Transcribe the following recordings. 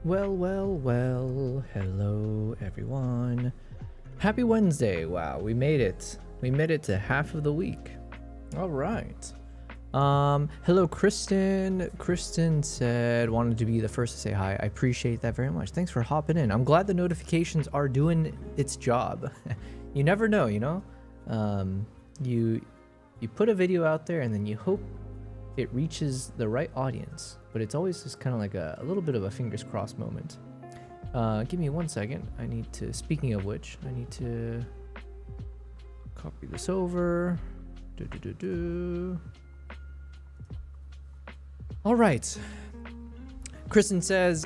Well, hello everyone. Happy Wednesday. Wow, we made it. We made it to half of the week. All right. Hello, Kristen. Kristen said, wanted to be the first to say hi. I appreciate that very much. Thanks for hopping in. I'm glad the notifications are doing its job. You never know, you know? You put a video out there and then you hope it reaches the right audience, but it's always just kind of like a little bit of a fingers crossed moment. Give me 1 second. I need to, speaking of which, I need to copy this over. All right. Kristen says,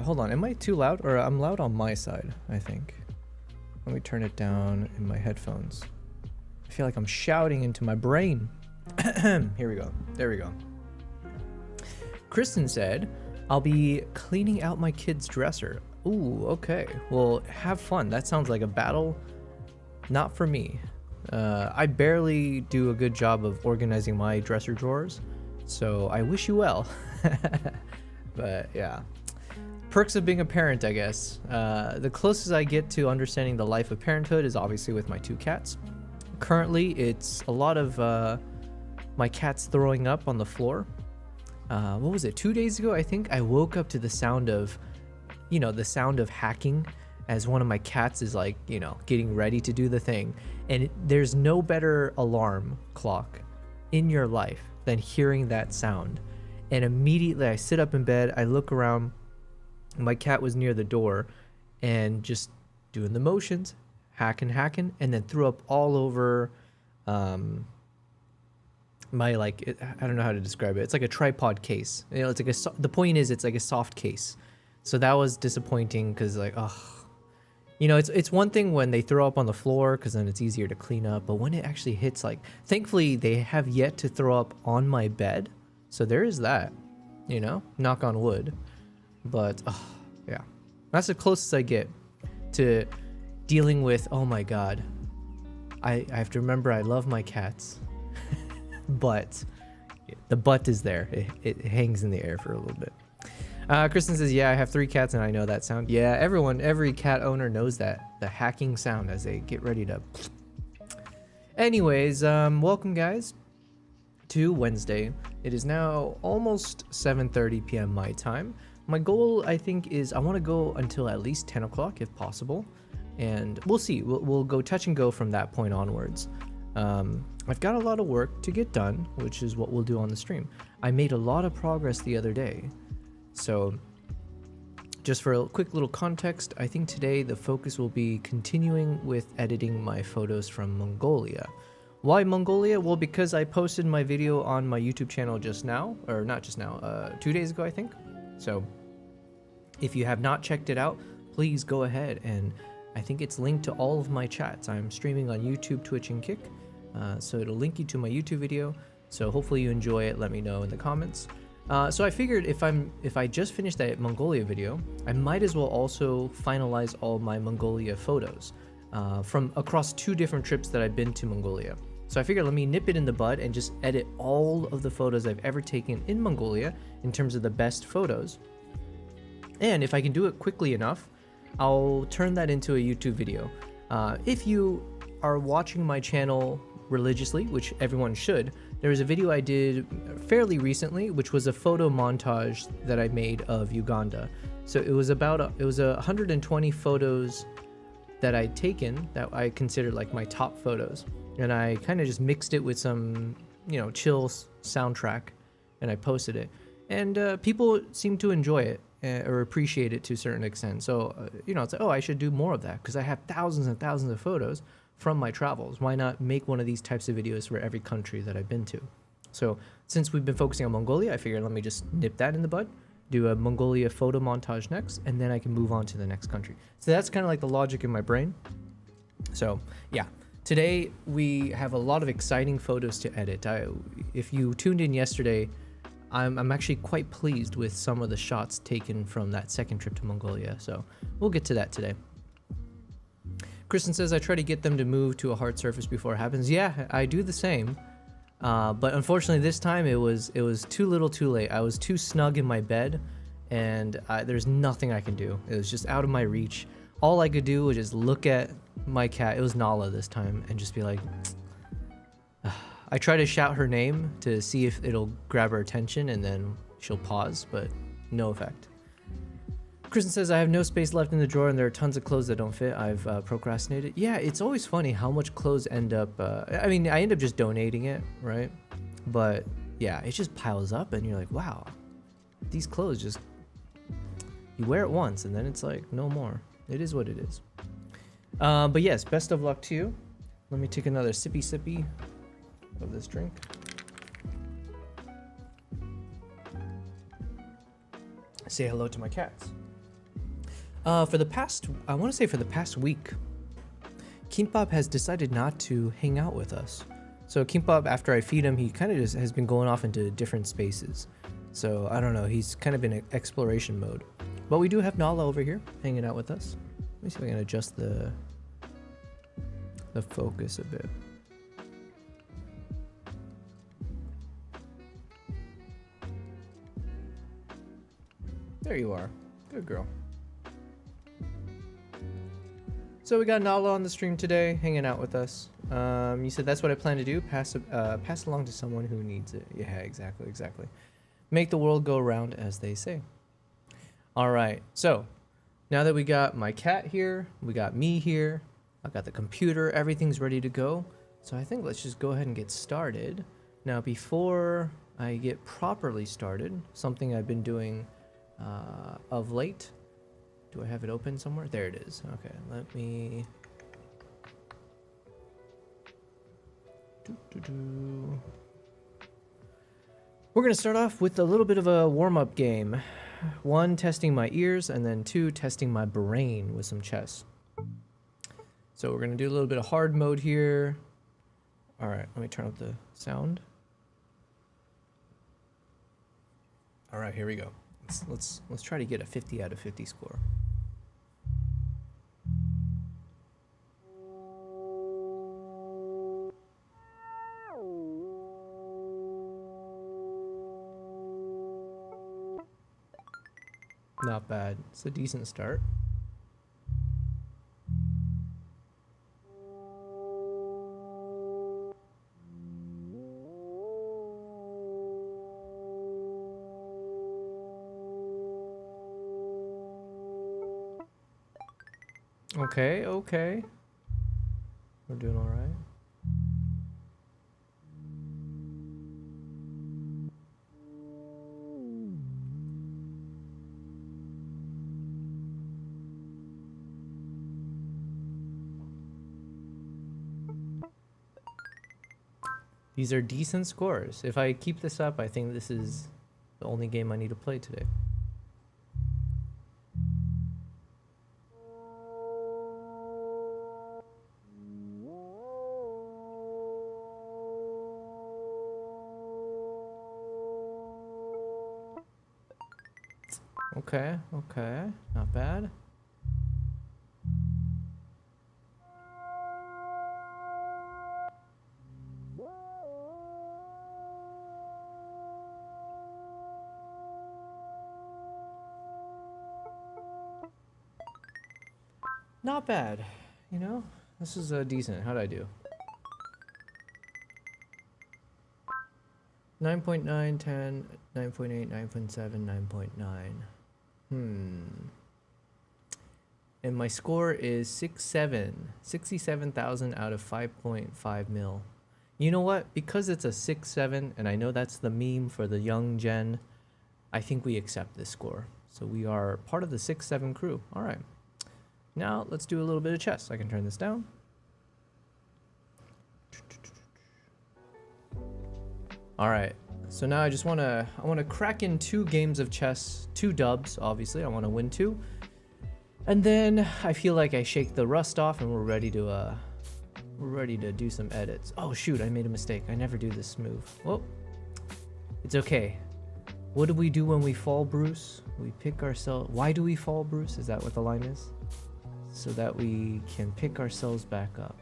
hold on, am I too loud? Or I'm loud on my side, I think. Let me turn it down in my headphones. I feel like I'm shouting into my brain. Here we go. There we go. Kristen said, I'll be cleaning out my kid's dresser. Ooh, okay. Well, have fun. That sounds like a battle. Not for me. I barely do a good job of organizing my dresser drawers, so I wish you well. But yeah. Perks of being a parent, I guess. The closest I get to understanding the life of parenthood is obviously with my 2 cats. Currently, it's a lot of my cats throwing up on the floor. What was it? 2 days ago, I think I woke up to the sound of, you know, the sound of hacking as one of my cats is like, you know, getting ready to do the thing. And there's no better alarm clock in your life than hearing that sound. And immediately I sit up in bed, I look around, my cat was near the door and just doing the motions, hacking, and then threw up all over my, like, I don't know how to describe it. It's like a tripod case. You know, it's like the point is it's like a soft case. So that was disappointing because, like, oh, you know, it's one thing when they throw up on the floor because then it's easier to clean up. But when it actually hits, like, thankfully they have yet to throw up on my bed. So there is that, you know, knock on wood. But oh, yeah, that's the closest I get to dealing with, oh my God, I have to remember I love my cats. But the butt is there. It hangs in the air for a little bit. Kristen says, yeah, I have 3 cats and I know that sound. Yeah, every cat owner knows that, the hacking sound as they get ready to. Anyways, welcome guys to Wednesday. It is now almost 7:30 p.m. my time. My goal, I think, is I want to go until at least 10 o'clock if possible. And we'll see. We'll go touch and go from that point onwards. I've got a lot of work to get done, which is what we'll do on the stream. I made a lot of progress the other day. So just for a quick little context, I think today the focus will be continuing with editing my photos from Mongolia. Why Mongolia? Well, because I posted my video on my YouTube channel just now, or not just now, 2 days ago, I think. So if you have not checked it out, please go ahead, and I think it's linked to all of my chats. I'm streaming on YouTube, Twitch, and Kick. So it'll link you to my YouTube video. So hopefully you enjoy it. Let me know in the comments. So I figured if I just finished that Mongolia video, I might as well also finalize all my Mongolia photos from across 2 different trips that I've been to Mongolia. So I figured let me nip it in the bud and just edit all of the photos I've ever taken in Mongolia in terms of the best photos. And if I can do it quickly enough, I'll turn that into a YouTube video. If you are watching my channel religiously, which everyone should, there was a video I did fairly recently, which was a photo montage that I made of Uganda. So it was about 120 photos that I'd taken that I considered like my top photos, and I kind of just mixed it with some, you know, chill soundtrack, and I posted it, and people seemed to enjoy it or appreciate it to a certain extent. So you know, it's like, oh, I should do more of that because I have thousands and thousands of photos from my travels. Why not make one of these types of videos for every country that I've been to? So since we've been focusing on Mongolia, I figured let me just nip that in the bud, do a Mongolia photo montage next, and then I can move on to the next country. So that's kind of like the logic in my brain. So yeah, today we have a lot of exciting photos to edit. If you tuned in yesterday, I'm actually quite pleased with some of the shots taken from that second trip to Mongolia. So we'll get to that today. Kristen says, I try to get them to move to a hard surface before it happens. Yeah, I do the same. But unfortunately this time it was too little too late. I was too snug in my bed and there's nothing I can do. It was just out of my reach. All I could do was just look at my cat. It was Nala this time, and just be like, I try to shout her name to see if it'll grab her attention, and then she'll pause, but no effect. Kristen says, I have no space left in the drawer and there are tons of clothes that don't fit. I've procrastinated. Yeah, it's always funny how much clothes end up, I mean, I end up just donating it, right? But yeah, it just piles up and you're like, wow, these clothes just, you wear it once and then it's like, no more. It is what it is. But yes, best of luck to you. Let me take another sippy of this drink. Say hello to my cats. For the past week, Kimbap has decided not to hang out with us. So Kimbap, after I feed him, he kind of just has been going off into different spaces. So I don't know, he's kind of in exploration mode. But we do have Nala over here hanging out with us. Let me see if I can adjust the focus a bit. There you are. Good girl. So we got Nala on the stream today, hanging out with us. You said that's what I plan to do, pass along to someone who needs it. Yeah, exactly. Make the world go around, as they say. All right, so now that we got my cat here, we got me here, I got the computer, everything's ready to go. So I think let's just go ahead and get started. Now, before I get properly started, something I've been doing of late. Do I have it open somewhere? There it is. Okay, let me... We're gonna start off with a little bit of a warm-up game. 1, testing my ears, and then 2, testing my brain with some chess. So we're gonna do a little bit of hard mode here. All right, let me turn up the sound. All right, here we go. Let's try to get a 50 out of 50 score. Not bad. It's a decent start. Okay. We're doing all right. These are decent scores. If I keep this up, I think this is the only game I need to play today. Okay, not bad. Not bad, you know? This is decent. How'd I do? 9.9, 10, 9.8, 9.7, 9.9. And my score is 67,000 out of 5.5 mil. You know what? Because it's a 6-7, and I know that's the meme for the young gen, I think we accept this score. So we are part of the 6-7 crew. All right. Now let's do a little bit of chess. I can turn this down. All right. So now I want to crack in 2 games of chess, 2 dubs, obviously. I want to win 2. And then I feel like I shake the rust off and we're ready to do some edits. Oh shoot, I made a mistake. I never do this move. Well, it's okay. What do we do when we fall, Bruce? We pick ourselves. Why do we fall, Bruce? Is that what the line is? So that we can pick ourselves back up.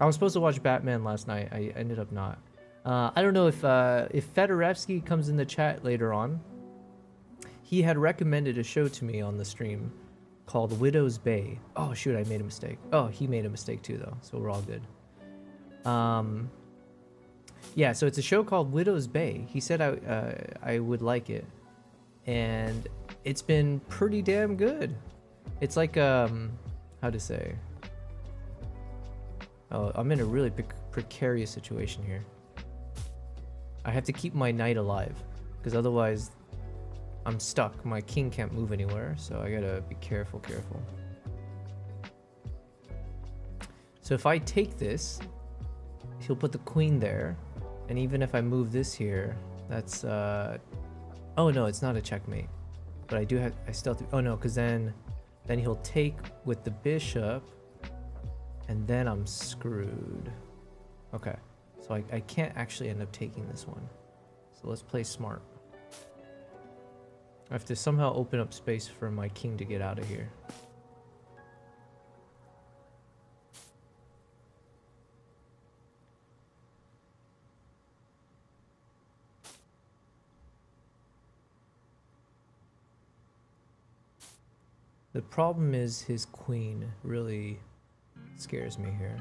I was supposed to watch Batman last night. I ended up not. I don't know if Fedorevsky comes in the chat later on. he had recommended a show to me on the stream called Widow's Bay. Oh shoot, I made a mistake. Oh, he made a mistake too though, so we're all good. Yeah, so it's a show called Widow's Bay. He said I would like it, and it's been pretty damn good. It's like how to say? Oh, I'm in a really precarious situation here. I have to keep my knight alive, because otherwise I'm stuck. My king can't move anywhere, so I gotta be careful. So if I take this, he'll put the queen there, and even if I move this here, that's oh no, it's not a checkmate, but I still have to, oh no, because then he'll take with the bishop, and then I'm screwed. Okay, so I can't actually end up taking this one, so let's play smart. I have to somehow open up space for my king to get out of here. The problem is his queen really scares me here.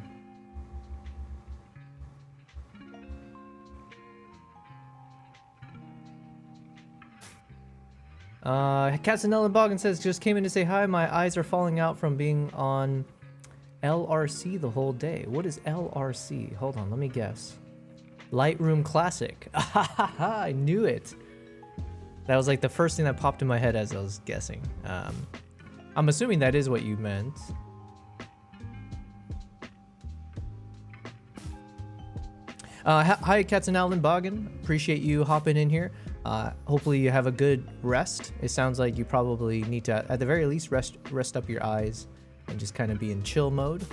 Katzenella Boggin says, just came in to say hi. My eyes are falling out from being on LRC the whole day. What is LRC? Hold on, let me guess. Lightroom Classic. I knew it. That was like the first thing that popped in my head as I was guessing. I'm assuming that is what you meant. Hi, Katzenella Boggin. Appreciate you hopping in here. Hopefully you have a good rest. It sounds like you probably need to, at the very least, rest up your eyes and just kind of be in chill mode.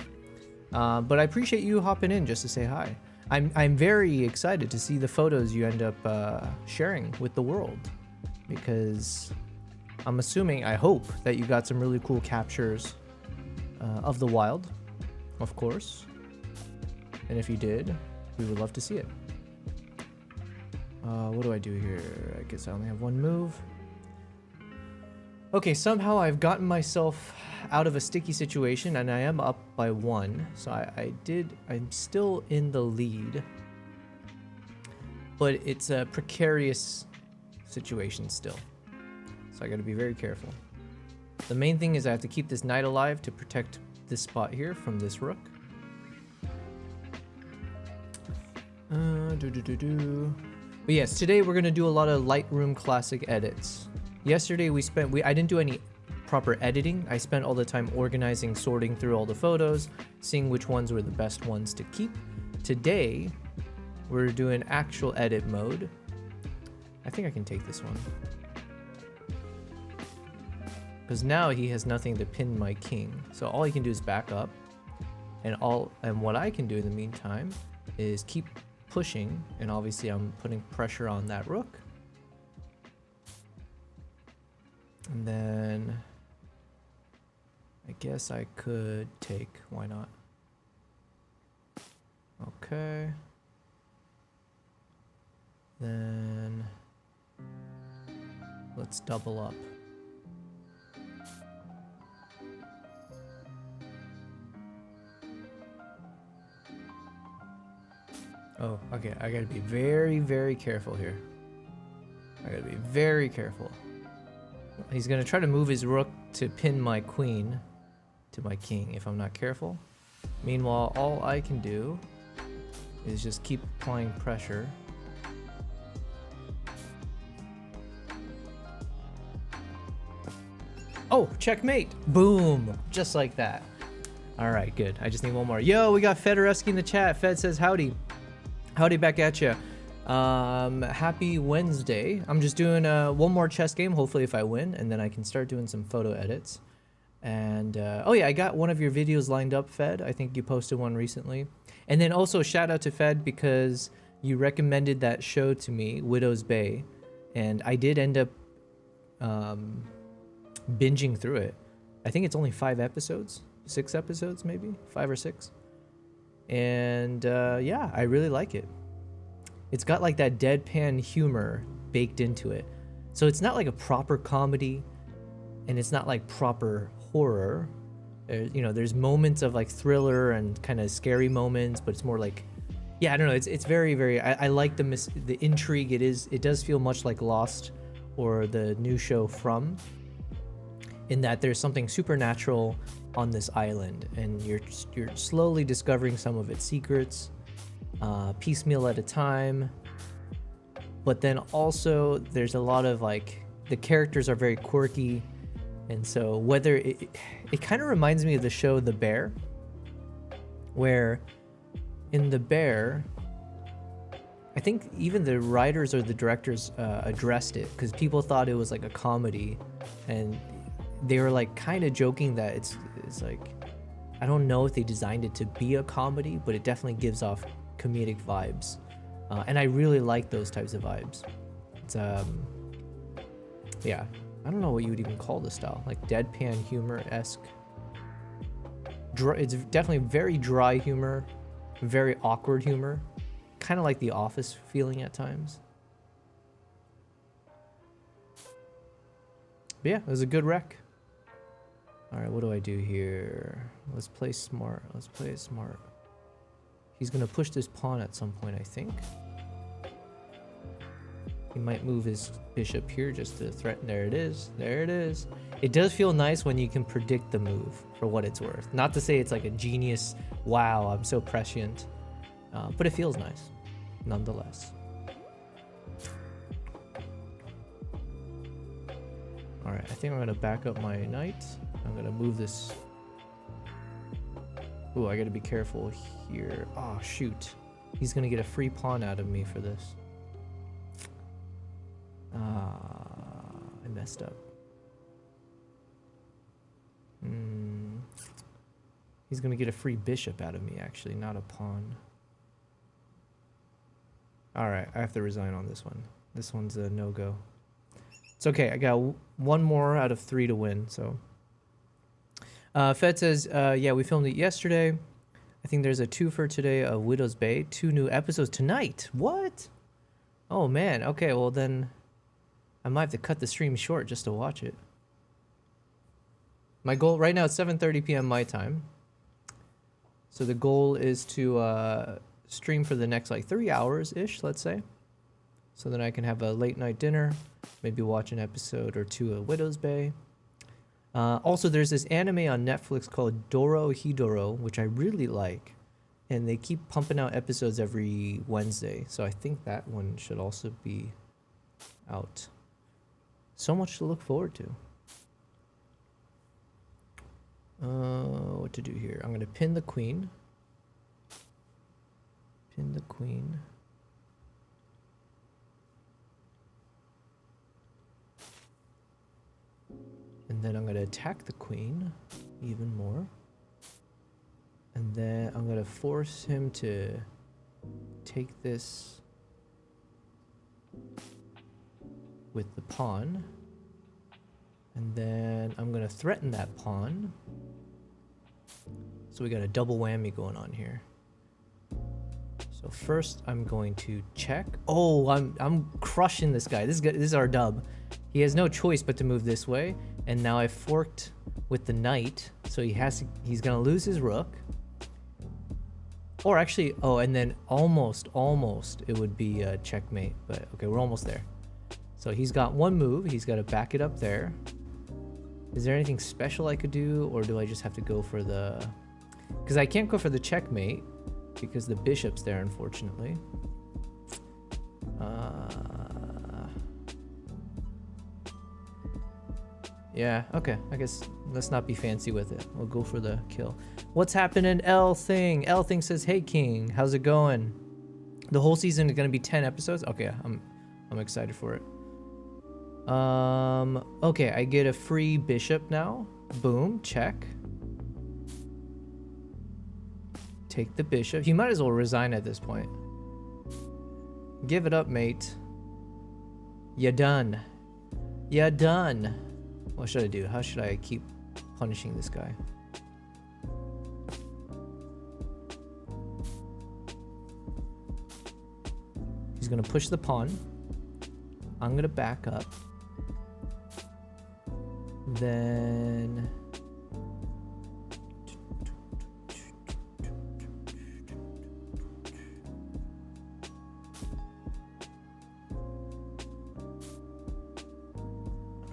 But I appreciate you hopping in just to say hi. I'm very excited to see the photos you end up sharing with the world, because I'm assuming, I hope, that you got some really cool captures of the wild, of course. And if you did, we would love to see it. What do I do here? I guess I only have one move. Okay, somehow I've gotten myself out of a sticky situation, and I am up by 1. So I'm still in the lead. But it's a precarious situation still. So I gotta be very careful. The main thing is I have to keep this knight alive to protect this spot here from this rook. But yes, today we're gonna do a lot of Lightroom Classic edits. Yesterday I didn't do any proper editing. I spent all the time organizing, sorting through all the photos, seeing which ones were the best ones to keep. Today, we're doing actual edit mode. I think I can take this one, because now he has nothing to pin my king. So all he can do is back up, and what I can do in the meantime is keep pushing, and obviously I'm putting pressure on that rook. And then I guess I could take, why not? Okay. Then let's double up. Oh, okay, I gotta be very, very careful here. I gotta be very careful. He's gonna try to move his rook to pin my queen to my king if I'm not careful. Meanwhile, all I can do is just keep applying pressure. Oh, checkmate! Boom! Just like that. Alright, good. I just need one more. Yo, we got Fedoreski in the chat. Fed says howdy. Howdy back at ya. Happy Wednesday. I'm just doing one more chess game, hopefully if I win, and then I can start doing some photo edits. And oh yeah, I got one of your videos lined up, Fed. I think you posted one recently. And then also shout out to Fed, because you recommended that show to me, Widow's Bay, and I did end up binging through it. I think it's only 5 episodes, 6 episodes maybe, 5 or 6. And yeah, I really like it. It's got like that deadpan humor baked into it. So it's not like a proper comedy, and it's not like proper horror. You know, there's moments of like thriller and kind of scary moments, but it's more like, yeah, I don't know. It's very, very. I like the intrigue. It does feel much like Lost or the new show From, in that there's something supernatural on this island, and you're slowly discovering some of its secrets, piecemeal at a time. But then also there's a lot of like, the characters are very quirky, and so whether it kind of reminds me of the show The Bear, where in The Bear, I think even the writers or the directors addressed it, because people thought it was like a comedy, and they were like kind of joking that it's like, I don't know if they designed it to be a comedy, but it definitely gives off comedic vibes, and I really like those types of vibes. It's yeah, I don't know what you would even call this style, like deadpan humor-esque. It's definitely very dry humor, very awkward humor, kind of like The Office feeling at times. But yeah, it was a good rec. All right, what do I do here? Let's play smart. Let's play it smart. He's gonna push this pawn at some point, I think. He might move his bishop here just to threaten. There it is. There it is. It does feel nice when you can predict the move, for what it's worth. Not to say it's like a genius, wow, I'm so prescient. But it feels nice, nonetheless. All right, I think I'm gonna back up my knight. I'm gonna move this. Ooh, I gotta be careful here. Oh, shoot. He's gonna get a free pawn out of me for this. I messed up. He's gonna get a free bishop out of me, actually, not a pawn. All right, I have to resign on this one. This one's a no-go. It's okay, I got one more out of 3 to win, so. Fed says, yeah, we filmed it yesterday. I think there's a 2-fer today of Widow's Bay. 2 new episodes tonight. What? Oh, man. Okay, well then I might have to cut the stream short just to watch it. My goal right now is 7:30 p.m. my time. So the goal is to stream for the next like 3 hours-ish, let's say. So then I can have a late night dinner, maybe watch an episode or 2 of Widow's Bay. Also, there's this anime on Netflix called Doro Hidoro, which I really like. And they keep pumping out episodes every Wednesday. So I think that one should also be out. So much to look forward to. What to do here? I'm going to pin the queen. Pin the queen. And then I'm going to attack the queen even more. And then I'm going to force him to take this with the pawn. And then I'm going to threaten that pawn. So we got a double whammy going on here. So first I'm going to check. Oh, I'm crushing this guy. This is our dub. He has no choice but to move this way. And now I forked with the knight, so he's gonna lose his rook. Or actually, oh, and then almost it would be a checkmate, but okay, we're almost there. So he's got one move, he's got to back it up there. Is there anything special I could do, or do I just have to go for the... Because I can't go for the checkmate, because the bishop's there, unfortunately. Yeah, okay, I guess let's not be fancy with it. We'll go for the kill. What's happening, L Thing? L Thing says, hey King, how's it going? The whole season is gonna be 10 episodes? Okay, I'm excited for it. Okay, I get a free bishop now. Boom, check. Take the bishop. He might as well resign at this point. Give it up, mate. You're done. You're done. What should I do? How should I keep punishing this guy? He's gonna push the pawn. I'm gonna back up. then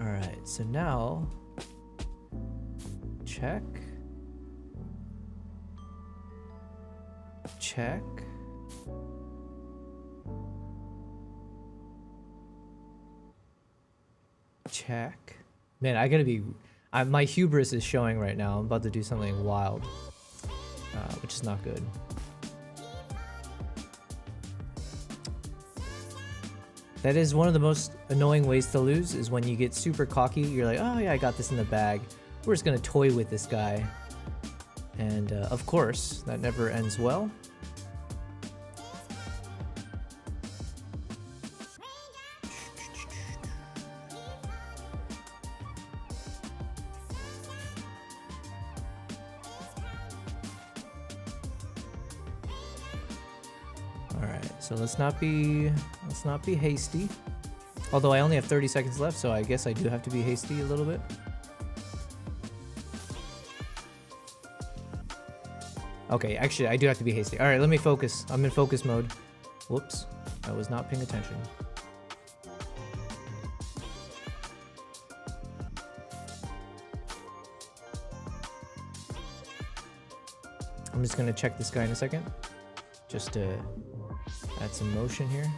all right, so now check. Man, I gotta be. My hubris is showing right now. I'm about to do something wild, which is not good. That is one of the most annoying ways to lose, is when you get super cocky. You're like, oh yeah, I got this in the bag. We're just gonna toy with this guy. And of course, that never ends well. So let's not be hasty. Although I only have 30 seconds left, so I guess I do have to be hasty a little bit. Okay, actually I do have to be hasty. All right, let me focus. I'm in focus mode. Whoops, I was not paying attention. I'm just gonna check this guy in a second, just to add some motion here.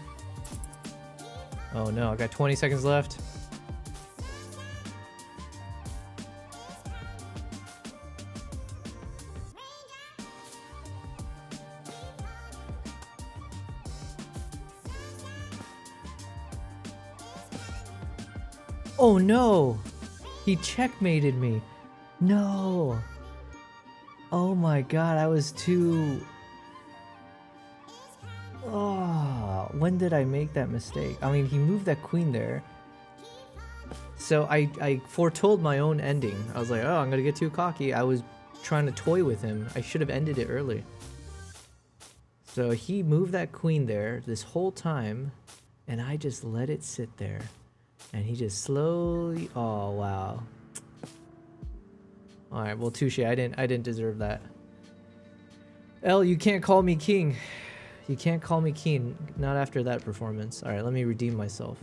Oh no, I got 20 seconds left. Oh no! He checkmated me. No! Oh my god, I was too... Oh, when did I make that mistake? I mean, he moved that queen there. So I foretold my own ending. I was like, oh, I'm gonna get too cocky. I was trying to toy with him. I should have ended it early. So he moved that queen there this whole time, and I just let it sit there. And he just slowly... Oh, wow. Alright, well, touche. I didn't deserve that. L, you can't call me king. You can't call me king, not after that performance. Alright, let me redeem myself.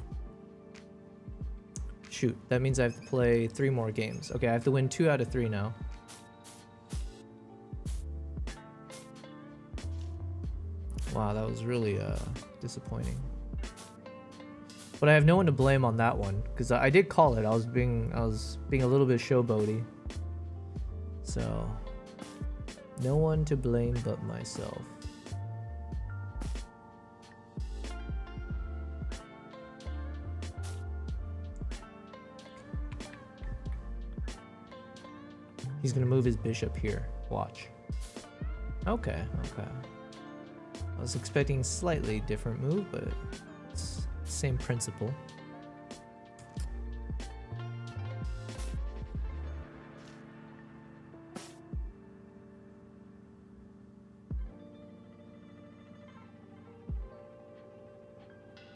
Shoot, that means I have to play 3 more games. Okay, I have to win 2 out of 3 now. Wow, that was really disappointing. But I have no one to blame on that one, because I did call it. I was being a little bit showboaty. So, no one to blame but myself. He's gonna move his bishop here. Watch. Okay, okay. I was expecting a slightly different move, but it's the same principle.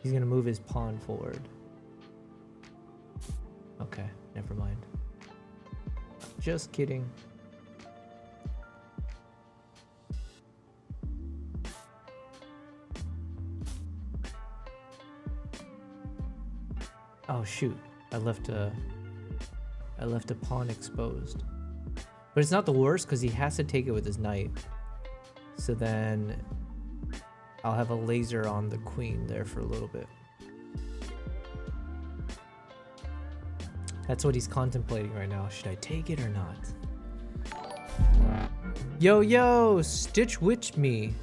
He's gonna move his pawn forward. Okay, never mind. Just kidding. Oh shoot, I left a pawn exposed. But it's not the worst because he has to take it with his knight. So then I'll have a laser on the queen there for a little bit. That's what he's contemplating right now. Should I take it or not? Yo, yo, Stitch witched me.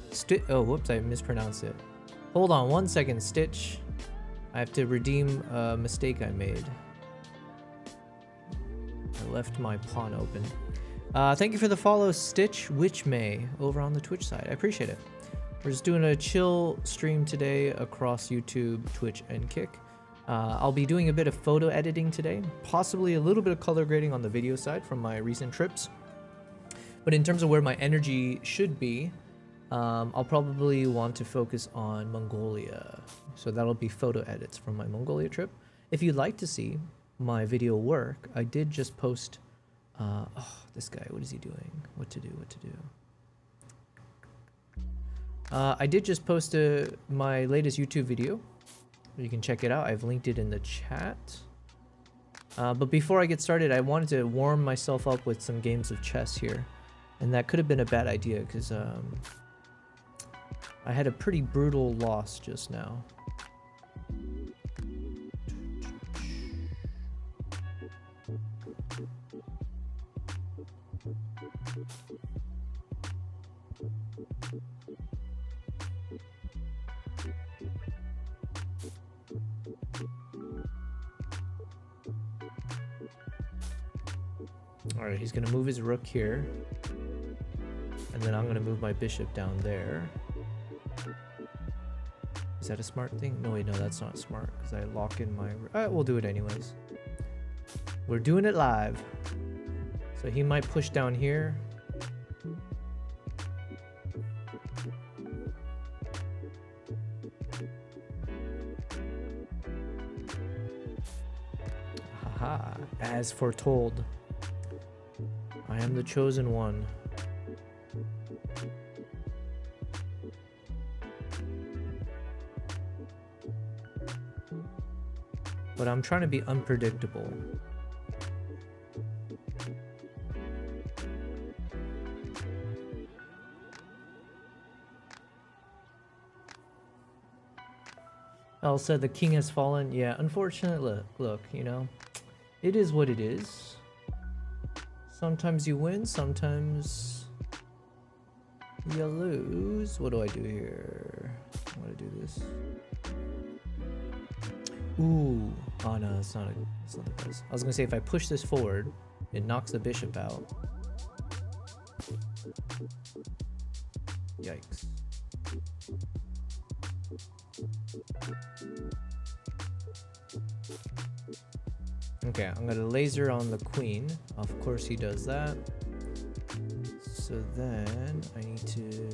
Oh, whoops, I mispronounced it. Hold on 1 second, Stitch. I have to redeem a mistake I made. I left my pawn open. Thank you for the follow, Stitch Witch May, over on the Twitch side. I appreciate it. We're just doing a chill stream today across YouTube, Twitch, and Kick. I'll be doing a bit of photo editing today, possibly a little bit of color grading on the video side from my recent trips. But in terms of where my energy should be, I'll probably want to focus on Mongolia. So that'll be photo edits from my Mongolia trip. If you'd like to see my video work, I did just post. Oh, this guy, what is he doing? What to do? What to do? I did just post my latest YouTube video. You can check it out. I've linked it in the chat. But before I get started, I wanted to warm myself up with some games of chess here. And that could have been a bad idea because I had a pretty brutal loss just now. Alright, he's gonna move his rook here. And then I'm gonna move my bishop down there. Is that a smart thing? No, wait, no, that's not smart because I lock in my... we'll do it anyways. We're doing it live. So he might push down here. Haha, as foretold. I am the chosen one. But I'm trying to be unpredictable. Elsa, the king has fallen. Yeah, unfortunately, look, you know, it is what it is. Sometimes you win, sometimes you lose. What do I do here? I'm gonna do this. Ooh. Oh no, it's not the best. I was gonna say if I push this forward, it knocks the bishop out. Yikes. Okay, I'm gonna laser on the queen. Of course he does that. So then I need to...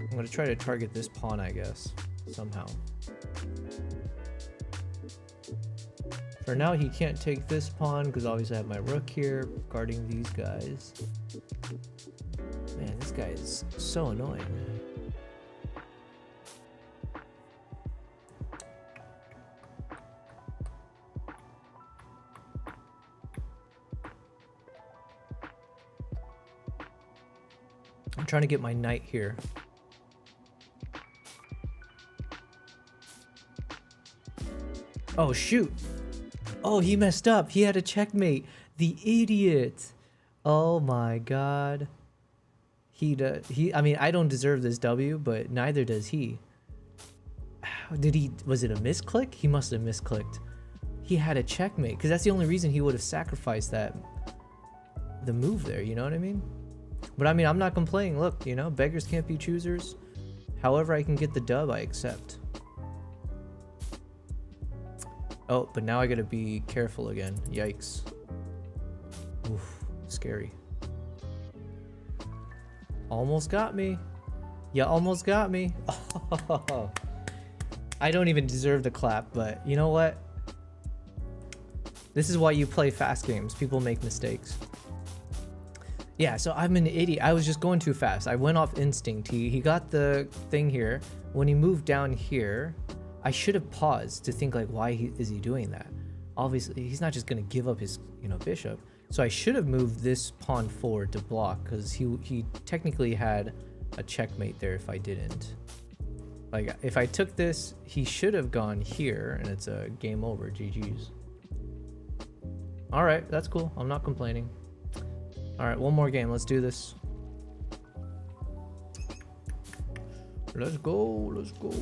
I'm gonna try to target this pawn, I guess, somehow. For now, he can't take this pawn because obviously I have my rook here guarding these guys. Man, this guy is so annoying. I'm trying to get my knight here. Oh, shoot. Oh, he messed up. He had a checkmate. The idiot. Oh my god. I mean, I don't deserve this W, but neither does he. Was it a misclick? He must have misclicked. He had a checkmate, because that's the only reason he would have sacrificed the move there, you know what I mean? But I mean, I'm not complaining. Look, you know, beggars can't be choosers. However I can get the dub, I accept. Oh, but now I gotta be careful again. Yikes. Oof, scary. Almost got me. You almost got me. Oh, I don't even deserve the clap, but you know what? This is why you play fast games. People make mistakes. Yeah, so I'm an idiot. I was just going too fast. I went off instinct. He got the thing here. When he moved down here, I should have paused to think like, why is he doing that? Obviously, he's not just gonna give up his, you know, bishop. So I should have moved this pawn forward to block because he technically had a checkmate there if I didn't. Like, if I took this, he should have gone here and it's a game over. GG's. All right, that's cool. I'm not complaining. All right, one more game. Let's do this. Let's go. Let's go.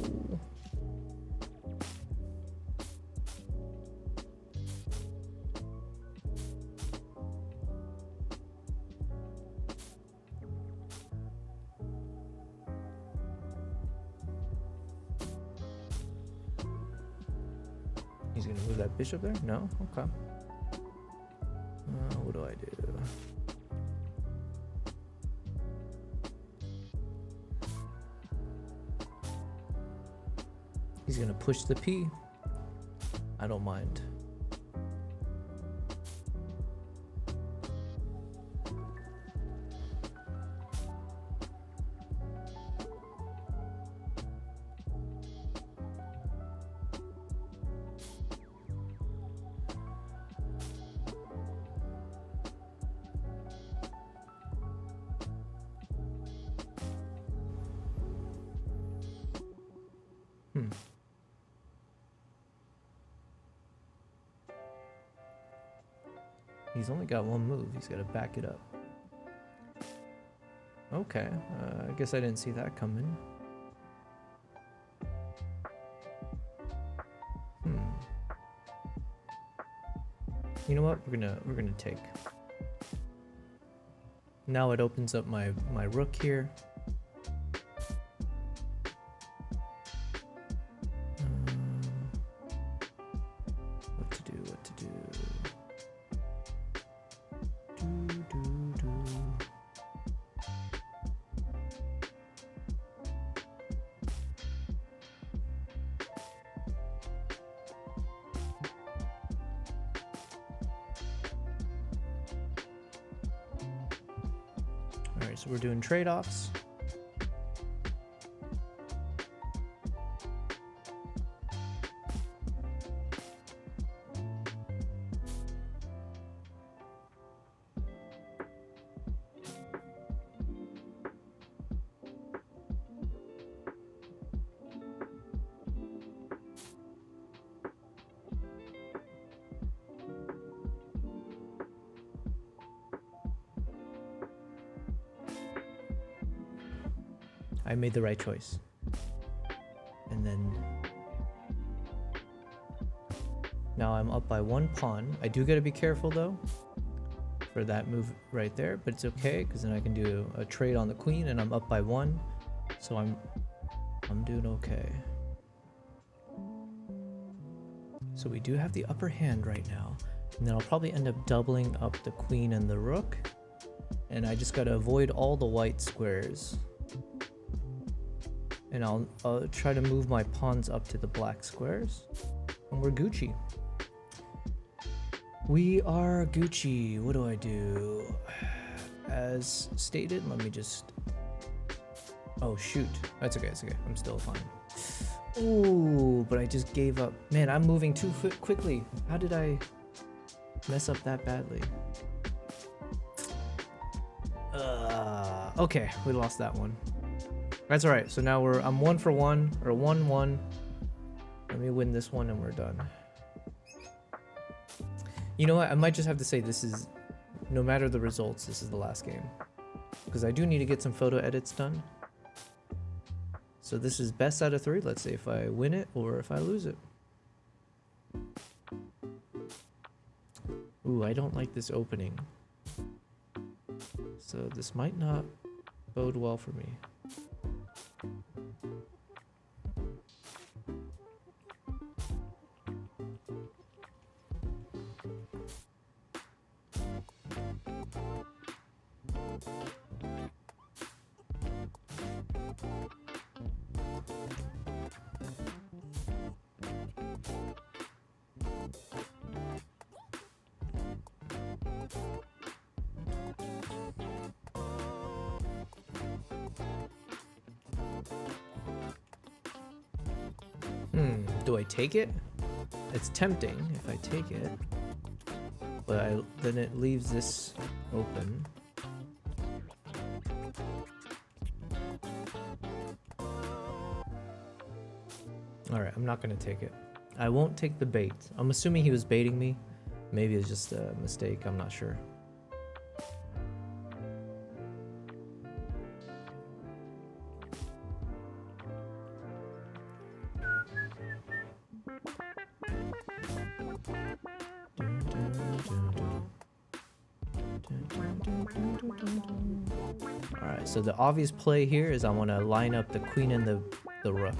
He's gonna move that bishop there? No? Okay. What do I do? He's gonna push the P. I don't mind. He's only got one move. He's got to back it up. Okay, I guess I didn't see that coming. You know what? We're gonna take. Now it opens up my rook here. What to do? What to do? Alright, so we're doing trade-offs. I made the right choice. And then now I'm up by one pawn. I do gotta be careful though for that move right there, but it's okay because then I can do a trade on the queen and I'm up by one. So I'm doing okay. So we do have the upper hand right now. And then I'll probably end up doubling up the queen and the rook. And I just gotta avoid all the white squares. And I'll try to move my pawns up to the black squares. And we're Gucci. We are Gucci. What do I do? As stated, let me just... Oh, shoot. That's okay, it's okay. I'm still fine. Ooh, but I just gave up. Man, I'm moving too quickly. How did I mess up that badly? Okay, we lost that one. That's all right. So now I'm 1 for 1 or 1-1. Let me win this one and we're done. You know what? I might just have to say this is, no matter the results, this is the last game. Because I do need to get some photo edits done. So this is best out of 3. Let's see if I win it or if I lose it. Ooh, I don't like this opening. So this might not bode well for me. Do I take it? It's tempting if I take it, but then it leaves this open. Alright, I'm not gonna take it. I won't take the bait. I'm assuming he was baiting me. Maybe it's just a mistake, I'm not sure. Alright, so the obvious play here is I want to line up the queen and the rook.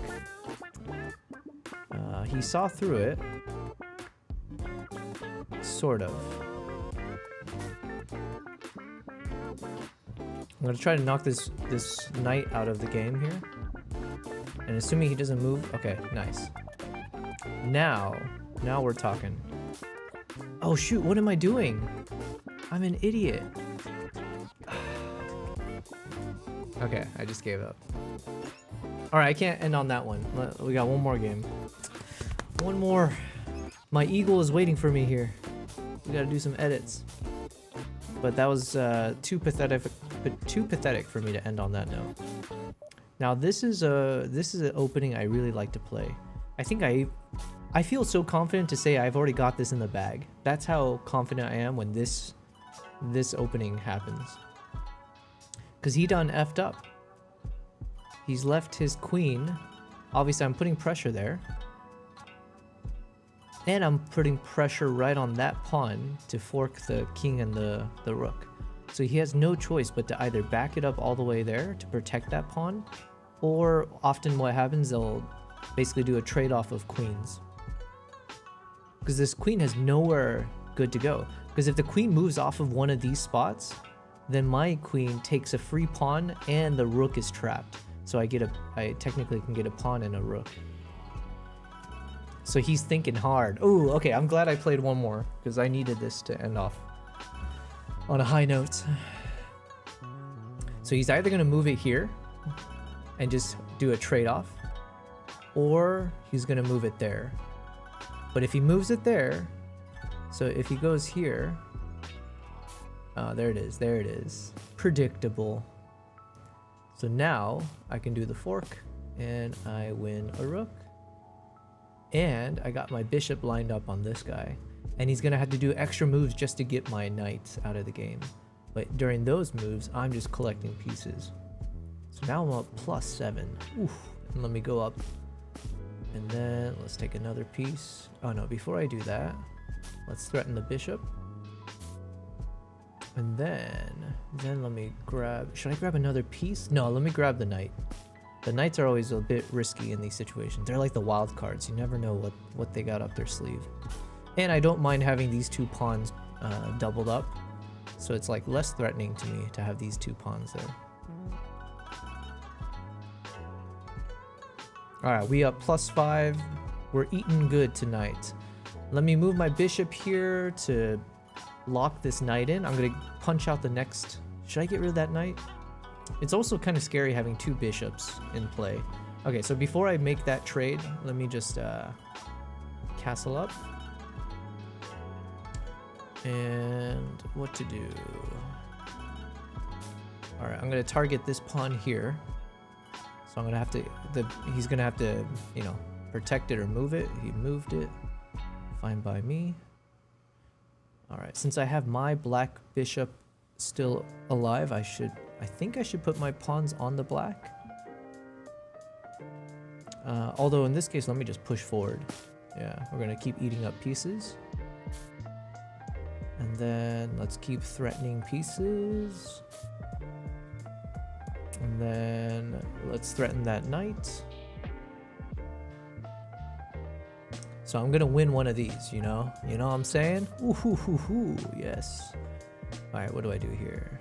He saw through it. Sort of. I'm going to try to knock this knight out of the game here. And assuming he doesn't move, okay, nice. Now we're talking. Oh shoot, what am I doing? I'm an idiot. Okay, I just gave up. Alright, I can't end on that one. We got one more game. One more. My eagle is waiting for me here. We gotta do some edits. But that was too pathetic for me to end on that note. Now this is an opening I really like to play. I think I feel so confident to say I've already got this in the bag. That's how confident I am when this opening happens. Cause he done effed up. He's left his queen. Obviously I'm putting pressure there. And I'm putting pressure right on that pawn to fork the king and the rook. So he has no choice but to either back it up all the way there to protect that pawn, or often what happens, they'll basically do a trade-off of queens. Because this queen has nowhere good to go. Because if the queen moves off of one of these spots, then my queen takes a free pawn and the rook is trapped. So I technically can get a pawn and a rook. So he's thinking hard. Oh, okay, I'm glad I played one more because I needed this to end off on a high note. So he's either gonna move it here and just do a trade-off, or he's gonna move it there. But if he moves it there, so if he goes here, there it is, predictable. So now I can do the fork and I win a rook. And I got my bishop lined up on this guy. And he's gonna have to do extra moves just to get my knight out of the game. But during those moves, I'm just collecting pieces. So now I'm up +7. Oof. And let me go up. And then let's take another piece. Oh no, before I do that, let's threaten the bishop. And then let me grab, should I grab another piece? No, let me grab the knight. The knights are always a bit risky in these situations. They're like the wild cards. You never know what they got up their sleeve. And I don't mind having these two pawns doubled up. So it's like less threatening to me to have these two pawns there. Alright, we up +5. We're eating good tonight. Let me move my bishop here to lock this knight in. I'm going to punch out the next... Should I get rid of that knight? It's also kind of scary having two bishops in play. Okay, so before I make that trade, let me just castle up. And what to do? Alright, I'm going to target this pawn here. So I'm going to have to... he's going to have to, you know, protect it or move it. He moved it. Fine by me. Alright, since I have my black bishop still alive, I think I should put my pawns on the black. Although in this case, let me just push forward. Yeah, we're gonna keep eating up pieces. And then let's keep threatening pieces. And then let's threaten that knight. So I'm gonna win one of these, you know? You know what I'm saying? Ooh, hoo, hoo, hoo. Yes. Alright, what do I do here?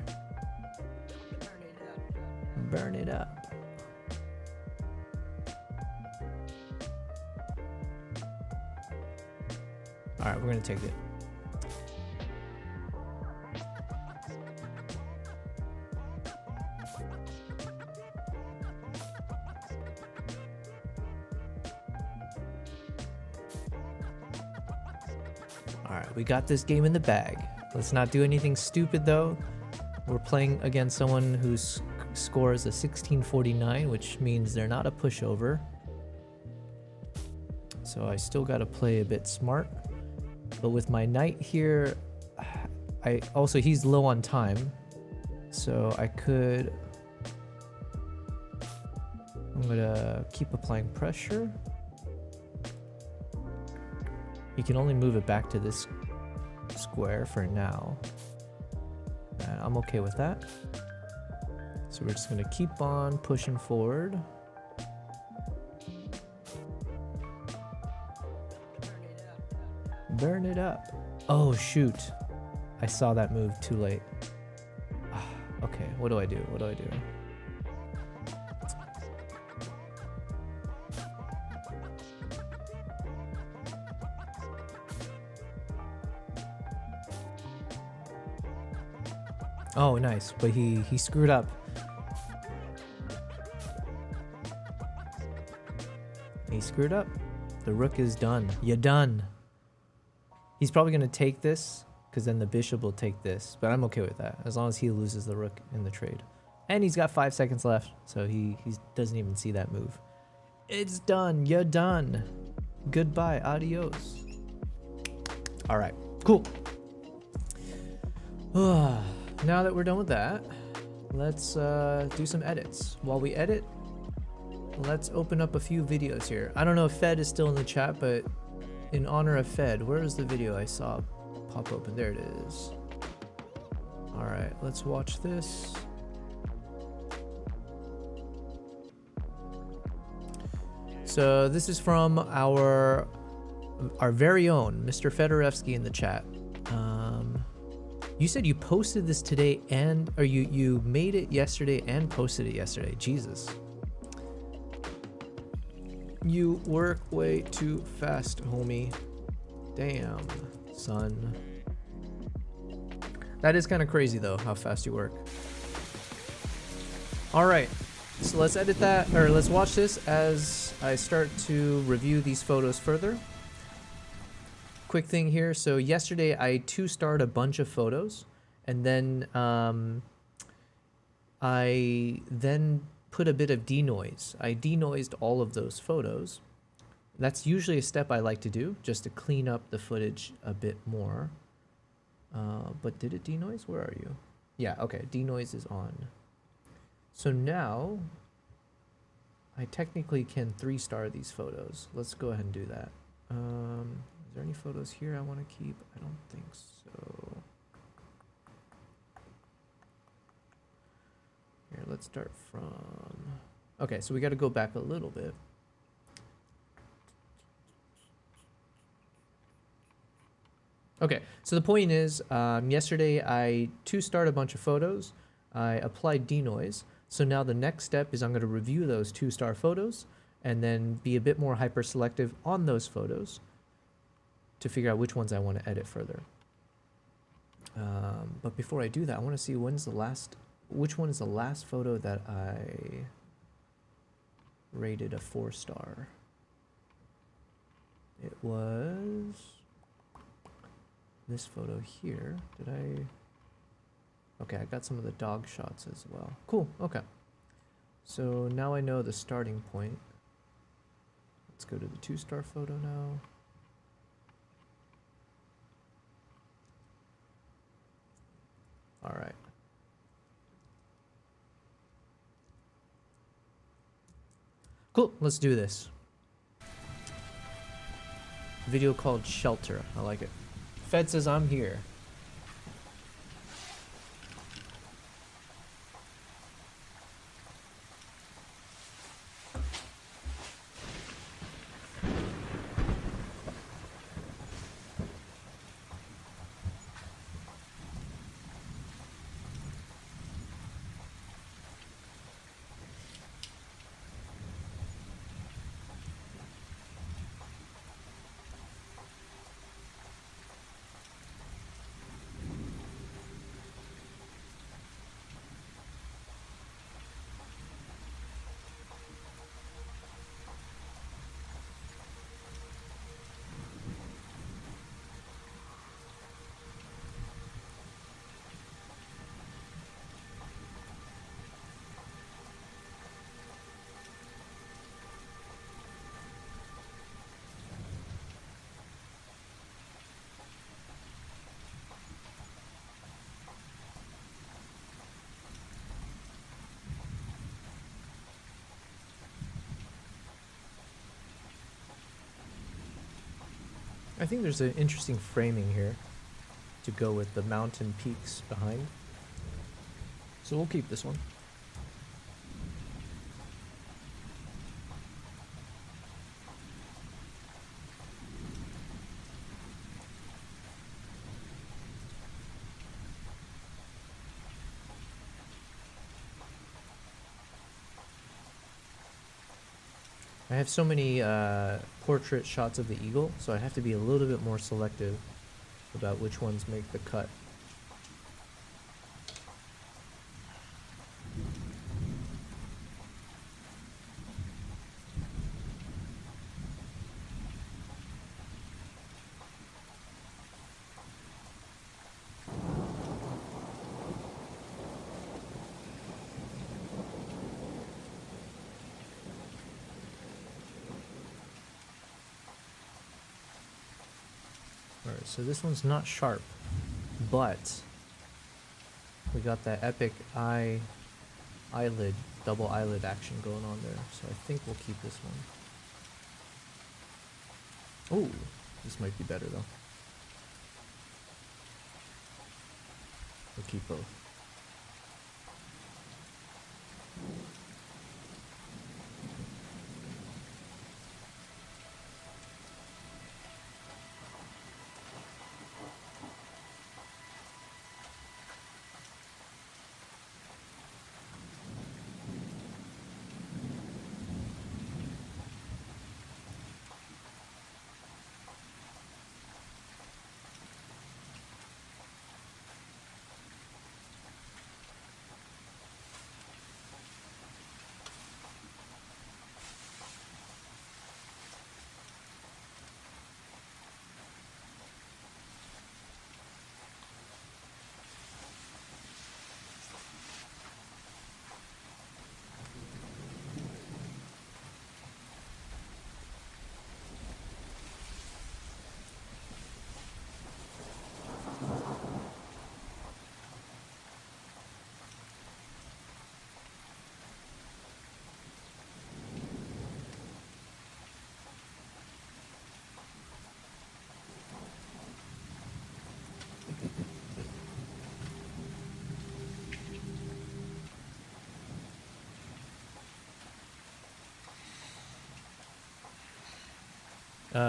Burn it up. Alright, we're gonna take it. Alright, we got this game in the bag. Let's not do anything stupid though. We're playing against someone whose score is a 1649, which means they're not a pushover. So I still gotta play a bit smart. But with my knight here, he's low on time. So I'm gonna keep applying pressure. You can only move it back to this square for now. And I'm okay with that. So we're just gonna keep on pushing forward. Burn it up. Oh shoot. I saw that move too late. Okay, what do I do? Oh, nice. But he screwed up. He screwed up. The rook is done. You're done. He's probably going to take this, because then the bishop will take this. But I'm okay with that, as long as he loses the rook in the trade. And he's got 5 seconds left, so he doesn't even see that move. It's done. You're done. Goodbye. Adios. All right. Cool. Now that we're done with that, let's do some edits. While we edit, let's open up a few videos here. I don't know if Fed is still in the chat, but in honor of Fed, where is the video I saw pop open? There it is. All right, let's watch this. So this is from our very own Mr. Fedorevsky in the chat. You said you posted this today or you made it yesterday and posted it yesterday. Jesus. You work way too fast, homie. Damn, son. That is kind of crazy though, how fast you work. All right, so let's edit that, or let's watch this as I start to review these photos further. Quick thing here. So yesterday I 2-starred a bunch of photos, and then I then put a bit of denoise. I denoised all of those photos. That's usually a step I like to do, just to clean up the footage a bit more. But did it denoise? Where are you? Yeah, okay, denoise is on. So now I technically can 3-star these photos. Let's go ahead and do that. Is there any photos here I want to keep? I don't think so. Here, let's start from... Okay, so we got to go back a little bit. Okay, so the point is, yesterday I 2-starred a bunch of photos. I applied denoise. So now the next step is I'm going to review those 2-star photos and then be a bit more hyper selective on those photos to figure out which ones I want to edit further. But before I do that, I want to see which one is the last photo that I rated a 4-star. It was this photo here. Did I? Okay, I got some of the dog shots as well. Cool, okay. So now I know the starting point. Let's go to the 2-star photo now. All right. Cool, let's do this. Video called Shelter, I like it. Fed says I'm here. I think there's an interesting framing here to go with the mountain peaks behind. So we'll keep this one. I have so many portrait shots of the eagle, so I have to be a little bit more selective about which ones make the cut. Alright, so this one's not sharp, but we got that epic eyelid, double eyelid action going on there. So I think we'll keep this one. Oh, this might be better though. We'll keep both.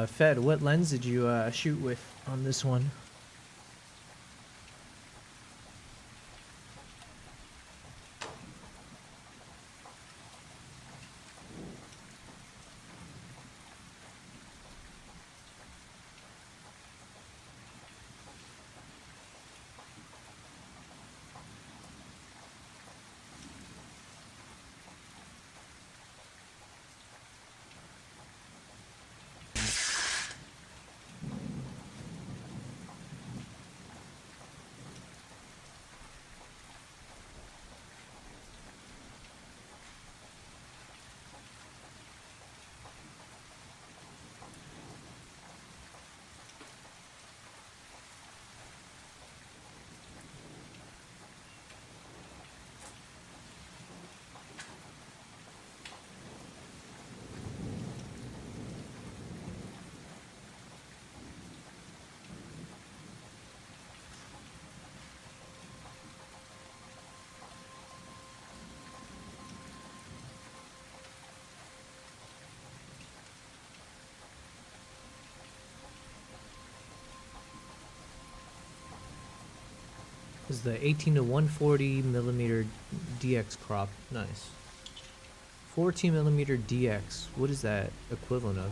Fed, what lens did you shoot with on this one? This is the 18 to 140 millimeter DX crop. Nice. 14 millimeter DX. What is that equivalent of?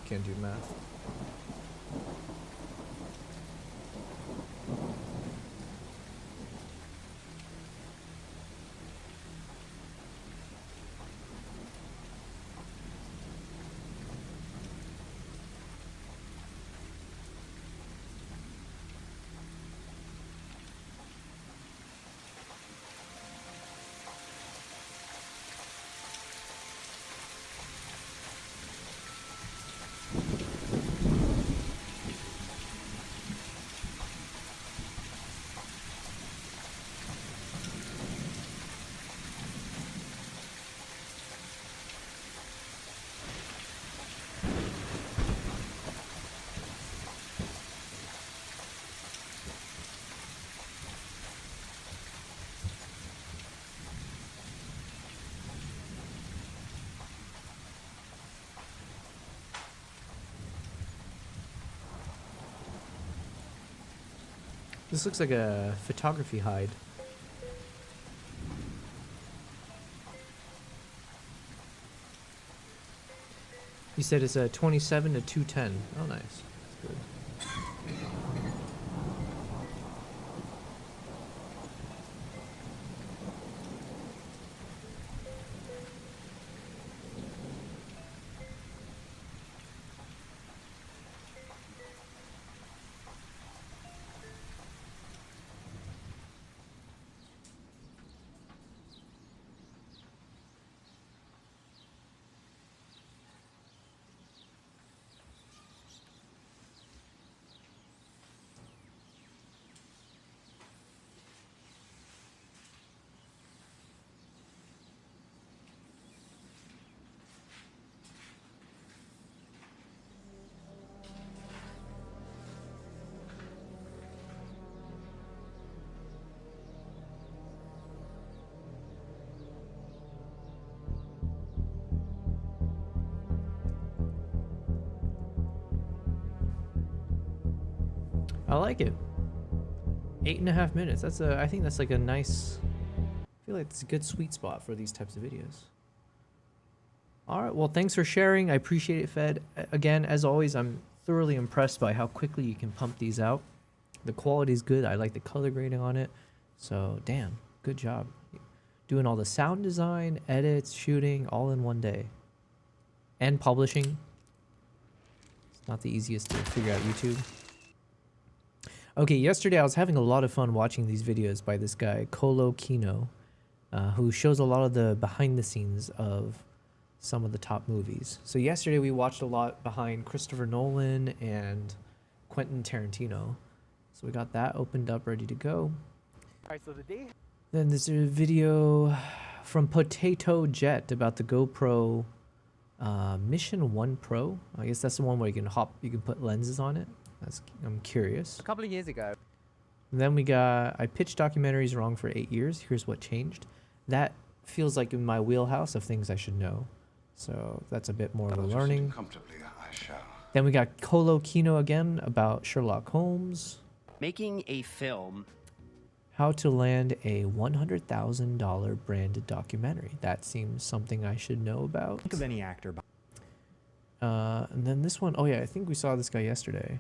Can't do math. This looks like a photography hide. You said it's a 27 to 210. Oh, nice. That's good. I like it. 8.5 minutes. That's I think that's like a nice, I feel like it's a good sweet spot for these types of videos. All right, well, thanks for sharing. I appreciate it, Fed. Again, as always, I'm thoroughly impressed by how quickly you can pump these out. The quality is good. I like the color grading on it. So, damn, good job. Doing all the sound design, edits, shooting, all in one day. And publishing. It's not the easiest to figure out YouTube. Okay, yesterday I was having a lot of fun watching these videos by this guy, Kolo Kino, who shows a lot of the behind the scenes of some of the top movies. So yesterday we watched a lot behind Christopher Nolan and Quentin Tarantino. So we got that opened up, ready to go. Alright, so the day. Then there's a video from Potato Jet about the GoPro Mission 1 Pro. I guess that's the one where you can put lenses on it. I'm curious. A couple of years ago. And then we got, I pitched documentaries wrong for 8 years. Here's what changed. That feels like in my wheelhouse of things I should know. So that's a bit more of a learning. Comfortably, I shall. Then we got Kolo Kino again about Sherlock Holmes. Making a film. How to land a $100,000 branded documentary. That seems something I should know about. Think of any actor. And then this one, oh yeah, I think we saw this guy yesterday.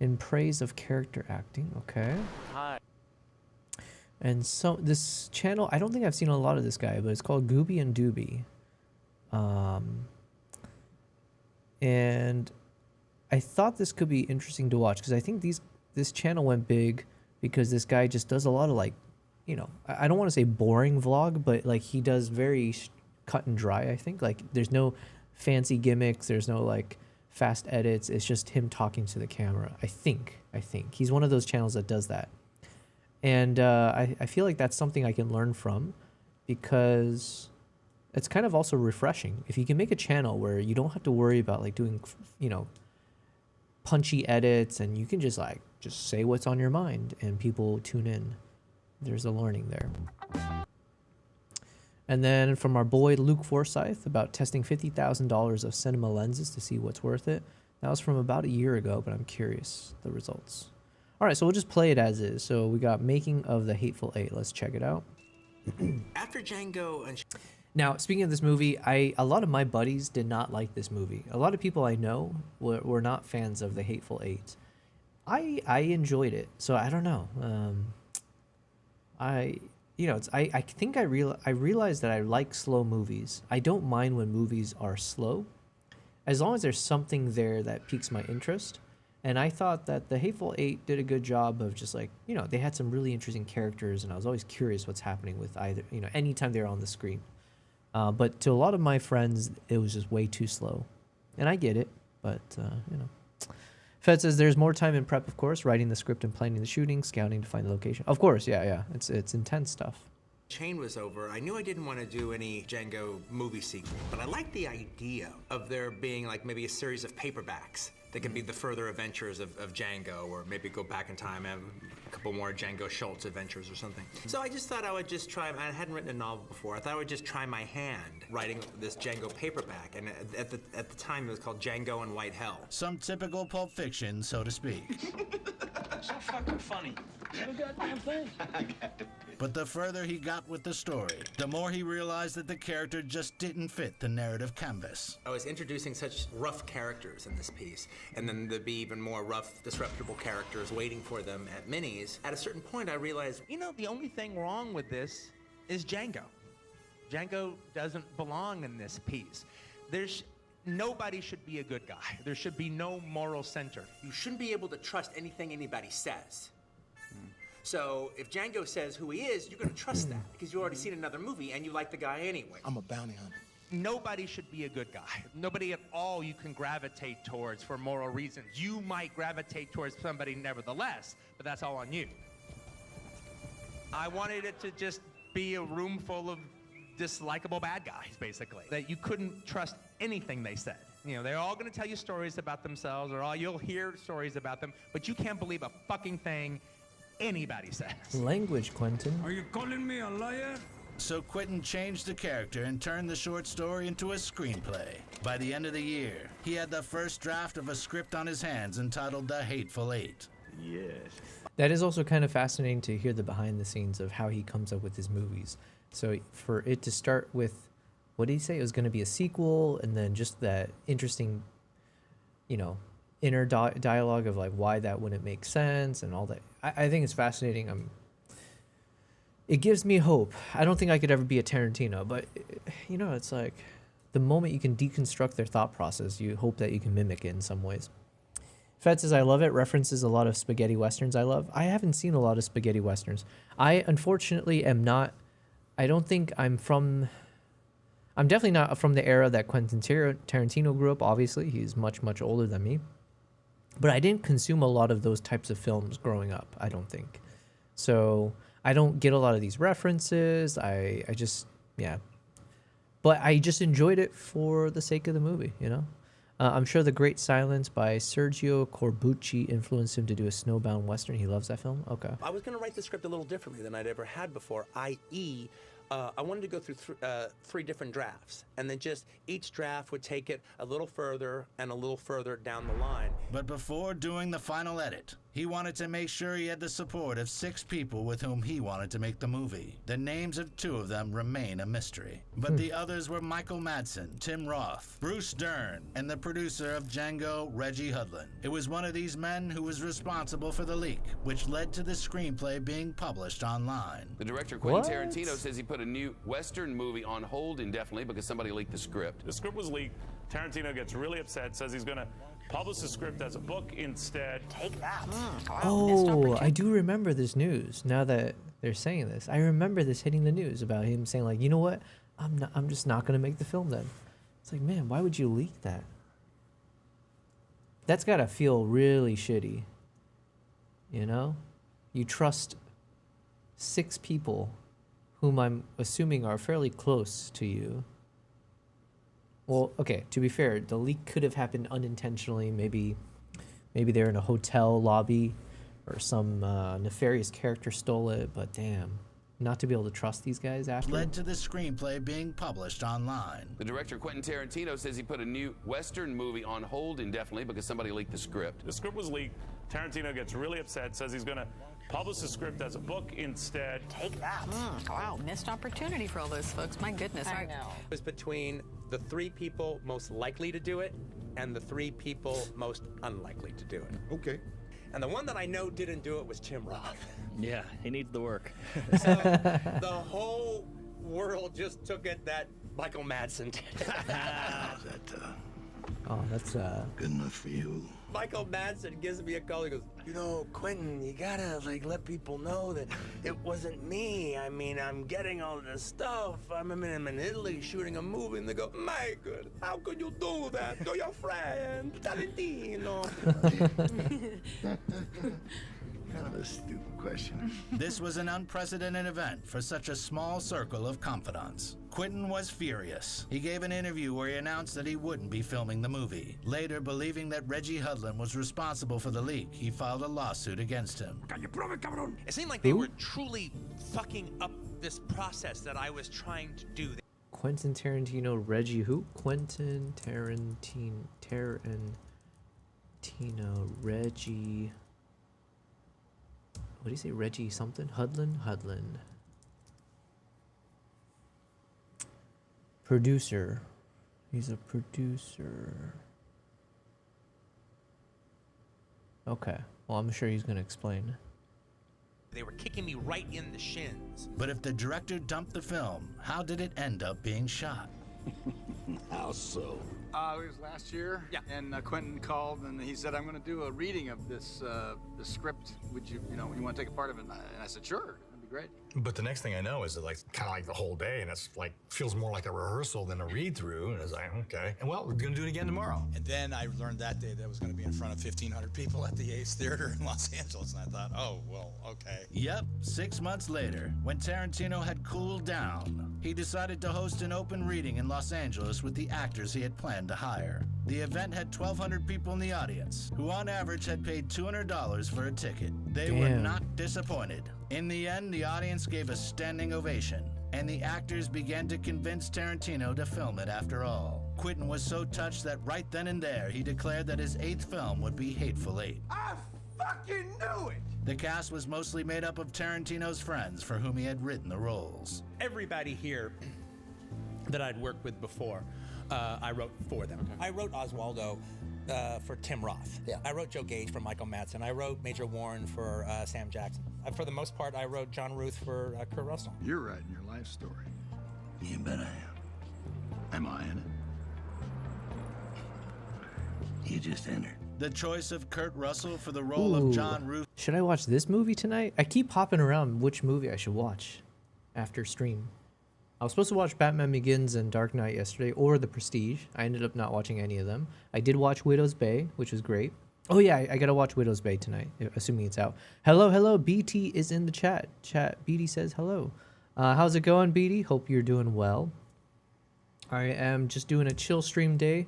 In praise of character acting, okay. Hi. And so this channel, I don't think I've seen a lot of this guy, but it's called Gooby and Doobie. And I thought this could be interesting to watch because I think this channel went big because this guy just does a lot of like, you know, I don't want to say boring vlog, but like he does very cut and dry, I think. Like there's no fancy gimmicks, there's no like fast edits, it's just him talking to the camera. I think he's one of those channels that does that. And I feel like that's something I can learn from because it's kind of also refreshing. If you can make a channel where you don't have to worry about like doing, you know, punchy edits and you can just say what's on your mind and people tune in. There's a learning there. And then from our boy Luke Forsyth about testing $50,000 of cinema lenses to see what's worth it. That was from about a year ago, but I'm curious the results. All right, so we'll just play it as is. So we got Making of the Hateful Eight. Let's check it out. After Django and... Now, speaking of this movie, a lot of my buddies did not like this movie. A lot of people I know were not fans of the Hateful Eight. I enjoyed it, so I don't know. I think I realized that I like slow movies. I don't mind when movies are slow, as long as there's something there that piques my interest. And I thought that the Hateful Eight did a good job of just like, you know, they had some really interesting characters, and I was always curious what's happening with either, you know, anytime they're on the screen. But to a lot of my friends, it was just way too slow. And I get it, but, you know. Fed says there's more time in prep, of course, writing the script and planning the shooting, scouting to find the location. Of course, yeah. It's intense stuff. Chain was over, I knew I didn't want to do any Django movie sequel, but I liked the idea of there being like maybe a series of paperbacks that could be the further adventures of Django, or maybe go back in time and have a couple more Django Schultz adventures or something. So I just thought I would just try, I hadn't written a novel before, I thought I would just try my hand writing this Django paperback, and at the time it was called Django and White Hell. Some typical Pulp Fiction, so to speak. So fucking funny. But the further he got with the story, the more he realized that the character just didn't fit the narrative canvas. I was introducing such rough characters in this piece, and then there'd be even more rough, disreputable characters waiting for them at minis. At a certain point, I realized, You know, the only thing wrong with this is Django. Django doesn't belong in this piece. Nobody should be a good guy. There should be no moral center. you shouldn't be able to trust anything anybody says. So if Django says who he is, you're going to trust that because you already seen another movie and you like the guy anyway. I'm a bounty hunter. Nobody should be a good guy. Nobody at all you can gravitate towards for moral reasons. You might gravitate towards somebody nevertheless, but that's all on you. I wanted it to just be a room full of dislikable bad guys, basically. That you couldn't trust anything they said. You know, they're all going to tell you stories about themselves, or you'll hear stories about them, but you can't believe a fucking thing anybody says. Language, Quentin. Are you calling me a liar? So Quentin changed the character and turned the short story into a screenplay. By the end of the year, he had the first draft of a script on his hands entitled The Hateful Eight. That is also kind of fascinating to hear the behind the scenes of how he comes up with his movies. So for it to start with, what did he say? It was going to be a sequel, and then just that interesting, you know, inner dialogue of like why that wouldn't make sense and all that. I think it's fascinating. It gives me hope. I don't think I could ever be a Tarantino, but you know, it's like the moment you can deconstruct their thought process, you hope that you can mimic it in some ways. Fed says, I love it, references a lot of spaghetti westerns I love. I haven't seen a lot of spaghetti westerns. I unfortunately am not, I don't think I'm definitely not from the era that Quentin Tarantino grew up. Obviously, he's much, much older than me. But I didn't consume a lot of those types of films growing up, I don't think. So I don't get a lot of these references. I just, yeah. But I just enjoyed it for the sake of the movie, you know? I'm sure The Great Silence by Sergio Corbucci influenced him to do a snowbound western. He loves that film? Okay. I was going to write the script a little differently than I'd ever had before, i.e., I wanted to go through three different drafts, and then just each draft would take it a little further and a little further down the line. But before doing the final edit, he wanted to make sure he had the support of 6 people with whom he wanted to make the movie. The names of 2 of them remain a mystery. But the others were Michael Madsen, Tim Roth, Bruce Dern, and the producer of Django, Reggie Hudlin. It was one of these men who was responsible for the leak, which led to the screenplay being published online. The director, Quentin Tarantino, says he put a new Western movie on hold indefinitely because somebody leaked the script. The script was leaked. Tarantino gets really upset, says he's going to publish the script as a book instead. Take that. Oh, I do remember this news now that they're saying this. I remember this hitting the news about him saying like, you know what? I'm just not going to make the film then. It's like, man, why would you leak that? That's got to feel really shitty. You know? You trust 6 people whom I'm assuming are fairly close to you. Well, okay, to be fair, the leak could have happened unintentionally. Maybe they're in a hotel lobby or some nefarious character stole it, but damn. Not to be able to trust these guys after. Led to the screenplay being published online. The director, Quentin Tarantino, says he put a new Western movie on hold indefinitely because somebody leaked the script. The script was leaked. Tarantino gets really upset, says he's going to publish the script as a book instead. Take that. Wow, missed opportunity for all those folks. My goodness. I know. It was between the 3 people most likely to do it and the 3 people most unlikely to do it. Okay. And the one that I know didn't do it was Tim Roth. Yeah, he needs the work. So the whole world just took it that Michael Madsen did it. Oh, that's good enough for you. Michael Madsen gives me a call. He goes, you know, Quentin, you gotta let people know that it wasn't me. I mean, I'm getting all this stuff. I'm in Italy shooting a movie, and they go, Michael, how could you do that to your friend Tarantino? Kind of a stupid question. This was an unprecedented event for such a small circle of confidants. Quentin was furious. He gave an interview where he announced that he wouldn't be filming the movie. Later, believing that Reggie Hudlin was responsible for the leak, he filed a lawsuit against him. It seemed like they were truly fucking up this process that I was trying to do. Quentin Tarantino, Reggie who? Quentin Tarantino, Reggie. What do you say? Reggie something? Hudlin? Producer. He's a producer. Okay. Well, I'm sure he's going to explain. They were kicking me right in the shins. But if the director dumped the film, how did it end up being shot? How so? It was last year, and Quentin called and he said, I'm going to do a reading of this the script. Would you want to take a part of it? And I said, sure, that'd be great. But the next thing I know is like kind of like the whole day, and it's like feels more like a rehearsal than a read through. And it's like, okay, and well, we're gonna do it again tomorrow. And then I learned that day that I was going to be in front of 1,500 people at the Ace Theater in Los Angeles, and I thought, oh well, okay. Yep, 6 months later, when Tarantino had cooled down, he decided to host an open reading in Los Angeles with the actors he had planned to hire. The event had 1,200 people in the audience, who on average had paid $200 for a ticket. They were not disappointed. In the end, the audience gave a standing ovation, and the actors began to convince Tarantino to film it after all. Quentin was so touched that right then and there, he declared that his 8th film would be Hateful Eight. I fucking knew it! The cast was mostly made up of Tarantino's friends for whom he had written the roles. Everybody here that I'd worked with before, I wrote for them. I wrote Oswaldo for Tim Roth. Yeah. I wrote Joe Gage for Michael Madsen. I wrote Major Warren for Sam Jackson. For the most part, I wrote John Ruth for Kurt Russell. You're writing your life story. You bet I am. Am I in it? You just entered. The choice of Kurt Russell for the role of John Ruth. Should I watch this movie tonight? I keep hopping around which movie I should watch after stream. I was supposed to watch Batman Begins and Dark Knight yesterday, or The Prestige. I ended up not watching any of them. I did watch Widow's Bay, which was great. Oh yeah, I gotta watch Widow's Bay tonight, assuming it's out. Hello, BT is in the chat. BT says hello. How's it going, BT? Hope you're doing well. I am just doing a chill stream day.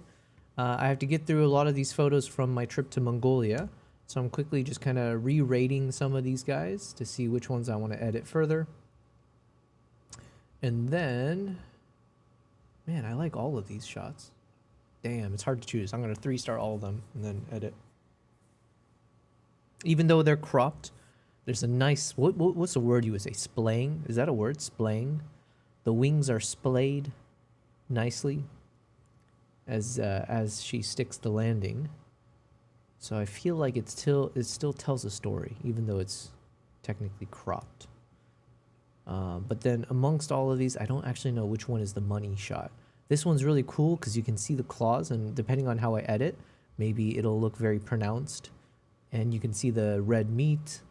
I have to get through a lot of these photos from my trip to Mongolia, so I'm quickly just kind of re-rating some of these guys to see which ones I want to edit further. And then, man, I like all of these shots. Damn, it's hard to choose. I'm going to 3-star all of them and then edit. Even though they're cropped, there's a nice, what's the word you would say? Splaying? Is that a word? Splaying? The wings are splayed nicely as she sticks the landing. So I feel like it still tells a story, even though it's technically cropped. But then amongst all of these, I don't actually know which one is the money shot. This one's really cool because you can see the claws, and depending on how I edit, maybe it'll look very pronounced. And you can see the red meat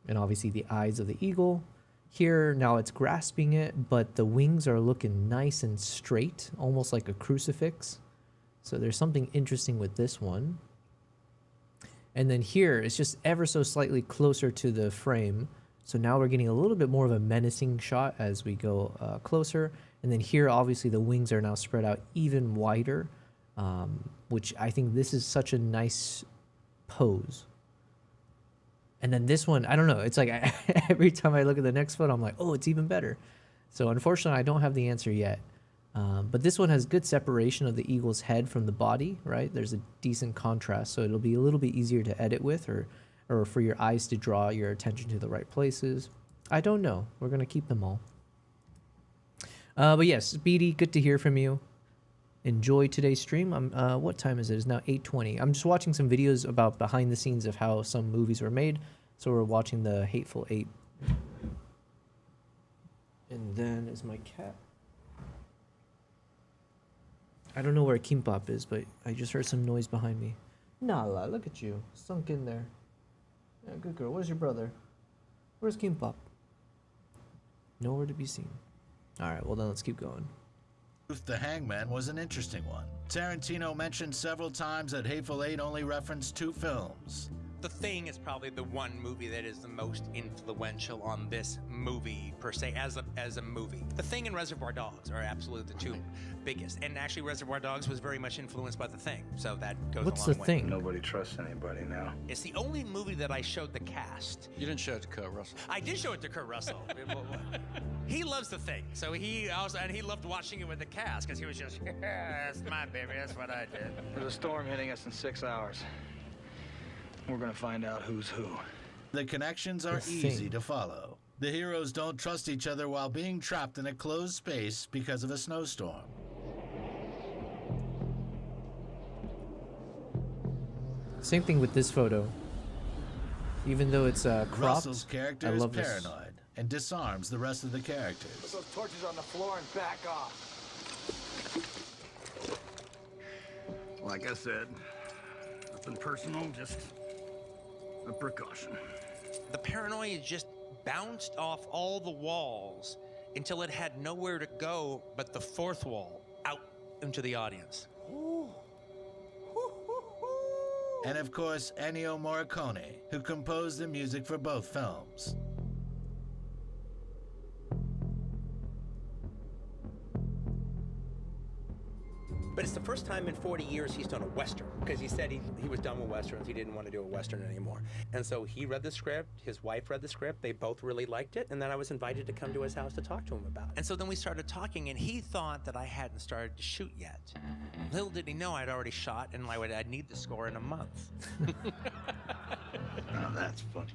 and obviously the eyes of the eagle. Here, now it's grasping it, but the wings are looking nice and straight, almost like a crucifix. So there's something interesting with this one. And then here, it's just ever so slightly closer to the frame. So now we're getting a little bit more of a menacing shot as we go closer. And then here, obviously, the wings are now spread out even wider, which I think this is such a nice pose. And then this one, I don't know. It's like every time I look at the next photo, I'm like, oh, it's even better. So unfortunately, I don't have the answer yet. But this one has good separation of the eagle's head from the body, right? There's a decent contrast, so it'll be a little bit easier to edit with, or for your eyes to draw your attention to the right places. I don't know. We're going to keep them all. But yes, BD, good to hear from you. Enjoy today's stream. What time is it? It's now 8:20. I'm just watching some videos about behind the scenes of how some movies were made. So we're watching the Hateful Eight. And then is my cat. I don't know where Kimbap is, but I just heard some noise behind me. Nala, look at you. Sunk in there. Yeah, good girl. Where's your brother? Where's Kimbap? Nowhere to be seen. Alright, well then let's keep going. The Hangman was an interesting one. Tarantino mentioned several times that Hateful Eight only referenced 2 films. The Thing is probably the one movie that is the most influential on this movie per se as a movie. The Thing and Reservoir Dogs are absolutely the 2 biggest. And actually Reservoir Dogs was very much influenced by The Thing, so that goes What's a long The way. Thing? Nobody trusts anybody now. It's the only movie that I showed the cast. You didn't show it to Kurt Russell. I did show it to Kurt Russell. He loves The Thing, so he loved watching it with the cast because he was just, yeah, that's my baby, that's what I did. There's a storm hitting us in 6 hours. We're gonna find out who's who. The connections are easy to follow. The heroes don't trust each other while being trapped in a closed space because of a snowstorm. Same thing with this photo. Even though it's cropped, Russell's character I is love this. paranoid and disarms the rest of the characters. Put those torches on the floor and back off. Like I said, nothing personal, just a precaution. The paranoia just bounced off all the walls until it had nowhere to go but the 4th wall out into the audience. And of course, Ennio Morricone, who composed the music for both films. But it's the first time in 40 years he's done a Western, because he said he was done with Westerns. He didn't want to do a Western anymore. And so he read the script, his wife read the script, they both really liked it, and then I was invited to come to his house to talk to him about it. And so then we started talking, and he thought that I hadn't started to shoot yet. Little did he know I'd already shot, and I'd need the score in a month. Now that's funny.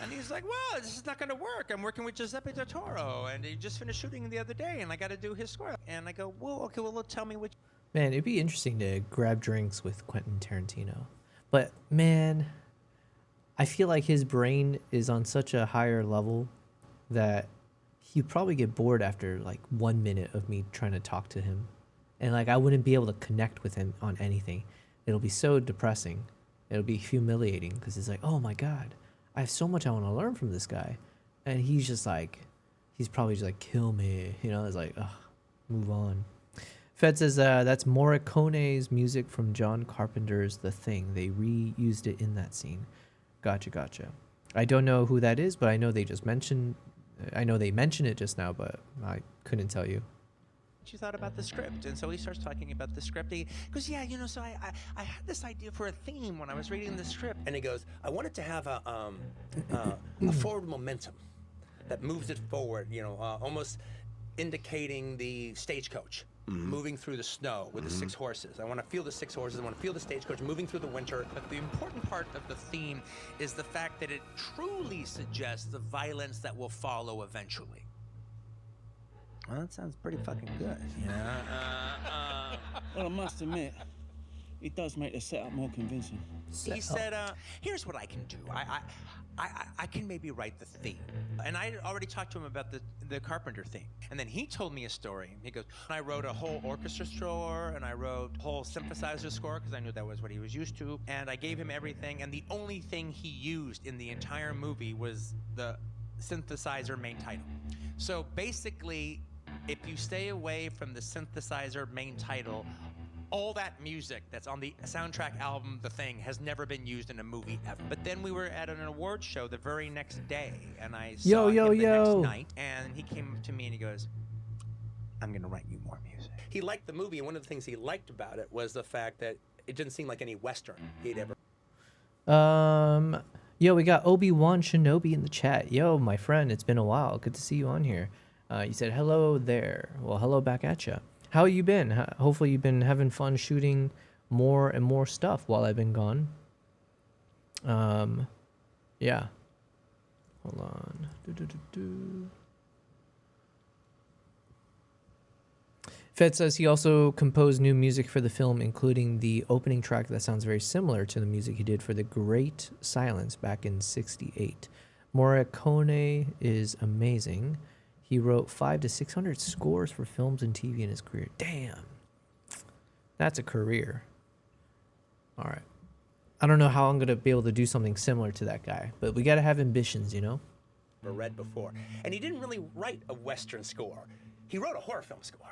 And he's like, well, this is not going to work. I'm working with Giuseppe Del Toro, and he just finished shooting the other day, and I got to do his score. And I go, well, okay, well, tell me what. Man, it'd be interesting to grab drinks with Quentin Tarantino. But, man, I feel like his brain is on such a higher level that he'd probably get bored after, like, 1 minute of me trying to talk to him. And, like, I wouldn't be able to connect with him on anything. It'll be so depressing. It'll be humiliating because it's like, oh, my God. I have so much I want to learn from this guy. And he's just like, he's probably just like, kill me. You know, it's like, ugh, move on. Fed says that's Morricone's music from John Carpenter's The Thing. They reused it in that scene. Gotcha, gotcha. I don't know who that is, but I know they just mentioned, I know they mentioned it just now, but I couldn't tell you. You thought about the script. And so he starts talking about the script. He goes, yeah, you know, so I had this idea for a theme when I was reading the script. And he goes, I want it to have a forward momentum that moves it forward, you know, almost indicating the stagecoach moving through the snow with the 6 horses. I want to feel the 6 horses. I want to feel the stagecoach moving through the winter. But the important part of the theme is the fact that it truly suggests the violence that will follow eventually. Well, that sounds pretty fucking good. Yeah. Well, I must admit, it does make the setup more convincing. He said, here's what I can do. I can maybe write the theme. And I already talked to him about the Carpenter theme. And then he told me a story. He goes, I wrote a whole orchestra score, and I wrote a whole synthesizer score, because I knew that was what he was used to. And I gave him everything, and the only thing he used in the entire movie was the synthesizer main title. So basically, if you stay away from the synthesizer main title, all that music that's on the soundtrack album, The Thing, has never been used in a movie ever. But then we were at an award show the very next day, and I saw him the next night, and he came up to me and he goes, I'm going to write you more music. He liked the movie, and one of the things he liked about it was the fact that it didn't seem like any Western he'd ever. Yo, we got Obi-Wan Shinobi in the chat. Yo, my friend, it's been a while. Good to see you on here. You said hello there. Well, hello back at you. How you been? Hopefully you've been having fun shooting more and more stuff while I've been gone. Yeah. Hold on. Fed says he also composed new music for the film, including the opening track that sounds very similar to the music he did for The Great Silence back in '68. Morricone is amazing. He wrote 500 to 600 scores for films and TV in his career. Damn. That's a career. All right. I don't know how I'm going to be able to do something similar to that guy, but we got to have ambitions, you know? Read before. And he didn't really write a Western score. He wrote a horror film score.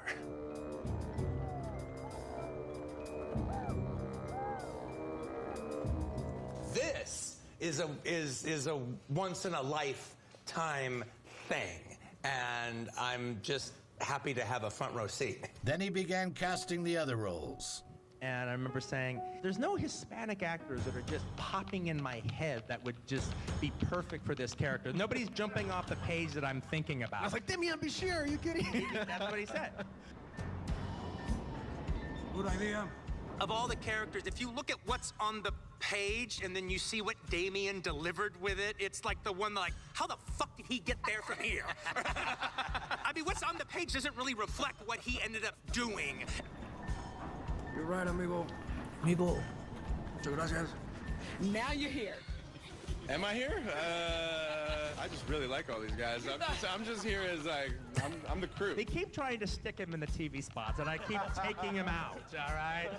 This is a once in a lifetime thing. And I'm just happy to have a front row seat. Then he began casting the other roles. And I remember saying, there's no Hispanic actors that are just popping in my head that would just be perfect for this character. Nobody's jumping off the page that I'm thinking about. I was like, Demian Bichir, are you kidding? That's what he said. Good idea. Of all the characters, if you look at what's on the page and then you see what Damien delivered with it, it's like the one like, how the fuck did he get there from here? I mean, what's on the page doesn't really reflect what he ended up doing. You're right, amigo. Amigo. Muchas gracias. Now you're here. Am I here? I just really like all these guys. I'm just here as like, I'm the crew. They keep trying to stick him in the TV spots, and I keep taking him out, all right?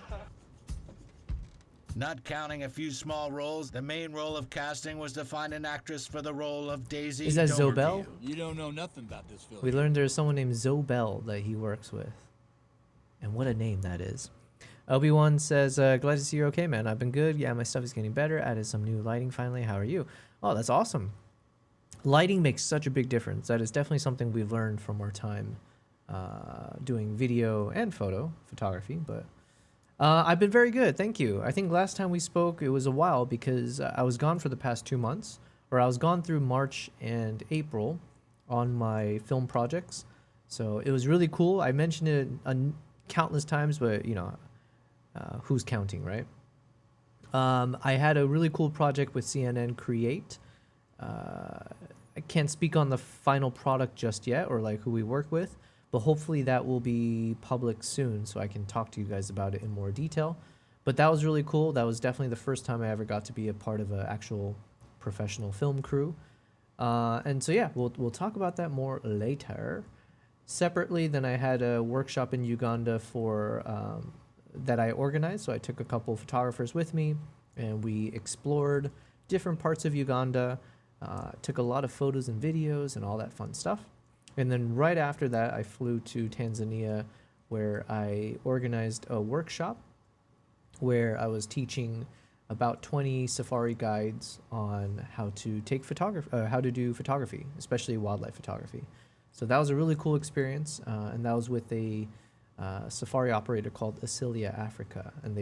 Not counting a few small roles, the main role of casting was to find an actress for the role of Daisy. Is that Zobel? You don't know nothing about this film. We learned there's someone named Zobel that he works with. And what a name that is. Obi-Wan says, glad to see you're okay, man. I've been good. Yeah, my stuff is getting better. Added some new lighting finally. How are you? Oh, that's awesome. Lighting makes such a big difference. That is definitely something we've learned from our time doing video and photography. But I've been very good. Thank you. I think last time we spoke, it was a while because I was gone for the past 2 months. Or I was gone through March and April on my film projects. So it was really cool. I mentioned it countless times, but, you know, who's counting, right? I had a really cool project with CNN Create. I can't speak on the final product just yet or like who we work with, but hopefully that will be public soon so I can talk to you guys about it in more detail. But that was really cool. That was definitely the first time I ever got to be a part of an actual professional film crew. And so yeah, we'll talk about that more later. Separately, then I had a workshop in Uganda for that I organized. So I took a couple of photographers with me, and we explored different parts of Uganda. Took a lot of photos and videos and all that fun stuff. And then right after that, I flew to Tanzania, where I organized a workshop where I was teaching about 20 safari guides on how to take how to do photography, especially wildlife photography. So that was a really cool experience, and that was with a safari operator called Asilia Africa, and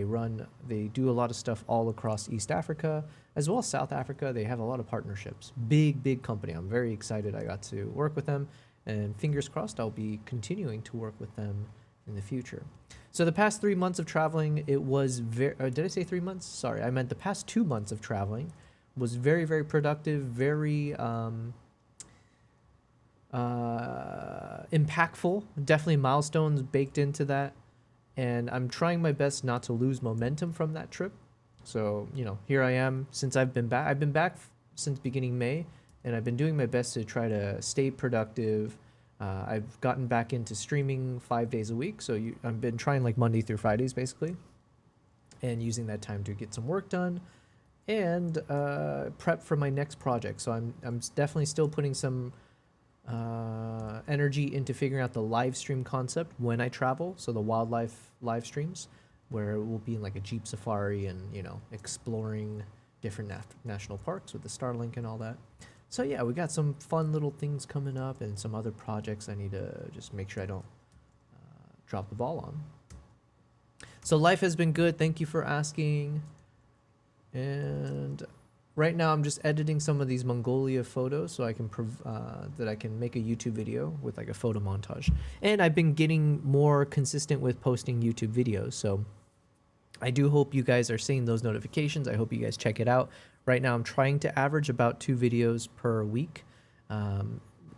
they do a lot of stuff all across East Africa as well as South Africa. They have a lot of partnerships. Big company. I'm very excited I got to work with them, and fingers crossed I'll be continuing to work with them in the future. So the past 3 months of traveling, it was did I say 3 months? Sorry, I meant the past 2 months of traveling was very productive, very impactful. Definitely milestones baked into that, and I'm trying my best not to lose momentum from that trip. So, you know, here I am since I've been back. I've been back since beginning May, and I've been doing my best to try to stay productive. I've gotten back into streaming 5 days a week, so I've been trying like Monday through Fridays basically, and using that time to get some work done and prep for my next project. So I'm definitely still putting some energy into figuring out the live stream concept when I travel. So the wildlife live streams, where we'll be in like a Jeep safari and, you know, exploring different national parks with the Starlink and all that. So yeah, we got some fun little things coming up and some other projects I need to just make sure I don't drop the ball on. So life has been good. Thank you for asking. And right now I'm just editing some of these Mongolia photos so I can that I can make a YouTube video with like a photo montage. And I've been getting more consistent with posting YouTube videos. So I do hope you guys are seeing those notifications. I hope you guys check it out. Right now I'm trying to average about 2 videos per week.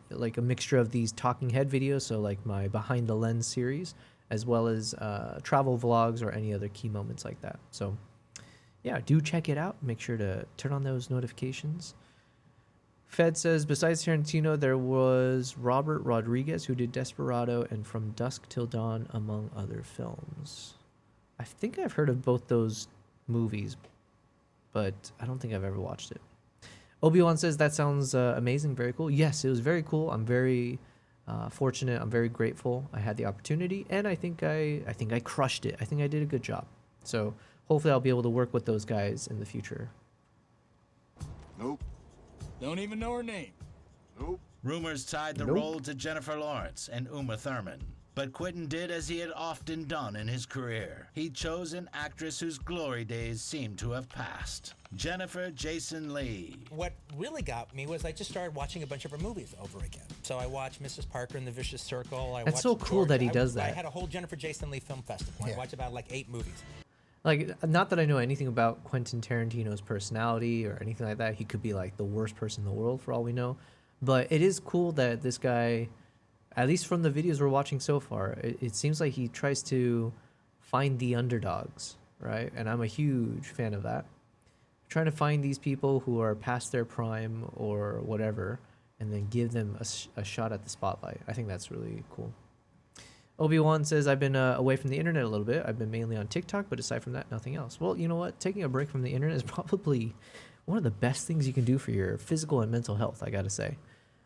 Like a mixture of these talking head videos, so like my behind the lens series, as well as travel vlogs or any other key moments like that. So yeah, do check it out. Make sure to turn on those notifications. Fed says, besides Tarantino, there was Robert Rodriguez, who did Desperado and From Dusk Till Dawn, among other films. I think I've heard of both those movies, but I don't think I've ever watched it. Obi-Wan says, that sounds amazing, very cool. Yes, it was very cool. I'm very fortunate. I'm very grateful I had the opportunity, and I think I crushed it. I think I did a good job. So hopefully I'll be able to work with those guys in the future. Nope. Don't even know her name. Nope. Rumors tied the role to Jennifer Lawrence and Uma Thurman. But Quentin did as he had often done in his career. He chose an actress whose glory days seemed to have passed. Jennifer Jason Leigh. What really got me was I just started watching a bunch of her movies over again. So I watched Mrs. Parker and the Vicious Circle. That's so cool that he does that. I had a whole Jennifer Jason Leigh film festival. I watched about like 8 movies. Like, not that I know anything about Quentin Tarantino's personality or anything like that. He could be like the worst person in the world for all we know. But it is cool that this guy, at least from the videos we're watching so far, it seems like he tries to find the underdogs, right? And I'm a huge fan of that. Trying to find these people who are past their prime or whatever, and then give them a shot at the spotlight. I think that's really cool. Obi-Wan says, I've been away from the internet a little bit. I've been mainly on TikTok, but aside from that, nothing else. Well, you know what? Taking a break from the internet is probably one of the best things you can do for your physical and mental health, I gotta say.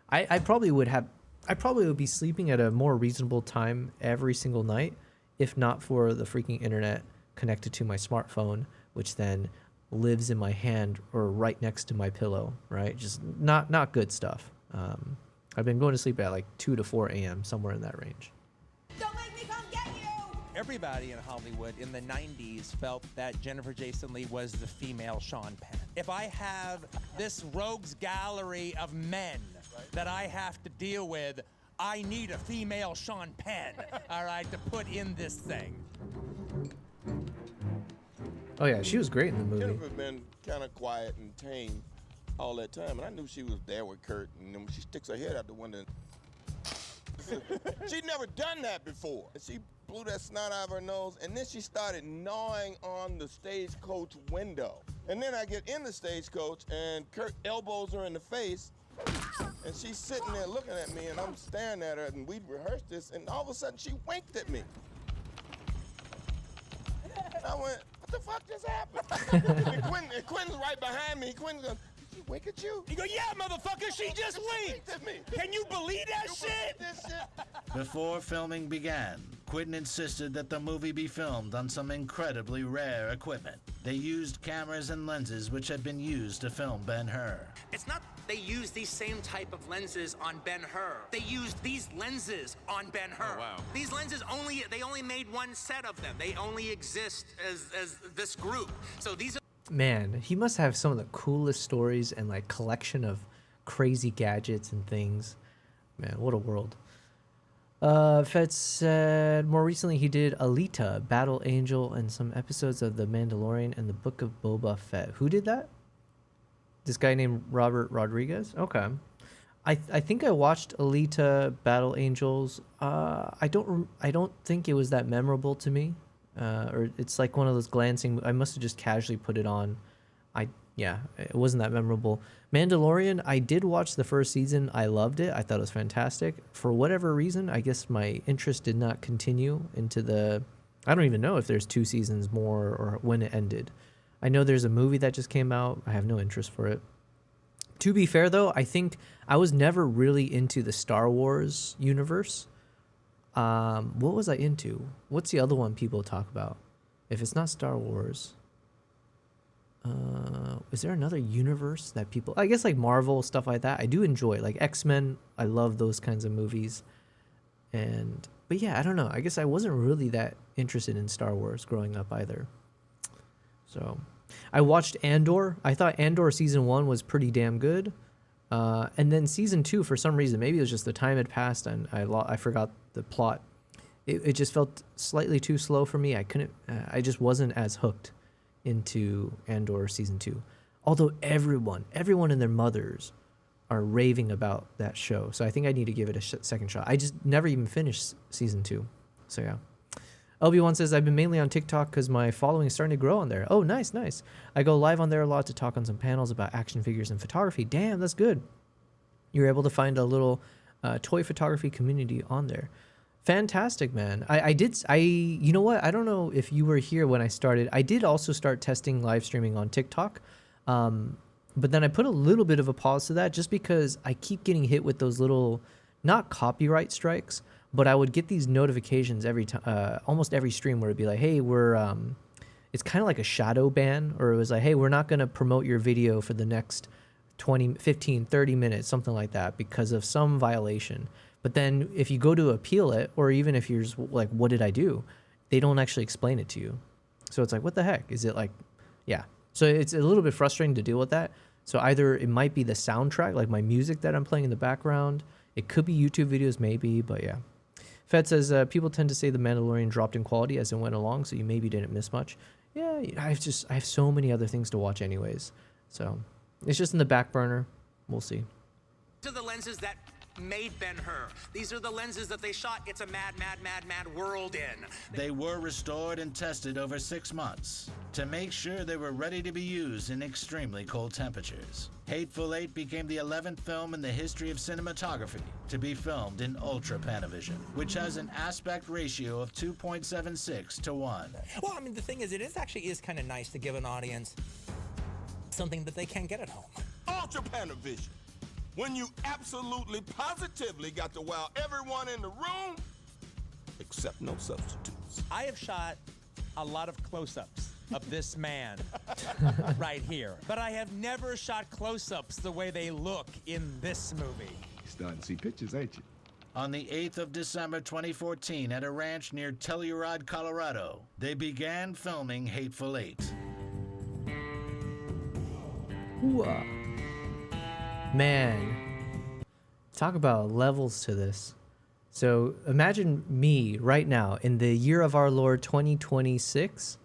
I probably would be sleeping at a more reasonable time every single night if not for the freaking internet connected to my smartphone, which then lives in my hand or right next to my pillow, right? Just not good stuff. I've been going to sleep at like 2 to 4 a.m., somewhere in that range. Don't make me come get you! Everybody in Hollywood in the 90s felt that Jennifer Jason Leigh was the female Sean Penn. If I have this rogues gallery of men that I have to deal with, I need a female Sean Penn, all right, to put in this thing. Oh yeah, she was great in the movie. Jennifer been kind of quiet and tame all that time, and I knew she was there with Kurt, and then when she sticks her head out the window, she'd never done that before. And she blew that snot out of her nose, and then she started gnawing on the stagecoach window. And then I get in the stagecoach, and Kurt elbows her in the face, and she's sitting there looking at me, and I'm staring at her, and we'd rehearsed this, and all of a sudden she winked at me. And I went, what the fuck just happened? and Quinn's right behind me. Quinn's going, did she wink at you? You go, yeah, motherfucker, she just winked at me. Can you believe that shit? Before filming began, Quentin insisted that the movie be filmed on some incredibly rare equipment. They used cameras and lenses which had been used to film Ben-Hur. It's not they used these same type of lenses on Ben-Hur. They used these lenses on Ben-Hur. Oh, wow. These lenses they only made one set of them. They only exist as this group. So these are Man, he must have some of the coolest stories and like collection of crazy gadgets and things. Man, what a world. Fett said more recently he did Alita, Battle Angel, and some episodes of The Mandalorian and the Book of Boba Fett. Who did that? This guy named Robert Rodriguez? Okay. I think I watched Alita, Battle Angels. I don't think it was that memorable to me. Or it's like one of those glancing. I must have just casually put it on. Yeah, it wasn't that memorable. Mandalorian, I did watch the first season. I loved it. I thought it was fantastic. For whatever reason, I guess my interest did not continue into the... I don't even know if there's 2 seasons more or when it ended. I know there's a movie that just came out. I have no interest for it. To be fair, though, I think I was never really into the Star Wars universe. What was I into? What's the other one people talk about? If it's not Star Wars... is there another universe that people... I guess like Marvel, stuff like that. I do enjoy like X-Men. I love those kinds of movies. But yeah, I don't know. I guess I wasn't really that interested in Star Wars growing up either. So I watched Andor. I thought Andor season 1 was pretty damn good. And then season 2, for some reason, maybe it was just the time had passed and I forgot the plot. It just felt slightly too slow for me. I just wasn't as hooked into Andor season 2, although everyone and their mothers are raving about that show, so I think I need to give it a second shot. I just never even finished season 2, so yeah. LB1 says, I've been mainly on TikTok because my following is starting to grow on there. Oh, nice. I go live on there a lot to talk on some panels about action figures and photography. Damn, that's good. You're able to find a little toy photography community on there. Fantastic, man. You know what? I don't know if you were here when I started. I did also start testing live streaming on TikTok. But then I put a little bit of a pause to that just because I keep getting hit with those little, not copyright strikes, but I would get these notifications every time, almost every stream where it'd be like, hey, it's kind of like a shadow ban, or it was like, hey, we're not going to promote your video for the next 20, 15, 30 minutes, something like that, because of some violation. But then if you go to appeal it, or even if you're just like, what did I do? They don't actually explain it to you. So it's like, what the heck? Is it like, yeah. So it's a little bit frustrating to deal with that. So either it might be the soundtrack, like my music that I'm playing in the background. It could be YouTube videos maybe, but yeah. Fed says, people tend to say The Mandalorian dropped in quality as it went along, so you maybe didn't miss much. Yeah, I have so many other things to watch anyways. So it's just in the back burner. We'll see. These are the lenses that made Ben-Hur. These are the lenses that they shot It's a Mad, Mad, Mad, Mad World in. They were restored and tested over 6 months to make sure they were ready to be used in extremely cold temperatures. Hateful Eight became the 11th film in the history of cinematography to be filmed in Ultra Panavision, which has an aspect ratio of 2.76 to 1. Well, I mean, the thing is, it is kind of nice to give an audience something that they can't get at home. Ultra Panavision. When you absolutely positively got to wow everyone in the room, except no substitutes. I have shot a lot of close-ups of this man right here, but I have never shot close-ups the way they look in this movie. You're starting to see pictures, ain't you? On the 8th of December 2014 at a ranch near Telluride, Colorado, they began filming Hateful Eight. Ooh, man, talk about levels to this. So imagine me right now in the year of our Lord 2026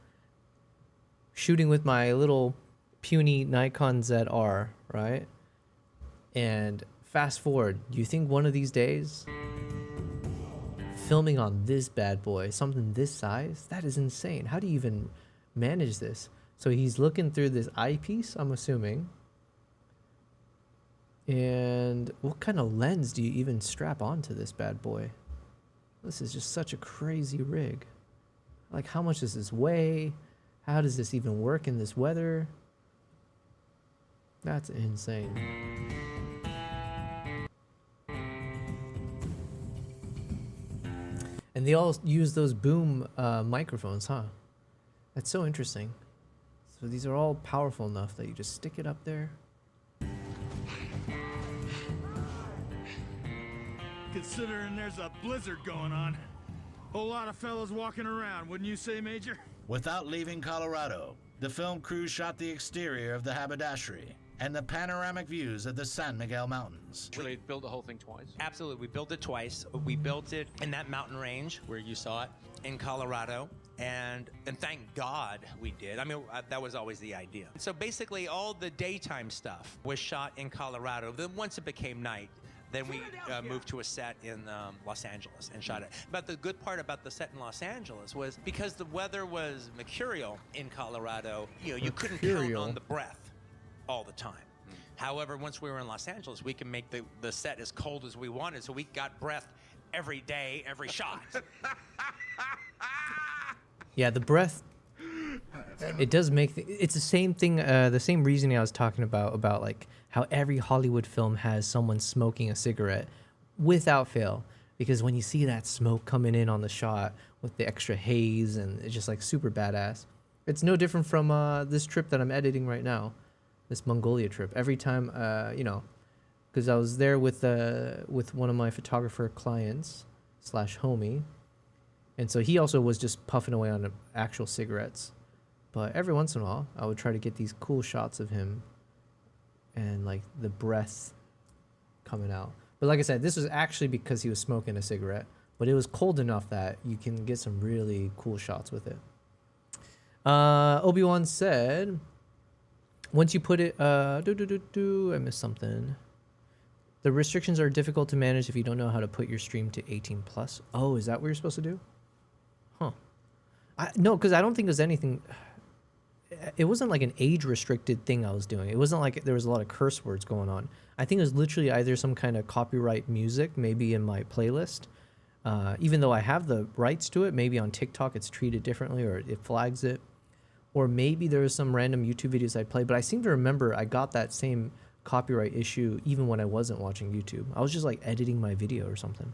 shooting with my little puny Nikon ZR, right? And fast forward, do you think one of these days, filming on this bad boy, something this size, that is insane. How do you even manage this? So he's looking through this eyepiece, I'm assuming. And what kind of lens do you even strap onto this bad boy? This is just such a crazy rig. Like, how much does this weigh? How does this even work in this weather? That's insane. And they all use those boom microphones, huh? That's so interesting. So these are all powerful enough that you just stick it up there. Considering there's a blizzard going on, whole lot of fellas walking around, wouldn't you say, Major? Without leaving Colorado, the film crew shot the exterior of the haberdashery and the panoramic views of the San Miguel Mountains. Really build the whole thing twice? Absolutely. We built it twice. We built it in that mountain range where you saw it in Colorado. And thank God we did. I mean, that was always the idea. So basically all the daytime stuff was shot in Colorado. Then once it became night, then we moved to a set in Los Angeles and shot it. But the good part about the set in Los Angeles was because the weather was mercurial in Colorado, you couldn't count on the breath all the time. However, once we were in Los Angeles, we can make the set as cold as we wanted, so we got breath every day, every shot. Yeah, the breath, it does make, it's the same thing, the same reasoning I was talking about like how every Hollywood film has someone smoking a cigarette without fail. Because when you see that smoke coming in on the shot with the extra haze and it's just like super badass. It's no different from this trip that I'm editing right now. This Mongolia trip. Every time, because I was there with one of my photographer clients / homie, and so he also was just puffing away on actual cigarettes. But every once in a while, I would try to get these cool shots of him, and like the breath coming out. But like I said, this was actually because he was smoking a cigarette. But it was cold enough that you can get some really cool shots with it. Obi-Wan said, once you put it, I missed something. The restrictions are difficult to manage if you don't know how to put your stream to 18 plus. Oh, is that what you're supposed to do? Huh. No, because I don't think there's anything. It wasn't like an age restricted thing I was doing. It wasn't like there was a lot of curse words going on. I think it was literally either some kind of copyright music, maybe in my playlist. Even though I have the rights to it, maybe on TikTok it's treated differently or it flags it. Or maybe there was some random YouTube videos I played, but I seem to remember I got that same copyright issue even when I wasn't watching YouTube. I was just like editing my video or something.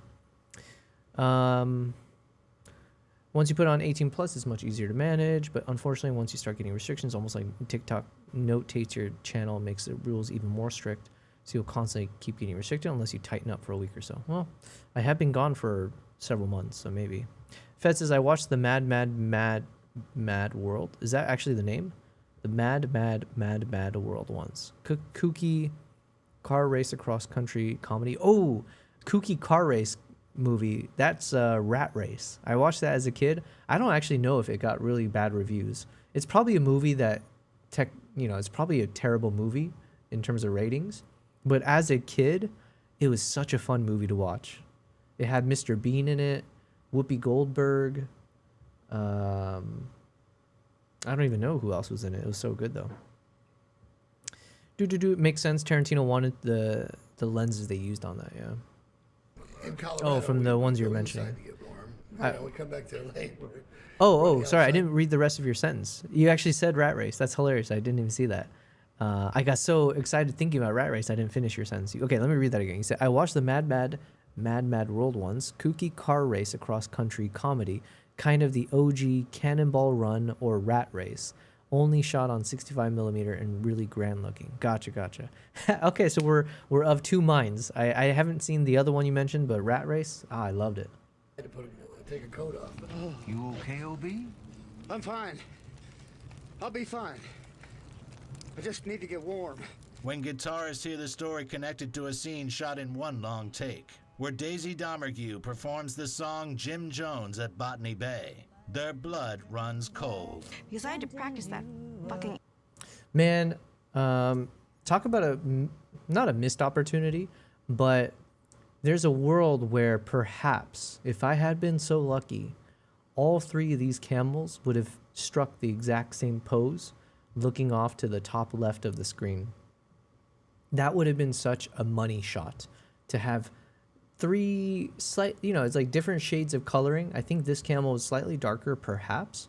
Once you put on 18 plus, it's much easier to manage, but unfortunately, once you start getting restrictions, almost like TikTok notates your channel, makes the rules even more strict, so you'll constantly keep getting restricted unless you tighten up for a week or so. Well, I have been gone for several months, so maybe. Fed says, I watched the Mad World. Is that actually the name? The Mad World once. Kooky car race across country comedy. Oh, kooky car race movie. That's Rat Race. I watched that as a kid. I don't actually know if it got really bad reviews. It's probably a movie that it's probably a terrible movie in terms of ratings. But as a kid, it was such a fun movie to watch. It had Mr. Bean in it, Whoopi Goldberg. I don't even know who else was in it. It was so good though. It makes sense. Tarantino wanted the lenses they used on that. Yeah. In Colorado, from the ones you were mentioning. To get warm. We come back to LA. Sorry. I didn't read the rest of your sentence. You actually said Rat Race. That's hilarious. I didn't even see that. I got so excited thinking about Rat Race, I didn't finish your sentence. Okay, let me read that again. You said, I watched the Mad World once, kooky car race across country comedy, kind of the OG Cannonball Run or Rat Race, only shot on 65mm and really grand looking. Gotcha. Okay, so we're of two minds. I haven't seen the other one you mentioned, but Rat Race, I loved it. I had to take a coat off. You okay, OB? I'm fine. I'll be fine. I just need to get warm. When guitarists hear the story connected to a scene shot in one long take, where Daisy Domergue performs the song Jim Jones at Botany Bay, their blood runs cold. Because I had to practice that fucking. Man, talk about not a missed opportunity, but there's a world where perhaps if I had been so lucky, all 3 of these camels would have struck the exact same pose, looking off to the top left of the screen. That would have been such a money shot to have 3 it's like different shades of coloring. I think this camel is slightly darker, perhaps.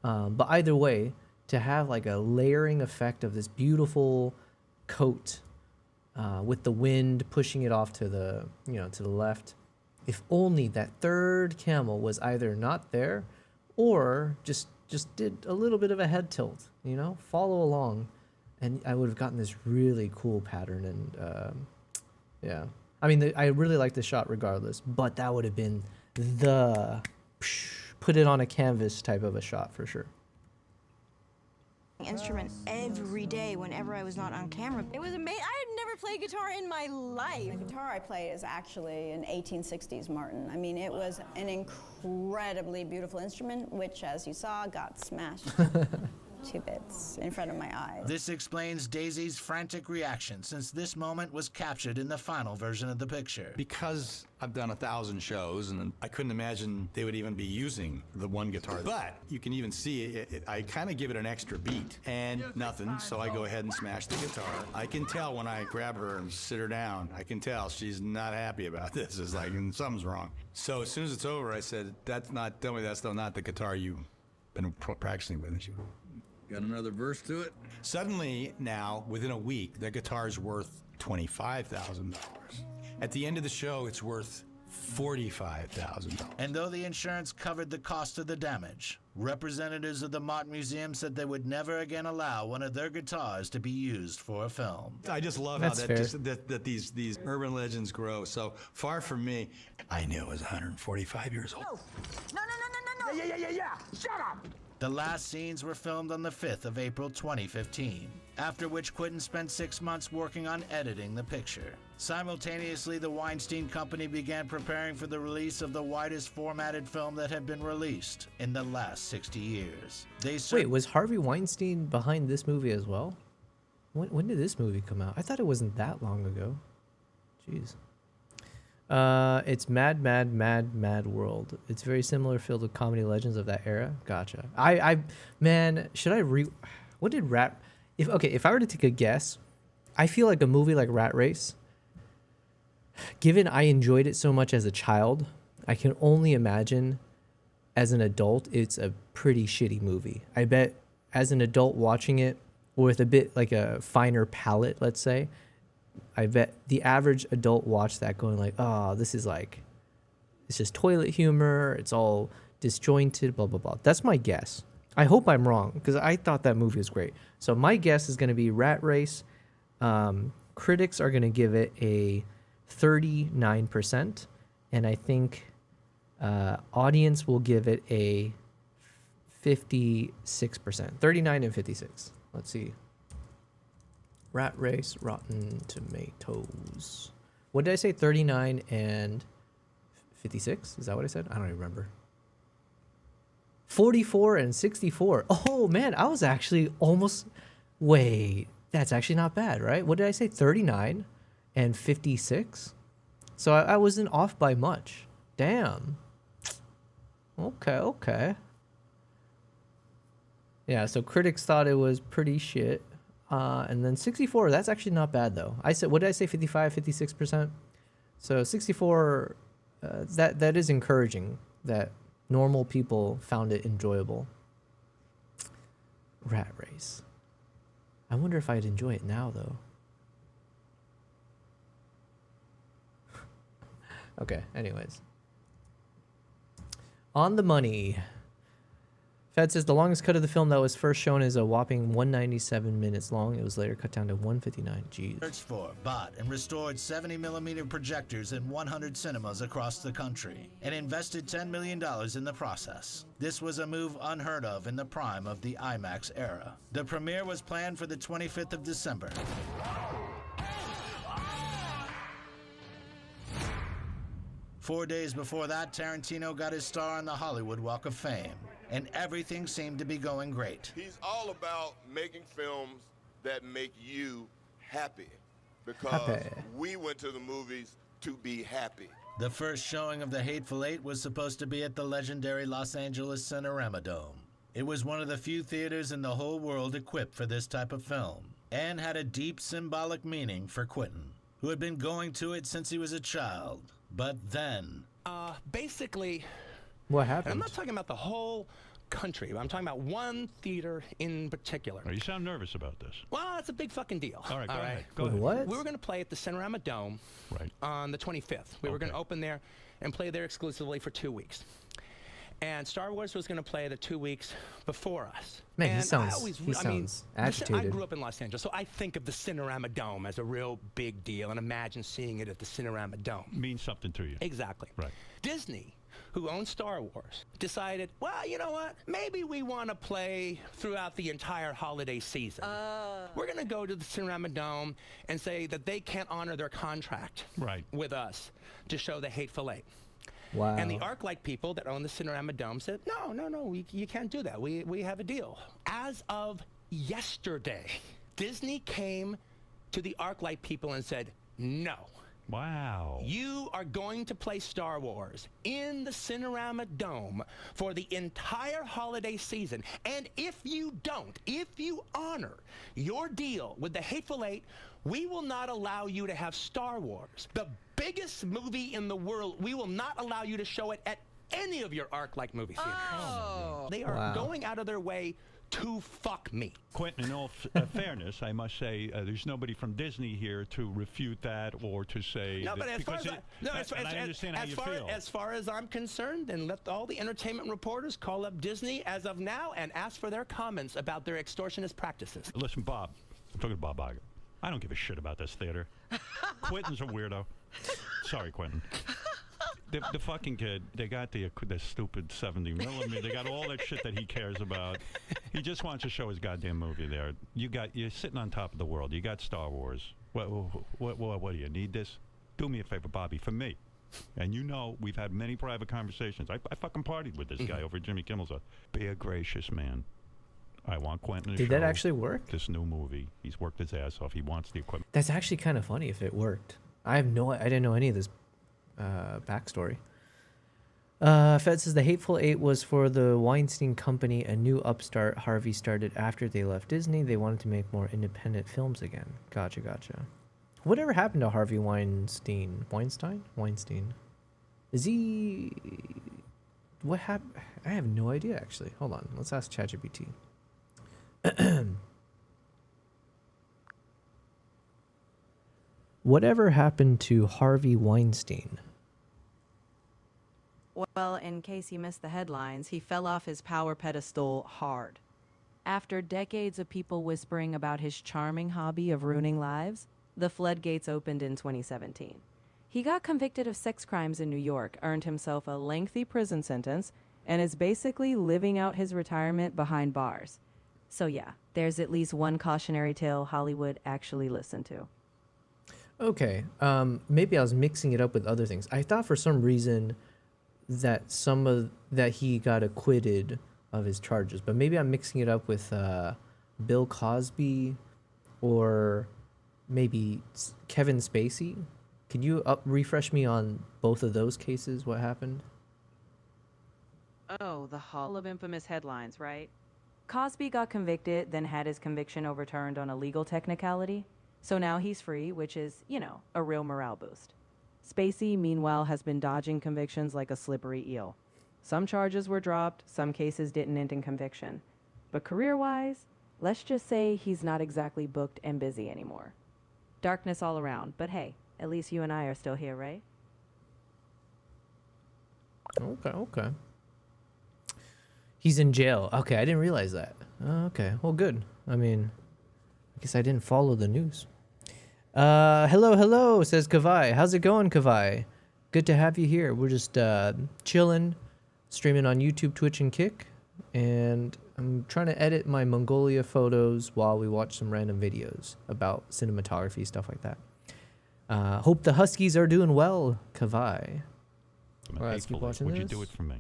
But either way, to have like a layering effect of this beautiful coat with the wind pushing it off to the, to the left. If only that 3rd camel was either not there or just did a little bit of a head tilt, follow along. And I would have gotten this really cool pattern. And yeah, I mean, I really like the shot regardless, but that would have been the put it on a canvas type of a shot for sure. Instrument every day whenever I was not on camera. It was amazing. I had never played guitar in my life. The guitar I play is actually an 1860s Martin. I mean, it was an incredibly beautiful instrument, which, as you saw, got smashed to bits in front of my eyes. This explains Daisy's frantic reaction, since this moment was captured in the final version of the picture. Because I've done 1,000 shows, and I couldn't imagine they would even be using the one guitar. But you can even see it, I kind of give it an extra beat, and nothing, so I go ahead and smash the guitar. I can tell when I grab her and sit her down, I can tell she's not happy about this. It's like, something's wrong. So as soon as it's over, I said, tell me that's still not the guitar you've been practicing with. And she got another verse to it. Suddenly, now, within a week, the guitar's worth $25,000. At the end of the show, it's worth $45,000. And though the insurance covered the cost of the damage, representatives of the Mott Museum said they would never again allow one of their guitars to be used for a film. I just love That's how that these urban legends grow. So far from me, I knew I was 145 years old. No. Yeah. Shut up. The last scenes were filmed on the 5th of April 2015, after which Quentin spent 6 months working on editing the picture. Simultaneously, the Weinstein Company began preparing for the release of the widest formatted film that had been released in the last 60 years. Wait, was Harvey Weinstein behind this movie as well? When did this movie come out? I thought it wasn't that long ago. Jeez. It's Mad World. It's very similar, filled with comedy legends of that era. Gotcha. Man, should I what did if I were to take a guess, I feel like a movie like Rat Race, given I enjoyed it so much as a child, I can only imagine as an adult, it's a pretty shitty movie. I bet as an adult watching it with a bit like a finer palate, let's say, I bet the average adult watched that going like, oh, this is like, it's just toilet humor. It's all disjointed, blah, blah, blah. That's my guess. I hope I'm wrong because I thought that movie was great. So my guess is going to be Rat Race. Critics are going to give it a 39%. And I think audience will give it a 56%. 39 and 56. Let's see. Rat Race, Rotten Tomatoes. What did I say? 39 and 56? Is that what I said? I don't even remember. 44 and 64. Oh, man, I was actually almost... Wait, that's actually not bad, right? What did I say? 39 and 56? So I wasn't off by much. Damn. Okay. Yeah, so critics thought it was pretty shit. And then 64, that's actually not bad though. I said, what did I say? 55, 56%. So 64, that is encouraging that normal people found it enjoyable. Rat Race. I wonder if I'd enjoy it now though. Okay, anyways. On the money. Fed says the longest cut of the film that was first shown is a whopping 197 minutes long. It was later cut down to 159. Jeez. Searched for, bought, and restored 70mm projectors in 100 cinemas across the country, and invested $10 million in the process. This was a move unheard of in the prime of the IMAX era. The premiere was planned for the 25th of December. Four days before that, Tarantino got his star on the Hollywood Walk of Fame. and everything seemed to be going great. He's all about making films that make you happy, because we went to the movies to be happy. The first showing of The Hateful Eight was supposed to be at the legendary Los Angeles Cinerama Dome. It was one of the few theaters in the whole world equipped for this type of film, and had a deep symbolic meaning for Quentin, who had been going to it since he was a child. But then... Basically... What and happened? I'm not talking about the whole country. I'm talking about one theater in particular. You sound nervous about this. Well, it's a big fucking deal. All right, go ahead. Go ahead. What? We were going to play at the Cinerama Dome on the 25th. We were going to open there and play there exclusively for 2 weeks. And Star Wars was going to play the 2 weeks before us. Man, and he sounds agitated. I grew up in Los Angeles, so I think of the Cinerama Dome as a real big deal, and imagine seeing it at the Cinerama Dome. Means something to you. Exactly. Right. Disney, who owns Star Wars, decided, well, you know what? Maybe we want to play throughout the entire holiday season. We're going to go to the Cinerama Dome and say that they can't honor their contract with us to show The Hateful Eight. Wow. And the ArcLight people that own the Cinerama Dome said, no, you can't do that. We have a deal. As of yesterday, Disney came to the ArcLight people and said, no. Wow. You are going to play Star Wars in the Cinerama Dome for the entire holiday season. And if you don't, if you honor your deal with The Hateful Eight, we will not allow you to have Star Wars, the biggest movie in the world. We will not allow you to show it at any of your ArcLight movie theaters. They are going out of their way to fuck me. Quentin, in all fairness, I must say there's nobody from Disney here to refute that or to say. No, but as far as I'm concerned, and let all the entertainment reporters call up Disney as of now and ask for their comments about their extortionist practices. Listen, Bob, I'm talking to Bob Iger. I don't give a shit about this theater. Quentin's a weirdo. Sorry, Quentin. The fucking kid, they got the stupid 70 millimeter. They got all that shit that he cares about. He just wants to show his goddamn movie there. You're sitting on top of the world. You got Star Wars. What do you need this? Do me a favor, Bobby, for me. And you know, we've had many private conversations. I fucking partied with this guy over at Jimmy Kimmel's. Be a gracious man. I want Quentin to Did that actually work? This new movie. He's worked his ass off. He wants the equipment. That's actually kind of funny if it worked. I didn't know any of this backstory. Fed says The Hateful Eight was for the Weinstein Company, a new upstart Harvey started after they left Disney. They wanted to make more independent films again. Gotcha. Whatever happened to Harvey Weinstein? Weinstein. Is he... What happened? I have no idea, actually. Hold on. Let's ask ChatGPT. Whatever happened to Harvey Weinstein? Well, in case you missed the headlines, he fell off his power pedestal hard. After decades of people whispering about his charming hobby of ruining lives, the floodgates opened in 2017. He got convicted of sex crimes in New York, earned himself a lengthy prison sentence, and is basically living out his retirement behind bars. So yeah, there's at least one cautionary tale Hollywood actually listened to. Okay, maybe I was mixing it up with other things. I thought for some reason that that he got acquitted of his charges, but maybe I'm mixing it up with Bill Cosby or maybe Kevin Spacey. Could you refresh me on both of those cases? What happened? Oh, the Hall of Infamous headlines, right? Cosby got convicted, then had his conviction overturned on a legal technicality. So now he's free, which is, you know, a real morale boost. Spacey, meanwhile, has been dodging convictions like a slippery eel. Some charges were dropped, some cases didn't end in conviction. But career-wise, let's just say he's not exactly booked and busy anymore. Darkness all around, but hey, at least you and I are still here, right? Okay. He's in jail. Okay, I didn't realize that. Okay, well, good. I mean, I guess I didn't follow the news. Hello, says Kavai. How's it going, Kavai? Good to have you here. We're just chilling, streaming on YouTube, Twitch, and Kick. And I'm trying to edit my Mongolia photos while we watch some random videos about cinematography, stuff like that. Hope the Huskies are doing well, Kavai. Would you do it for me?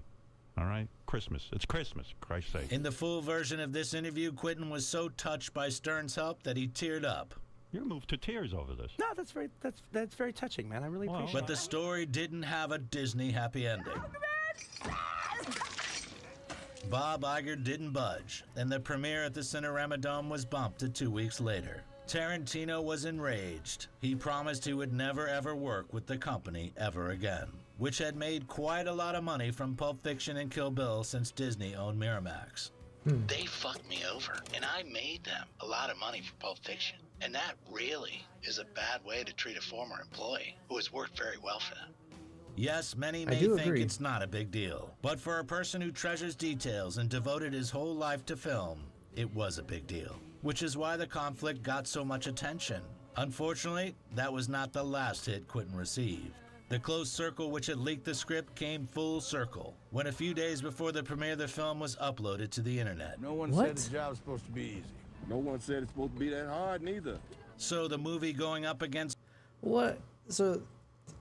All right? Christmas. It's Christmas, for Christ's sake. In the full version of this interview, Quentin was so touched by Stern's help that he teared up. You're moved to tears over this. No, that's very touching, man. I really appreciate it. But the story didn't have a Disney happy ending. Bob Iger didn't budge, and the premiere at the Cinerama Dome was bumped to 2 weeks later. Tarantino was enraged. He promised he would never ever work with the company ever again, which had made quite a lot of money from Pulp Fiction and Kill Bill since Disney owned Miramax. They fucked me over, and I made them a lot of money for Pulp Fiction. And that really is a bad way to treat a former employee who has worked very well for them. Yes, many may think it's not a big deal, but for a person who treasures details and devoted his whole life to film, it was a big deal, which is why the conflict got so much attention. Unfortunately, that was not the last hit Quentin received. The close circle which had leaked the script came full circle when a few days before the premiere the film was uploaded to the internet. No one said the job was supposed to be easy. No one said it's supposed to be that hard, neither. So the movie going up against... What? So,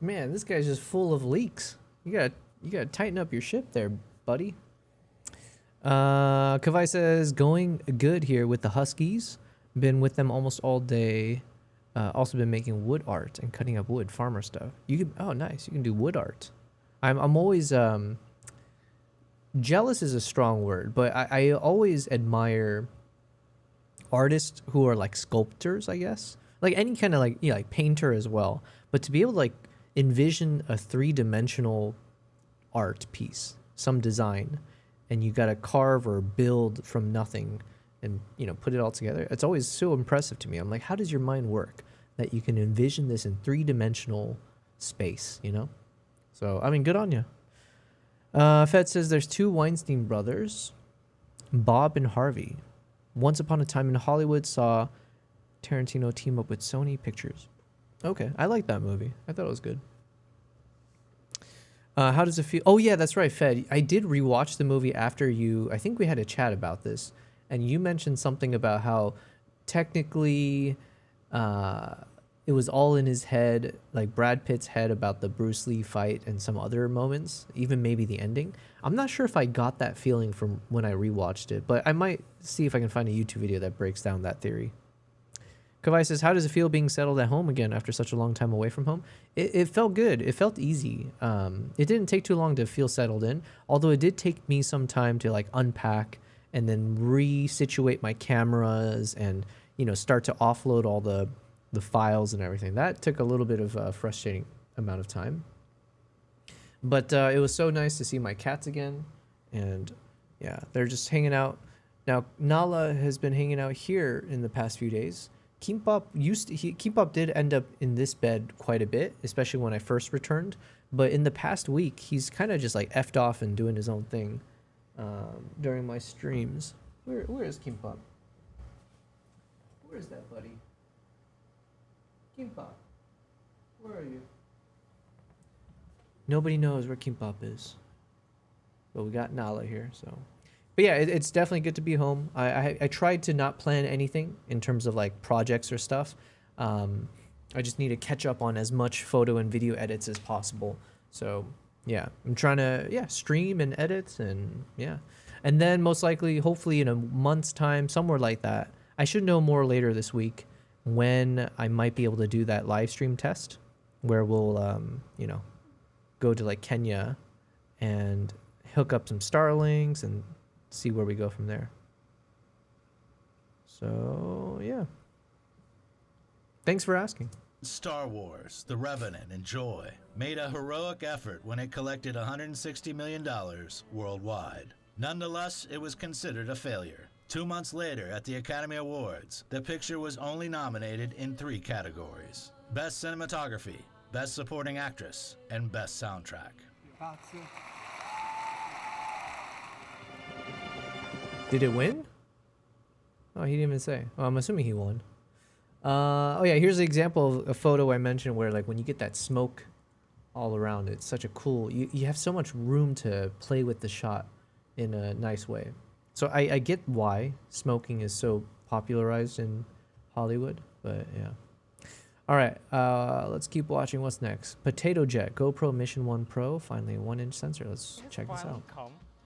man, this guy's just full of leaks. You gotta tighten up your ship there, buddy. Kavai says, going good here with the Huskies. Been with them almost all day. Also been making wood art and cutting up wood, farmer stuff. You can, oh, nice. You can do wood art. I'm always, jealous is a strong word, but I always admire artists who are like sculptors, I guess. Like any kind of like, like painter as well. But to be able to like envision a 3-dimensional art piece, some design, and you got to carve or build from nothing and, put it all together. It's always so impressive to me. I'm like, how does your mind work that you can envision this in 3-dimensional space, So, I mean, good on you. Fed says there's 2 Weinstein brothers, Bob and Harvey. Once upon a time in Hollywood saw Tarantino team up with Sony Pictures. Okay, I like that movie. I thought it was good. How does it feel? Oh, yeah, that's right, Fed. I did rewatch the movie after you. I think we had a chat about this. And you mentioned something about how technically it was all in his head, like Brad Pitt's head about the Bruce Lee fight and some other moments, even maybe the ending. I'm not sure if I got that feeling from when I rewatched it, but I might see if I can find a YouTube video that breaks down that theory. Kavai says, how does it feel being settled at home again after such a long time away from home? It felt good. It felt easy. It didn't take too long to feel settled in, although it did take me some time to like unpack and then resituate my cameras and, start to offload all the files and everything. That took a little bit of a frustrating amount of time. But it was so nice to see my cats again. And yeah, they're just hanging out. Now, Nala has been hanging out here in the past few days. Kimbap did end up in this bed quite a bit, especially when I first returned. But in the past week, he's kind of just like effed off and doing his own thing during my streams. Where is Kimbap? Where is that, buddy? Kimbap, where are you? Nobody knows where Kimbap is. But we got Nala here, so. But yeah, it's definitely good to be home. I tried to not plan anything in terms of like projects or stuff. I just need to catch up on as much photo and video edits as possible. So yeah, I'm trying to stream and edit and yeah. And then most likely, hopefully in a month's time, somewhere like that, I should know more later this week when I might be able to do that live stream test where we'll, go to like Kenya and hook up some Starlinks and see where we go from there. So, yeah. Thanks for asking. Star Wars, The Revenant, and Joy made a heroic effort when it collected $160 million worldwide. Nonetheless, it was considered a failure. 2 months later, at the Academy Awards, the picture was only nominated in 3 categories: Best Cinematography, Best Supporting Actress, and Best Soundtrack. Did it win? Oh, he didn't even say. Oh, I'm assuming he won. Oh yeah, here's an example of a photo I mentioned where like when you get that smoke all around, it's such a cool, you have so much room to play with the shot in a nice way. So I get why smoking is so popularized in Hollywood, but yeah. All right, let's keep watching. What's next? Potato Jet GoPro Mission 1 Pro, finally a 1-inch sensor. Let's check this out.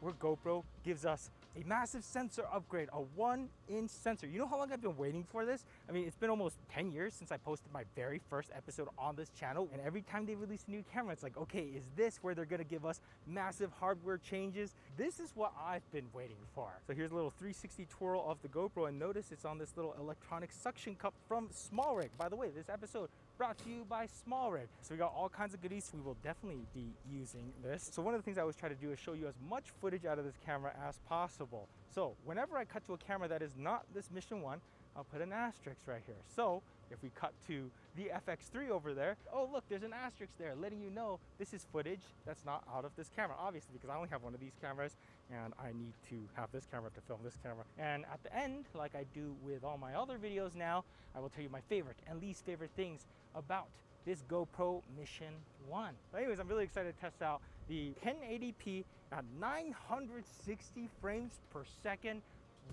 where GoPro gives us a massive sensor upgrade, a 1-inch sensor. You know how long I've been waiting for this? I mean, it's been almost 10 years since I posted my very first episode on this channel, and every time they release a new camera, it's like, okay, is this where they're gonna give us massive hardware changes? This is what I've been waiting for. So here's a little 360 twirl of the GoPro, and notice it's on this little electronic suction cup from Small Rig. By the way, this episode brought to you by Small Rig. So we got all kinds of goodies. We will definitely be using this. So one of the things I always try to do is show you as much footage out of this camera as possible. So whenever I cut to a camera that is not this Mission 1, I'll put an asterisk right here. So if we cut to the FX3 over there, oh look, there's an asterisk there letting you know this is footage that's not out of this camera, obviously, because I only have one of these cameras and I need to have this camera to film this camera. And at the end, like I do with all my other videos now, I will tell you my favorite and least favorite things about this GoPro Mission 1. But anyways, I'm really excited to test out the 1080p at 960 frames per second.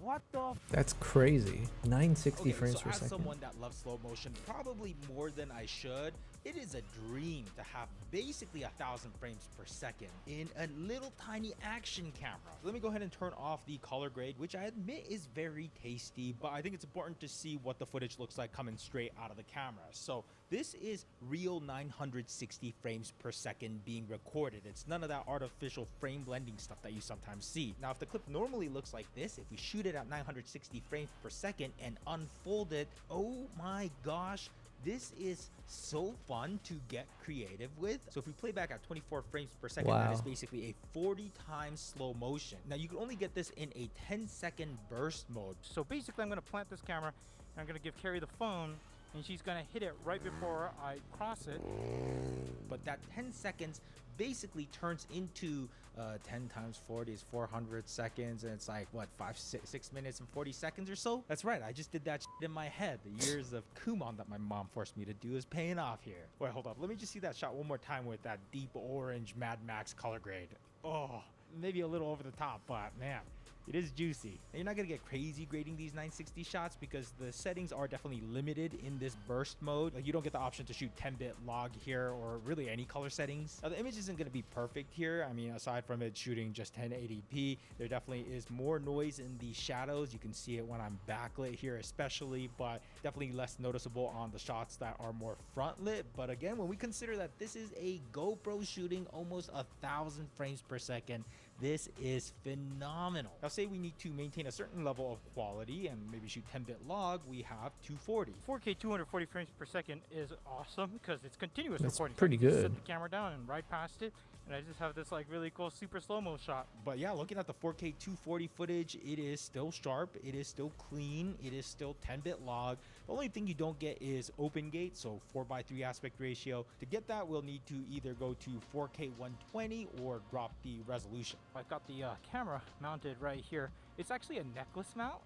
What the? That's crazy. 960 frames so per as second. someone that loves slow motion, probably more than I should, it is a dream to have basically 1,000 frames per second in a little tiny action camera. So let me go ahead and turn off the color grade, which I admit is very tasty, but I think it's important to see what the footage looks like coming straight out of the camera. So this is real 960 frames per second being recorded. It's none of that artificial frame blending stuff that you sometimes see. Now, if the clip normally looks like this, if we shoot it at 960 frames per second and unfold it, oh my gosh, this is so fun to get creative with. So if we play back at 24 frames per second, that is basically a 40 times slow motion. Now you can only get this in a 10-second burst mode. So basically I'm gonna plant this camera and I'm gonna give Carrie the phone and she's gonna hit it right before I cross it. But that 10 seconds basically turns into 10 times 40 is 400 seconds, and it's like what, 6 minutes and 40 seconds or so. That's right, I just did that shit in my head. The years of Kumon that my mom forced me to do is paying off here. Wait, hold up, let me just see that shot one more time with that deep orange Mad Max color grade. Oh, maybe a little over the top, but man, it is juicy. And you're not gonna get crazy grading these 960 shots because the settings are definitely limited in this burst mode. Like, you don't get the option to shoot 10-bit log here or really any color settings. Now, the image isn't gonna be perfect here. I mean, aside from it shooting just 1080p, there definitely is more noise in the shadows. You can see it when I'm backlit here especially, but definitely less noticeable on the shots that are more front lit. But again, when we consider that this is a GoPro shooting almost 1,000 frames per second, this is phenomenal. Now, say we need to maintain a certain level of quality and maybe shoot 10-bit log, we have 240. 4K 240 frames per second is awesome because it's continuous That's recording. pretty So you just good. set the camera down and ride past it, and I just have this like really cool super slow-mo shot. But yeah, looking at the 4K 240 footage, it is still sharp, it is still clean, it is still 10-bit log. The only thing you don't get is open gate, so 4:3 aspect ratio. To get that, we'll need to either go to 4K 120 or drop the resolution. I've got the camera mounted right here. It's actually a necklace mount.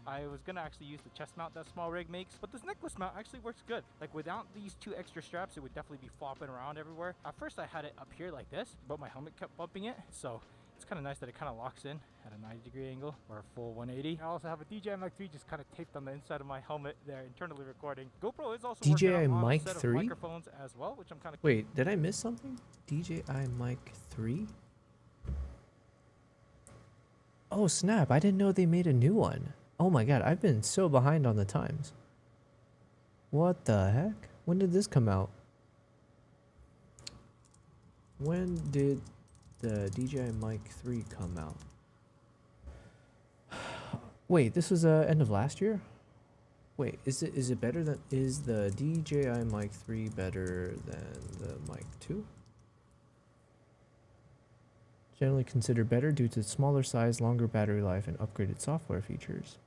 I was gonna actually use the chest mount that Small Rig makes, but this necklace mount actually works good. Like, without these 2 extra straps, it would definitely be flopping around everywhere. At first I had it up here like this, but my helmet kept bumping it, so it's kind of nice that it kind of locks in at a 90-degree angle or a full 180. I also have a DJI Mic 3 just kind of taped on the inside of my helmet there, internally recording. GoPro is also DJI working on Mic a set of 3? microphones as well, which I'm kind of... Wait, did I miss something? DJI Mic 3? Oh snap, I didn't know they made a new one. Oh my god, I've been so behind on the times. What the heck? When did this come out? When did the DJI Mic 3 come out? Wait, this was end of last year? Wait, is it better than, is the DJI Mic 3 better than the Mic 2? Generally considered better due to smaller size, longer battery life, and upgraded software features.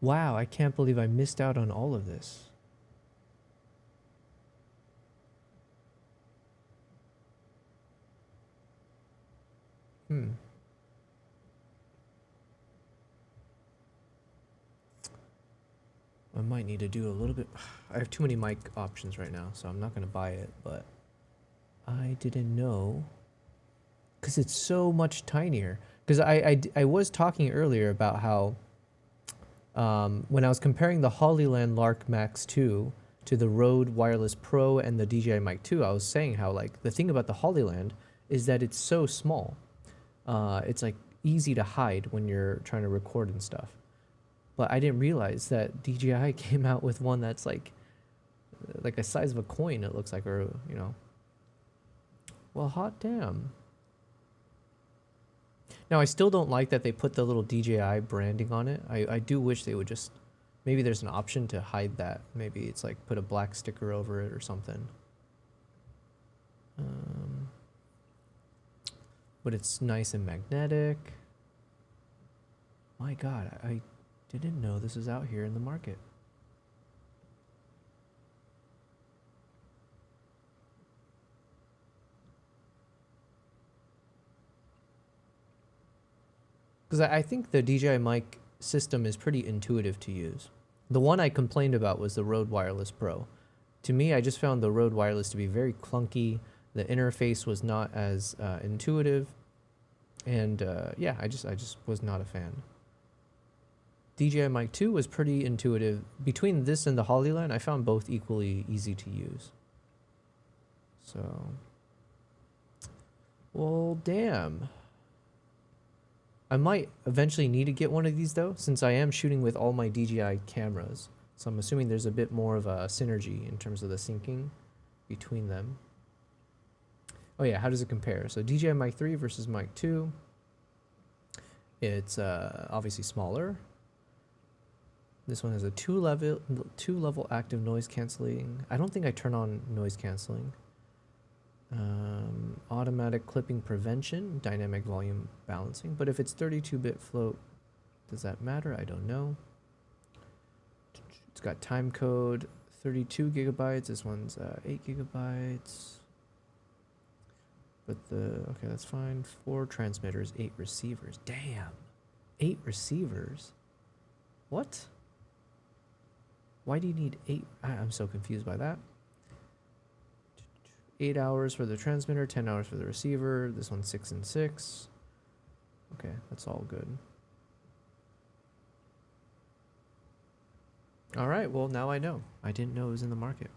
Wow, I can't believe I missed out on all of this. I might need to do a little bit. I have too many mic options right now, so I'm not going to buy it, but I didn't know, because it's so much tinier. Because I was talking earlier about how when I was comparing the Hollyland Lark Max 2 to the Rode Wireless Pro and the DJI Mic 2, I was saying how, like, the thing about the Hollyland is that it's so small. It's like easy to hide when you're trying to record and stuff. But I didn't realize that DJI came out with one that's like a size of a coin, it looks like, or, you know. Well, hot damn. Now, I still don't like that they put the little DJI branding on it. I do wish they would just, maybe there's an option to hide that. Maybe it's like put a black sticker over it or something. But it's nice and magnetic. My God, I didn't know this was out here in the market. Because I think the DJI mic system is pretty intuitive to use. The one I complained about was the Rode Wireless Pro. To me, I just found the Rode Wireless to be very clunky. The interface was not as intuitive. And yeah, I just was not a fan. DJI Mic 2 was pretty intuitive. Between this and the Hollyland, I found both equally easy to use. So, well, damn. I might eventually need to get one of these though, since I am shooting with all my DJI cameras. So I'm assuming there's a bit more of a synergy in terms of the syncing between them. Oh yeah, how does it compare? So DJI Mic 3 versus Mic 2. It's obviously smaller. This one has a two level active noise canceling. I don't think I turn on noise canceling. Automatic clipping prevention, dynamic volume balancing. But if it's 32-bit float, does that matter? I don't know. It's got time code 32 gigabytes. This one's 8 gigabytes. But okay, that's fine. 4 transmitters, 8 receivers. Damn, 8 receivers. What? Why do you need 8? I'm so confused by that. 8 hours for the transmitter, 10 hours for the receiver. This one's 6 and 6. Okay, that's all good. All right, well, now I know. I didn't know it was in the market.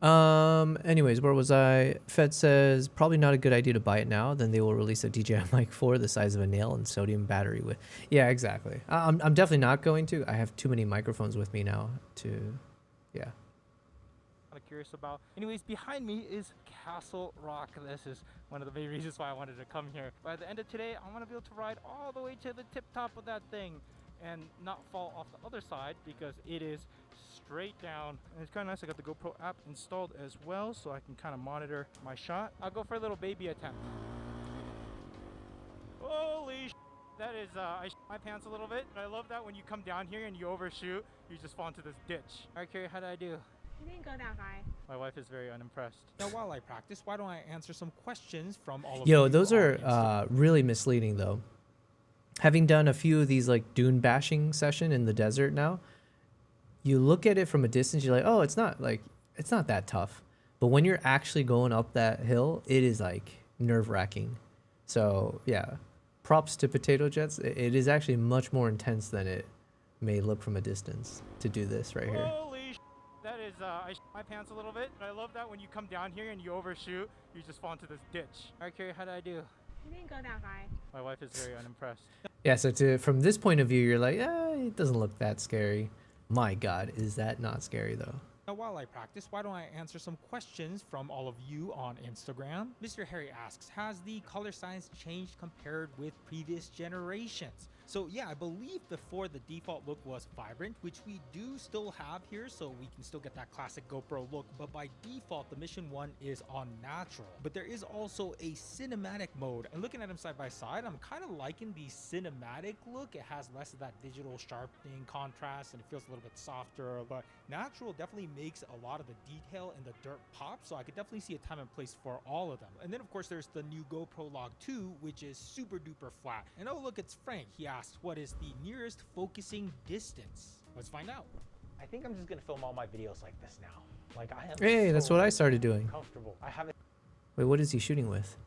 Anyways, where was I? Fed says probably not a good idea to buy it now. Then they will release a DJI Mic 4 the size of a nail and sodium battery with. Yeah, exactly. I'm definitely not going to. I have too many microphones with me now to, yeah. Kind of curious about. Anyways, behind me is Castle Rock. This is one of the main reasons why I wanted to come here. By the end of today, I want to be able to ride all the way to the tip top of that thing and not fall off the other side because it is straight down. And it's kind of nice. I got the GoPro app installed as well, so I can kind of monitor my shot. I'll go for a little baby attempt. Holy sh! That is, I shit my pants a little bit. But I love that when you come down here and you overshoot, you just fall into this ditch. All right, Carrie, how did I do? You didn't go that high. My wife is very unimpressed. Now, while I practice, why don't I answer some questions from all of Yo, you those on are Instagram? really misleading though. Having done a few of these like dune bashing session in the desert now, you look at it from a distance, you're like, oh, it's not that tough. But when you're actually going up that hill, it is like nerve-wracking. So yeah, props to Potato Jets. It is actually much more intense than it may look from a distance to do this right here. Holy sh! That is, I shit my pants a little bit. But I love that when you come down here and you overshoot, you just fall into this ditch. All right, Carrie, how did I do? You didn't go that high. My wife is very unimpressed. Yeah, so from this point of view, you're like, it doesn't look that scary. My God, is that not scary though? Now, while I practice, why don't I answer some questions from all of you on Instagram? Mr. Harry asks, has the color science changed compared with previous generations? So yeah, I believe before the default look was vibrant, which we do still have here, so we can still get that classic GoPro look, but by default, the Mission 1 is on natural. But there is also a cinematic mode, and looking at them side by side, I'm kind of liking the cinematic look. It has less of that digital sharpening contrast, and it feels a little bit softer, but natural definitely makes a lot of the detail and the dirt pop, so I could definitely see a time and place for all of them. And then of course there's the new GoPro Log 2, which is super duper flat. And oh look, it's Frank. He asked, what is the nearest focusing distance? Let's find out. I think I'm just gonna film all my videos like this now. Like I am. Hey, that's what I started doing. Comfortable. I haven't. Wait, what is he shooting with?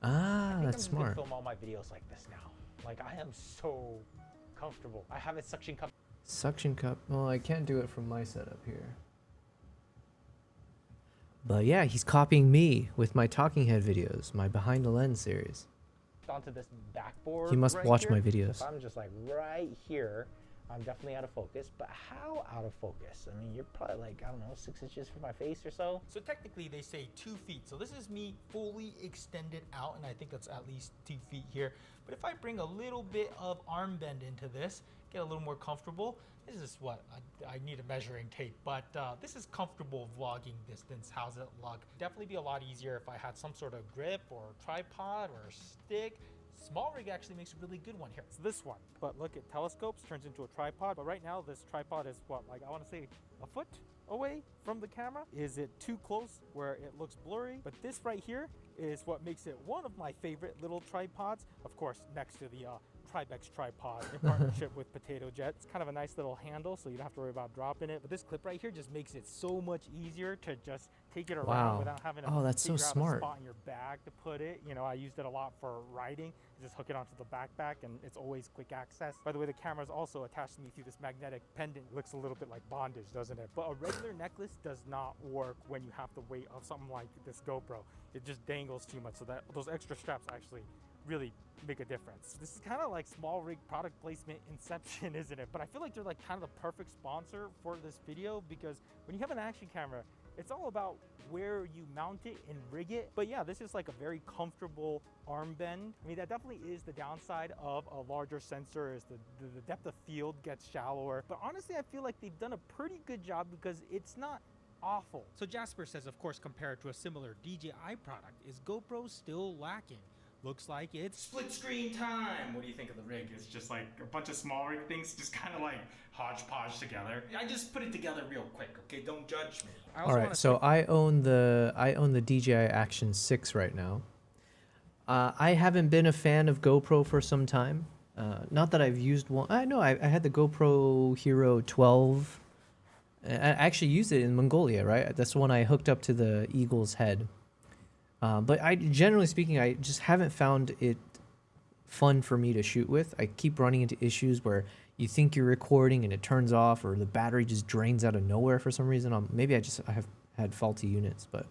Ah, I'm that's just gonna smart. film all my videos like this now. Like I am so comfortable. I have a suction cup. Suction cup. Well, I can't do it from my setup here. But yeah, he's copying me with my talking head videos, my behind the lens series. Onto this backboard. He must right watch here. my videos. If I'm just like right here, I'm definitely out of focus. But how out of focus? I mean, you're probably like, I don't know, 6 inches from my face or so. So technically they say 2 feet. So this is me fully extended out, and I think that's at least 2 feet here. But if I bring a little bit of arm bend into this, get a little more comfortable, this is what, I need a measuring tape, but this is comfortable vlogging distance. How's it look? Definitely be a lot easier if I had some sort of grip or tripod or stick. Small rig actually makes a really good one here. It's this one, but look at telescopes, turns into a tripod. But right now, this tripod is what, like I want to say a foot away from the camera? Is it too close where it looks blurry? But this right here is what makes it one of my favorite little tripods. Of course, next to the Tribex tripod in partnership with Potato Jet. It's kind of a nice little handle, so you don't have to worry about dropping it. But this clip right here just makes it so much easier to just take it around Wow. without having to Oh, that's so figure out smart. a spot in your bag to put it. You know, I used it a lot for riding. Just hook it onto the backpack and it's always quick access. By the way, the camera is also attached to me through this magnetic pendant. It looks a little bit like bondage, doesn't it? But a regular necklace does not work when you have the weight of something like this GoPro. It just dangles too much, so that those extra straps actually really make a difference. This is kind of like small rig product placement inception, isn't it? But I feel like they're like kind of the perfect sponsor for this video, because when you have an action camera, it's all about where you mount it and rig it. But yeah, this is like a very comfortable arm bend. I mean, that definitely is the downside of a larger sensor, is the depth of field gets shallower. But honestly, I feel like they've done a pretty good job because it's not awful. So Jasper says, of course, compared to a similar DJI product, is GoPro still lacking? Looks like it's split screen time. What do you think of the rig? It's just like a bunch of small rig things just kind of like hodgepodge together. I just put it together real quick, okay? Don't judge me. All right, so I own the DJI Action 6 right now. I haven't been a fan of GoPro for some time. Not that I've used one. I know I had the GoPro Hero 12. I actually used it in Mongolia, right? That's the one I hooked up to the eagle's head. But generally speaking, I just haven't found it fun for me to shoot with. I keep running into issues where you think you're recording and it turns off, or the battery just drains out of nowhere for some reason. Maybe I have had faulty units, but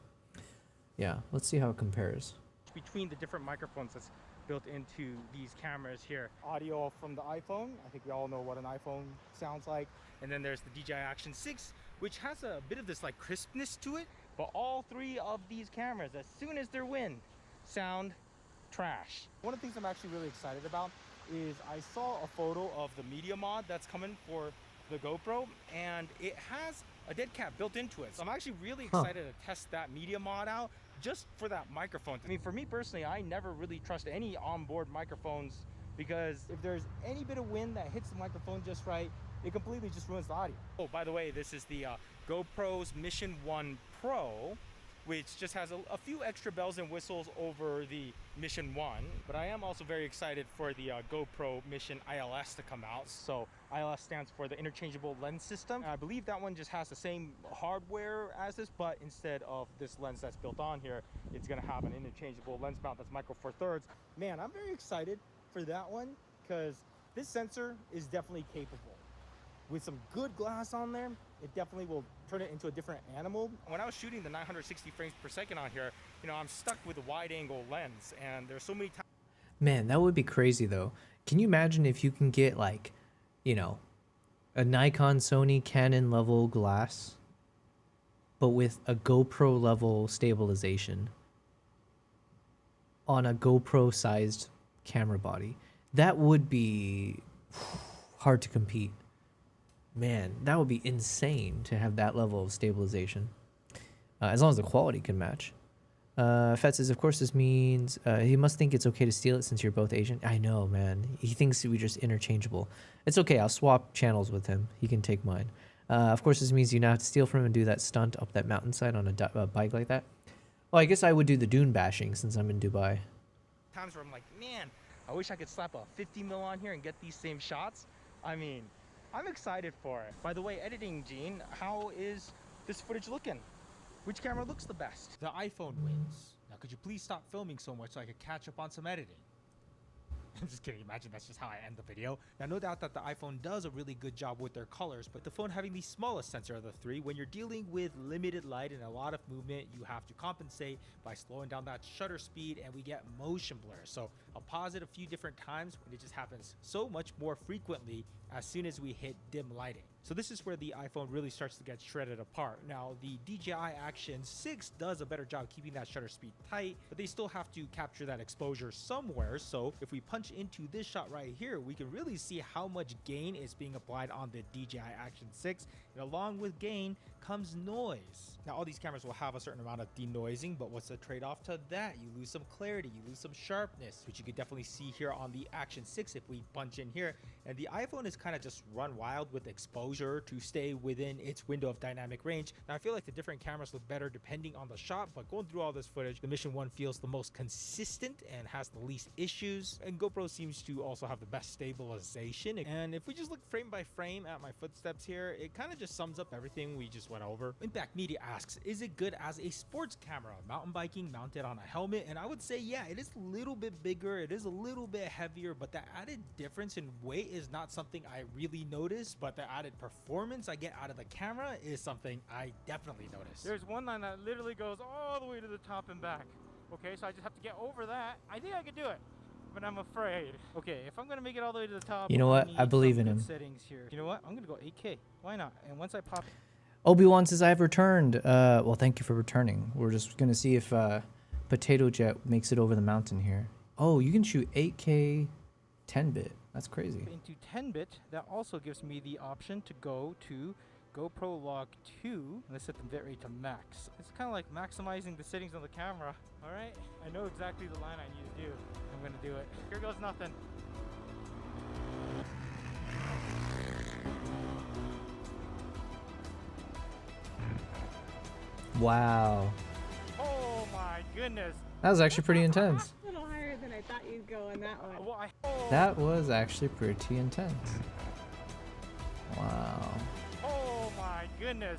yeah, let's see how it compares. Between the different microphones that's built into these cameras here. Audio from the iPhone. I think we all know what an iPhone sounds like. And then there's the DJI Action 6, which has a bit of this like crispness to it. But all 3 of these cameras, as soon as they're wind, sound trash. One of the things I'm actually really excited about is I saw a photo of the media mod that's coming for the GoPro, and it has a dead cat built into it. So I'm actually really excited to test that media mod out just for that microphone. I mean, for me personally, I never really trust any onboard microphones, because if there's any bit of wind that hits the microphone just right, it completely just ruins the audio. Oh, by the way, this is the GoPro's Mission 1 Pro, which just has a few extra bells and whistles over the Mission 1. But I am also very excited for the GoPro Mission ILS to come out. So ILS stands for the Interchangeable Lens System. I believe that one just has the same hardware as this, but instead of this lens that's built on here, it's gonna have an interchangeable lens mount that's micro four thirds. Man, I'm very excited for that one, because this sensor is definitely capable. With some good glass on there, it definitely will turn it into a different animal. When I was shooting the 960 frames per second on here, you know, I'm stuck with a wide angle lens, and there's so many times. Man, that would be crazy though. Can you imagine if you can get like, you know, a Nikon, Sony, Canon level glass, but with a GoPro level stabilization on a GoPro sized camera body? That would be hard to compete. Man, that would be insane to have that level of stabilization, as long as the quality can match. Fett says, of course this means he must think it's okay to steal it since you're both Asian. I know, man. He thinks we're just interchangeable. It's okay. I'll swap channels with him. He can take mine. Of course this means you now have to steal from him and do that stunt up that mountainside on a bike like that. Well, I guess I would do the dune bashing since I'm in Dubai. Times where I'm like, man, I wish I could slap a 50 mil on here and get these same shots. I mean, I'm excited for it. By the way, editing, Gene, how is this footage looking? Which camera looks the best? The iPhone wins. Now, could you please stop filming so much so I could catch up on some editing? I'm just kidding. Imagine that's just how I end the video. Now, no doubt that the iPhone does a really good job with their colors, but the phone having the smallest sensor of the three, when you're dealing with limited light and a lot of movement, you have to compensate by slowing down that shutter speed, and we get motion blur. So I'll pause it a few different times, and it just happens so much more frequently as soon as we hit dim lighting. So this is where the iPhone really starts to get shredded apart. Now, the DJI Action 6 does a better job keeping that shutter speed tight, but they still have to capture that exposure somewhere. So if we punch into this shot right here, we can really see how much gain is being applied on the DJI Action 6. And along with gain comes noise. Now, all these cameras will have a certain amount of denoising, but what's the trade-off to that? You lose some clarity, you lose some sharpness, which you could definitely see here on the Action 6 if we punch in here. And the iPhone is kind of just run wild with exposure to stay within its window of dynamic range. Now, I feel like the different cameras look better depending on the shot, but going through all this footage, the Mission 1 feels the most consistent and has the least issues. And GoPro seems to also have the best stabilization. And if we just look frame by frame at my footsteps here, it kind of just sums up everything we just went over. Impact Media asks, is it good as a sports camera? Mountain biking mounted on a helmet? And I would say, yeah, it is a little bit bigger, it is a little bit heavier, but the added difference in weight is not something I really notice, but the added performance I get out of the camera is something I definitely notice. There's one line that literally goes all the way to the top and back. Okay, so I just have to get over that. I think I could do it, but I'm afraid. Okay, if I'm gonna make it all the way to the top, You know what? I believe in him. Settings here. You know what? I'm gonna go 8K. Why not? And once I pop. Obi-Wan says, I've returned. Well, thank you for returning. We're just going to see if Potato Jet makes it over the mountain here. Oh, you can shoot 8K 10-bit. That's crazy. Into 10-bit, that also gives me the option to go to GoPro Log 2, and let's set the bitrate to max. It's kind of like maximizing the settings on the camera. All right, I know exactly the line I need to do. I'm gonna do it. Here goes nothing. Wow. Oh my goodness. That was actually pretty intense. A little higher than I thought you'd go on that one. Well, That was actually pretty intense. Wow. Oh my goodness.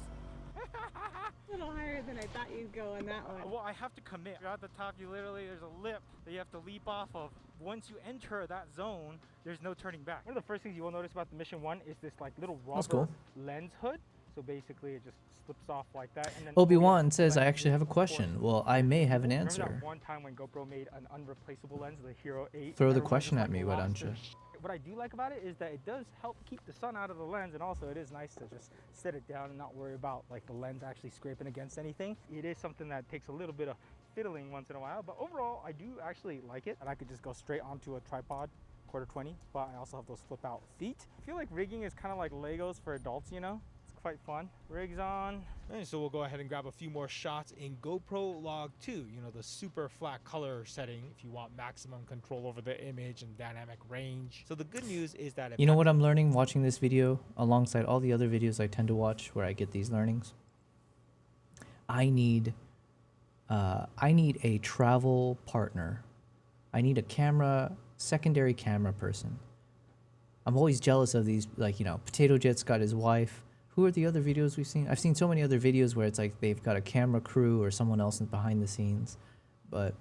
A little higher than I thought you'd go on that one. Well, I have to commit. You're at the top, you literally, there's a lip that you have to leap off of. Once you enter that zone, there's no turning back. One of the first things you will notice about the Mission 1 is this like little rubber lens hood. So basically it just slips off like that. And then Obi-Wan says, I actually have a question. Well, I may have an Remember answer. that one time when GoPro made an unreplaceable lens, the Hero 8? Throw the Everyone question just, at me, why don't you? What I do like about it is that it does help keep the sun out of the lens, and also it is nice to just set it down and not worry about like the lens actually scraping against anything. It is something that takes a little bit of fiddling once in a while, but overall I do actually like it. And I could just go straight onto a tripod, 1/4-20, but I also have those flip out feet. I feel like rigging is kind of like Legos for adults, you know? Quite fun. Rigs on. And so we'll go ahead and grab a few more shots in GoPro Log 2, you know, the super flat color setting if you want maximum control over the image and dynamic range. So the good news is that You know what I'm learning watching this video alongside all the other videos I tend to watch where I get these learnings? I need a travel partner. I need a secondary camera person. I'm always jealous of these, like, you know, Potato Jet's got his wife. Who are the other videos we've seen? I've seen so many other videos where it's like they've got a camera crew or someone else behind the scenes. But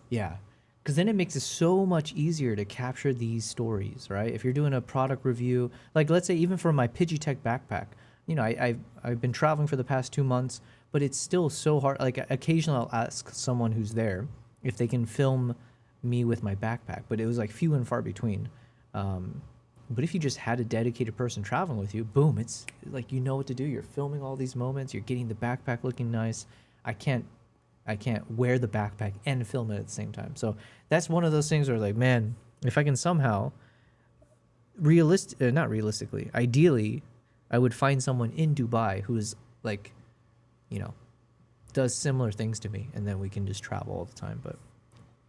yeah, because then it makes it so much easier to capture these stories, right? If you're doing a product review, like let's say even for my Pidgeotech backpack, you know, I've been traveling for the past 2 months, but it's still so hard. Like occasionally I'll ask someone who's there if they can film me with my backpack, but it was like few and far between. But if you just had a dedicated person traveling with you, boom, it's like you know what to do. You're filming all these moments. You're getting the backpack looking nice. I can't wear the backpack and film it at the same time. So that's one of those things where like, man, if I can somehow not realistically, ideally, I would find someone in Dubai who is like, you know, does similar things to me, and then we can just travel all the time. But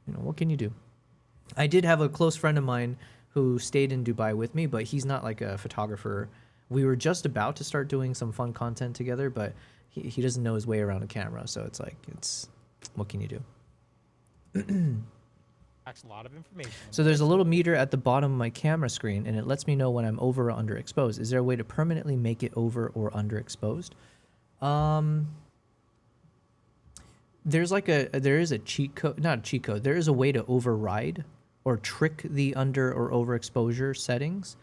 you know, what can you do? I did have a close friend of mine who stayed in Dubai with me, but he's not like a photographer. We were just about to start doing some fun content together, but he doesn't know his way around a camera. So it's like, what can you do? That's a lot of information. So there's a little meter at the bottom of my camera screen, and it lets me know when I'm over or underexposed. Is there a way to permanently make it over or underexposed? There is a cheat code, not a cheat code. There is a way to override or trick the under or overexposure settings,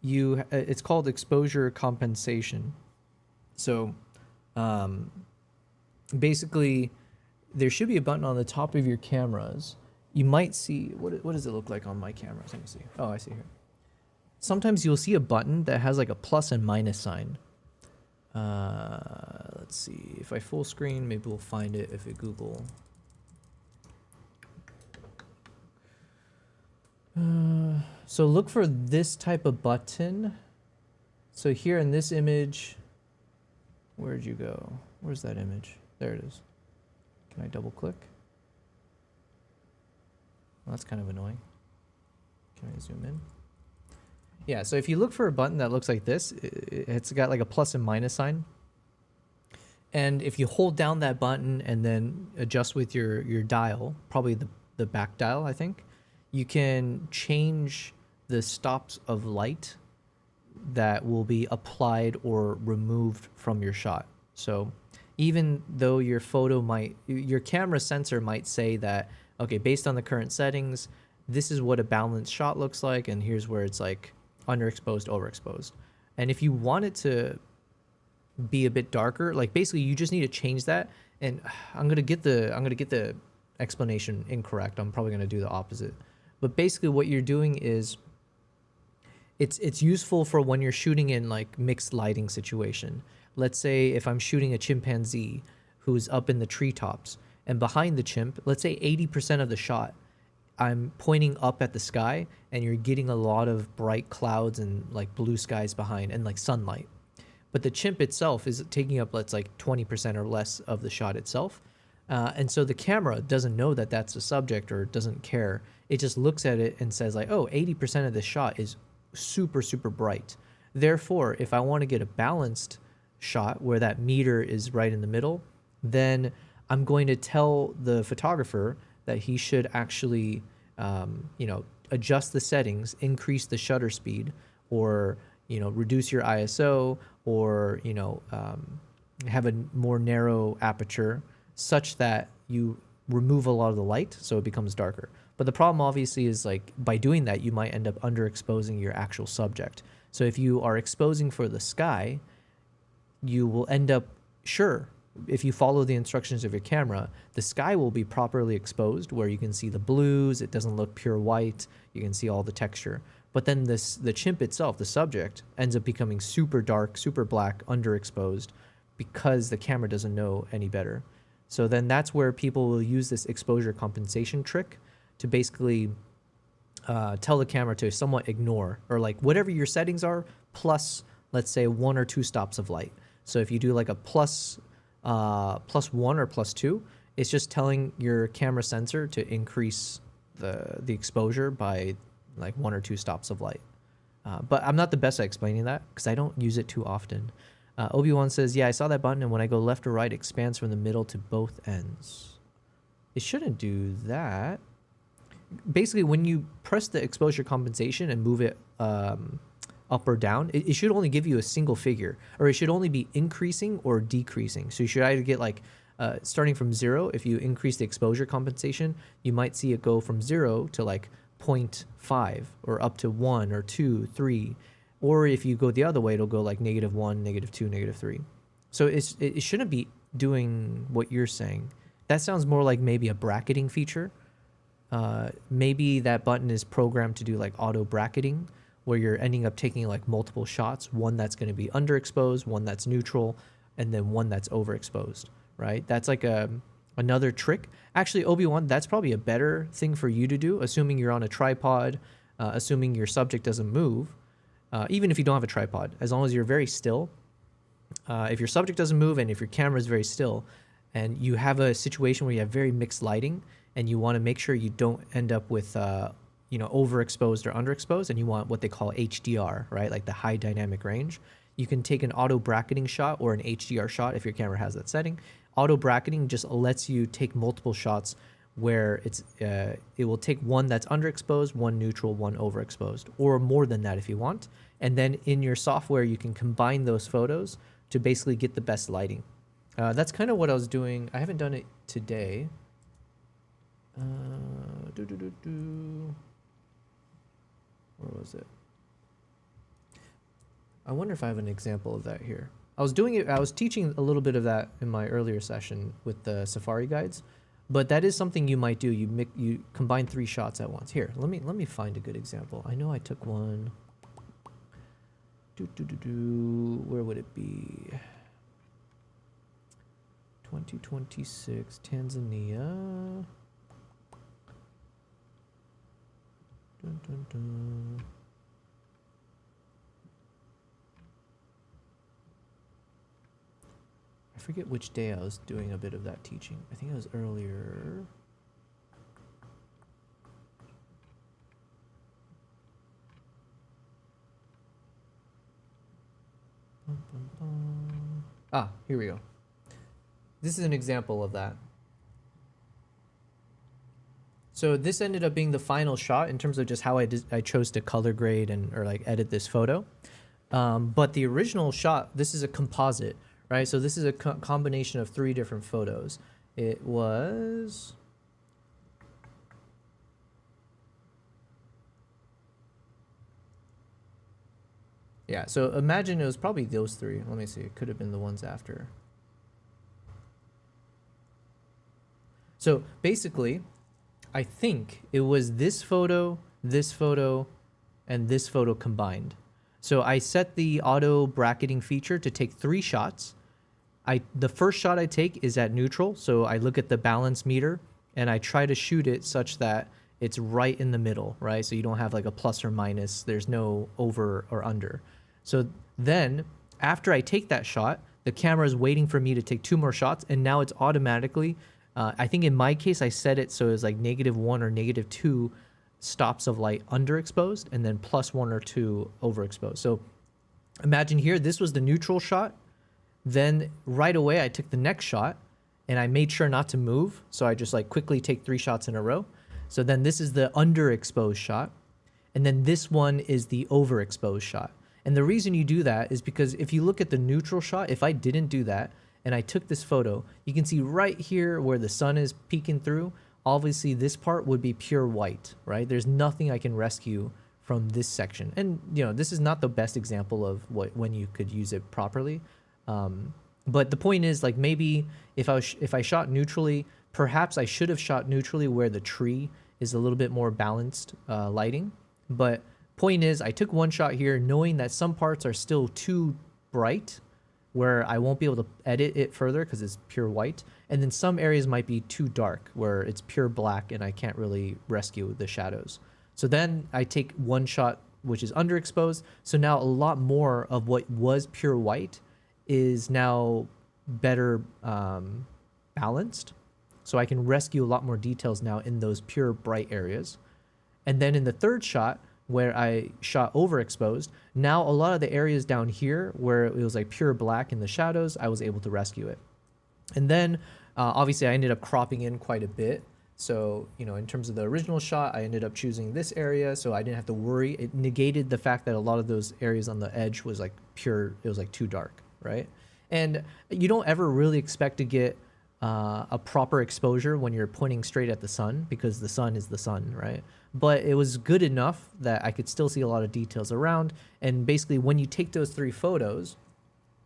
it's called exposure compensation. So basically, there should be a button on the top of your cameras. You might see, what does it look like on my cameras? Let me see. Oh, I see here. Sometimes you'll see a button that has like a plus and minus sign. Let's see. If I full screen, maybe we'll find it if we Google. So look for this type of button. So here in this image, where'd you go? Where's that image? There it is. Can I double click? Well, that's kind of annoying. Can I zoom in? Yeah, so if you look for a button that looks like this, it's got like a plus and minus sign. And if you hold down that button and then adjust with your dial, probably the back dial, I think, you can change the stops of light that will be applied or removed from your shot. So even though your camera sensor might say that, okay, based on the current settings, this is what a balanced shot looks like, and here's where it's like underexposed, overexposed. And if you want it to be a bit darker, like basically you just need to change that. And I'm gonna get the explanation incorrect. I'm probably gonna do the opposite. But basically what you're doing is it's useful for when you're shooting in like mixed lighting situation. Let's say if I'm shooting a chimpanzee who's up in the treetops, and behind the chimp, let's say 80% of the shot, I'm pointing up at the sky and you're getting a lot of bright clouds and like blue skies behind and like sunlight. But the chimp itself is taking up, let's like 20% or less of the shot itself. And so the camera doesn't know that that's a subject or doesn't care. It just looks at it and says like, oh, 80% of the shot is super, super bright. Therefore, if I want to get a balanced shot where that meter is right in the middle, then I'm going to tell the photographer that he should actually, adjust the settings, increase the shutter speed, or, reduce your ISO, or, have a more narrow aperture such that you remove a lot of the light so it becomes darker. But the problem obviously is like by doing that, you might end up underexposing your actual subject. So if you are exposing for the sky, you will end up, if you follow the instructions of your camera, the sky will be properly exposed where you can see the blues, it doesn't look pure white, you can see all the texture. But then the chimp itself, the subject, ends up becoming super dark, super black, underexposed because the camera doesn't know any better. So then that's where people will use this exposure compensation trick to basically tell the camera to somewhat ignore, or like whatever your settings are, plus let's say 1 or 2 stops of light. So if you do like a plus 1 or plus 2, it's just telling your camera sensor to increase the exposure by like 1 or 2 stops of light. But I'm not the best at explaining that because I don't use it too often. Obi-Wan says, yeah, I saw that button, and when I go left or right, it expands from the middle to both ends. It shouldn't do that. Basically, when you press the exposure compensation and move it up or down, it should only give you a single figure, or it should only be increasing or decreasing. So you should either get like, starting from 0, if you increase the exposure compensation, you might see it go from 0 to like 0.5 or up to 1 or 2, 3. Or if you go the other way, it'll go like -1, -2, -3. So it shouldn't be doing what you're saying. That sounds more like maybe a bracketing feature. Maybe that button is programmed to do like auto bracketing, where you're ending up taking like multiple shots, one that's going to be underexposed, one that's neutral, and then one that's overexposed, right? That's like another trick. Actually, Obi-Wan, that's probably a better thing for you to do, assuming you're on a tripod, assuming your subject doesn't move. Even if you don't have a tripod, as long as you're very still, if your subject doesn't move and if your camera is very still, and you have a situation where you have very mixed lighting, and you want to make sure you don't end up with, overexposed or underexposed, and you want what they call HDR, right? Like the high dynamic range. You can take an auto bracketing shot or an HDR shot if your camera has that setting. Auto bracketing just lets you take multiple shots where it will take one that's underexposed, one neutral, one overexposed, or more than that if you want. And then in your software, you can combine those photos to basically get the best lighting. That's kind of what I was doing. I haven't done it today. Where was it? I wonder if I have an example of that here. I was teaching a little bit of that in my earlier session with the Safari guides, but that is something you might do. You combine 3 shots at once. Here, let me find a good example. I know I took one. Where would it be? 2026 Tanzania. I forget which day I was doing a bit of that teaching. I think it was earlier. Ah, here we go. This is an example of that. So this ended up being the final shot in terms of just how I chose to color grade or like edit this photo. But the original shot, this is a composite, right? So this is a combination of 3 different photos. It was... Yeah, so imagine it was probably those 3. Let me see, it could have been the ones after. So basically, I think it was this photo, and this photo combined. So I set the auto bracketing feature to take 3 shots. The first shot I take is at neutral, so I look at the balance meter and I try to shoot it such that it's right in the middle, right? So you don't have like a plus or minus, there's no over or under. So then after I take that shot, the camera is waiting for me to take 2 more shots, and now it's automatically, I think in my case, I set it so it's like -1 or -2 stops of light underexposed and then +1 or 2 overexposed. So imagine here, this was the neutral shot. Then right away I took the next shot and I made sure not to move. So I just like quickly take 3 shots in a row. So then this is the underexposed shot. And then this one is the overexposed shot. And the reason you do that is because if you look at the neutral shot, if I didn't do that and I took this photo, you can see right here where the sun is peeking through, obviously this part would be pure white, right? There's nothing I can rescue from this section. And you know, this is not the best example of when you could use it properly. But the point is, like, maybe if I shot neutrally, perhaps I should have shot neutrally where the tree is a little bit more balanced lighting. But point is, I took 1 shot here knowing that some parts are still too bright where I won't be able to edit it further because it's pure white. And then some areas might be too dark where it's pure black and I can't really rescue the shadows. So then I take 1 shot which is underexposed. So now a lot more of what was pure white is now better balanced. So I can rescue a lot more details now in those pure bright areas. And then in the 3rd shot, where I shot overexposed, now a lot of the areas down here where it was like pure black in the shadows, I was able to rescue it. And then obviously I ended up cropping in quite a bit. So, you know, in terms of the original shot, I ended up choosing this area so I didn't have to worry. It negated the fact that a lot of those areas on the edge was like pure, it was like too dark, right? And you don't ever really expect to get a proper exposure when you're pointing straight at the sun because the sun is the sun, right? But it was good enough that I could still see a lot of details around. And basically when you take those 3 photos,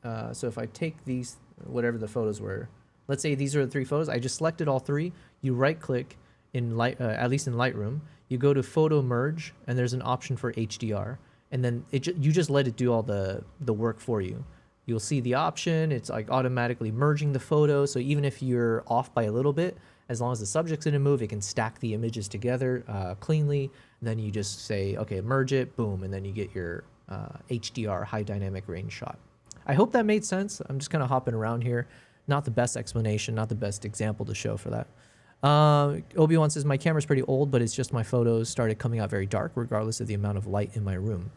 so if I take these, whatever the photos were, let's say these are the 3 photos, I just selected all 3, you right click in at least in Lightroom, you go to photo merge and there's an option for HDR. And then you just let it do all the work for you. You'll see the option, it's like automatically merging the photo. So even if you're off by a little bit, as long as the subject's in a move, it can stack the images together cleanly. And then you just say, okay, merge it, boom, and then you get your HDR, high dynamic range shot. I hope that made sense. I'm just kind of hopping around here. Not the best explanation, not the best example to show for that. Obi-Wan says, my camera's pretty old, but it's just my photos started coming out very dark, regardless of the amount of light in my room.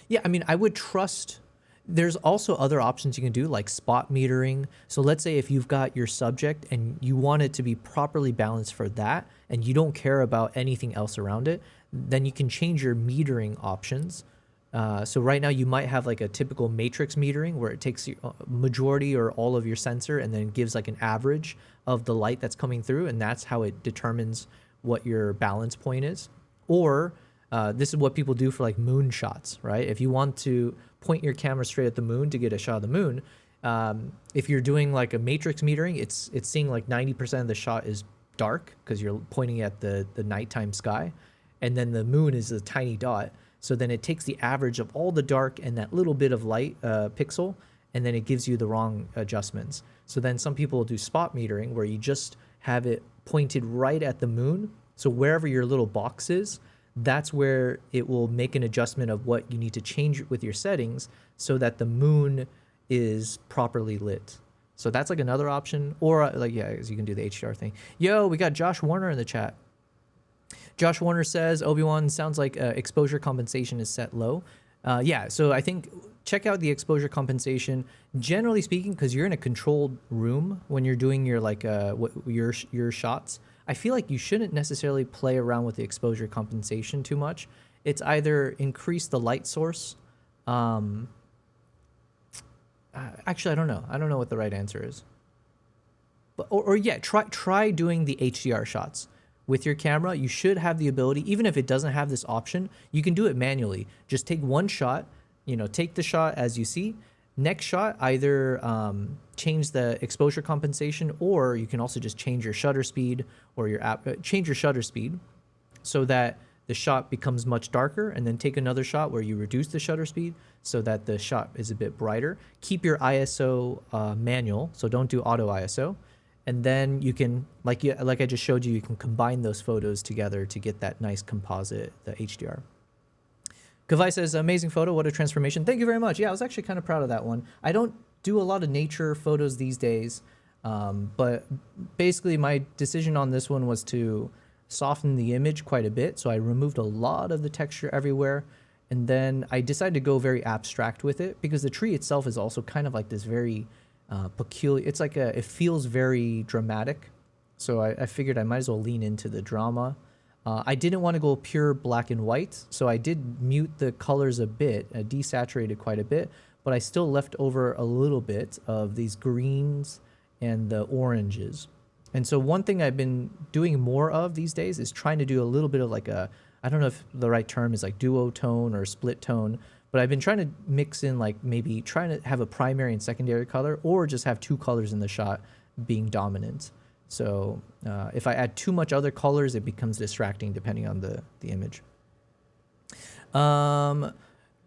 Yeah, I mean, I would trust. There's also other options you can do, like spot metering. So let's say if you've got your subject and you want it to be properly balanced for that, and you don't care about anything else around it, then you can change your metering options So right now you might have like a typical matrix metering where it takes majority or all of your sensor and then gives like an average of the light that's coming through, and that's how it determines what your balance point is. Or this is what people do for like moon shots, right? If you want to point your camera straight at the moon to get a shot of the moon, if you're doing like a matrix metering, it's seeing like 90% of the shot is dark because you're pointing at the nighttime sky, and then the moon is a tiny dot. So then it takes the average of all the dark and that little bit of light pixel, and then it gives you the wrong adjustments. So then some people will do spot metering where you just have it pointed right at the moon. So wherever your little box is, that's where it will make an adjustment of what you need to change with your settings so that the moon is properly lit. So that's like another option. Or like, yeah, you can do the HDR thing. Yo, we got Josh Warner in the chat. Josh Warner says, Obi-Wan, sounds like exposure compensation is set low. Yeah, so I think check out the exposure compensation. Generally speaking, because you're in a controlled room when you're doing your like your shots, I feel like you shouldn't necessarily play around with the exposure compensation too much. It's either increase the light source. Actually, I don't know. I don't know what the right answer is. But or yeah, try doing the HDR shots. With your camera, you should have the ability, even if it doesn't have this option, you can do it manually. Just take one shot, take the shot as you see. Next shot, either change the exposure compensation, or you can also just change your shutter speed or change your shutter speed so that the shot becomes much darker, and then take another shot where you reduce the shutter speed so that the shot is a bit brighter. Keep your ISO manual, so don't do auto ISO. And then you can, like I just showed you, you can combine those photos together to get that nice composite, the HDR. Kavai says, amazing photo, what a transformation. Thank you very much. Yeah, I was actually kind of proud of that one. I don't do a lot of nature photos these days, but basically my decision on this one was to soften the image quite a bit. So I removed a lot of the texture everywhere. And then I decided to go very abstract with it because the tree itself is also kind of like this very peculiar. It's like it feels very dramatic. So I figured I might as well lean into the drama. I didn't want to go pure black and white, so I did mute the colors a bit, desaturated quite a bit, but I still left over a little bit of these greens and the oranges. And so one thing I've been doing more of these days is trying to do a little bit of like I don't know if the right term is like duotone or split tone, but I've been trying to mix in like maybe trying to have a primary and secondary color, or just have two colors in the shot being dominant. So if I add too much other colors, it becomes distracting depending on the image.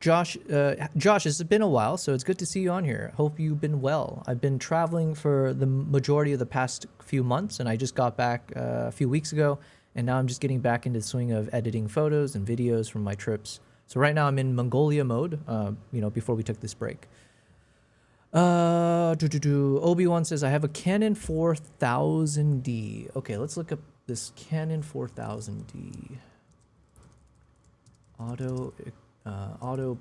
Josh, it's been a while, so it's good to see you on here. Hope you've been well. I've been traveling for the majority of the past few months, and I just got back a few weeks ago, and now I'm just getting back into the swing of editing photos and videos from my trips. So right now I'm in Mongolia mode, before we took this break. Obi-Wan says, I have a Canon 4000D. Okay, let's look up this Canon 4000D. Auto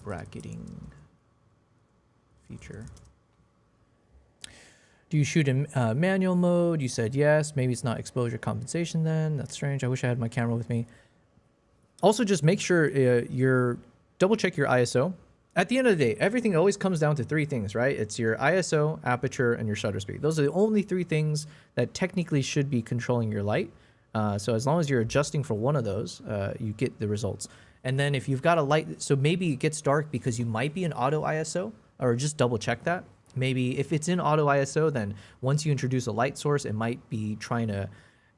bracketing feature. Do you shoot in manual mode? You said yes. Maybe it's not exposure compensation then. That's strange. I wish I had my camera with me. Also, just make sure double check your ISO. At the end of the day, everything always comes down to three things, right? It's your ISO, aperture, and your shutter speed. Those are the only three things that technically should be controlling your light. So as long as you're adjusting for one of those, you get the results. And then if you've got a light, so maybe it gets dark because you might be in auto ISO, or just double check that. Maybe if it's in auto ISO, then once you introduce a light source, it might be trying to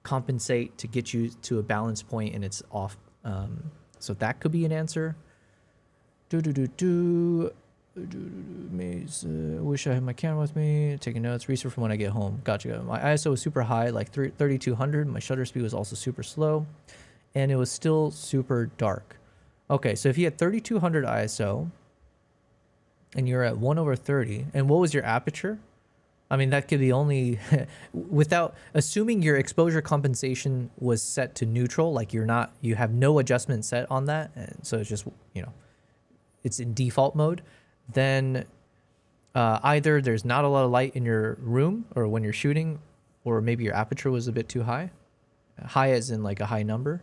compensate to get you to a balance point and it's off. So that could be an answer. Wish I had my camera with me. Taking notes. Research from when I get home. Gotcha. My ISO was super high, like 3200. My shutter speed was also super slow, and it was still super dark. Okay, so if you had 3200 ISO, and you're at 1/30, and what was your aperture? I mean, that could be only without assuming your exposure compensation was set to neutral, like you have no adjustment set on that, and so it's just it's in default mode. Then either there's not a lot of light in your room or when you're shooting, or maybe your aperture was a bit too high. High as in like a high number.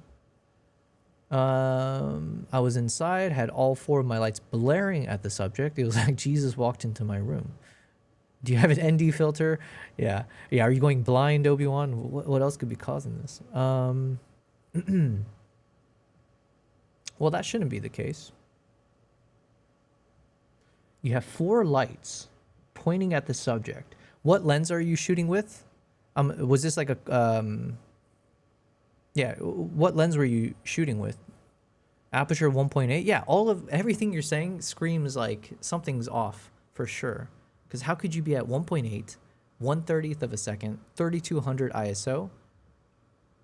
I was inside, had all 4 of my lights blaring at the subject. It was like Jesus walked into my room. Do you have an ND filter? Yeah. Yeah. Are you going blind, Obi-Wan? What else could be causing this? Well, that shouldn't be the case. You have 4 lights pointing at the subject. What lens are you shooting with? Was this like a yeah, what lens were you shooting with? Aperture 1.8? Yeah, everything you're saying screams like something's off for sure. Because how could you be at 1.8, 1/30th of a second, 3200 ISO,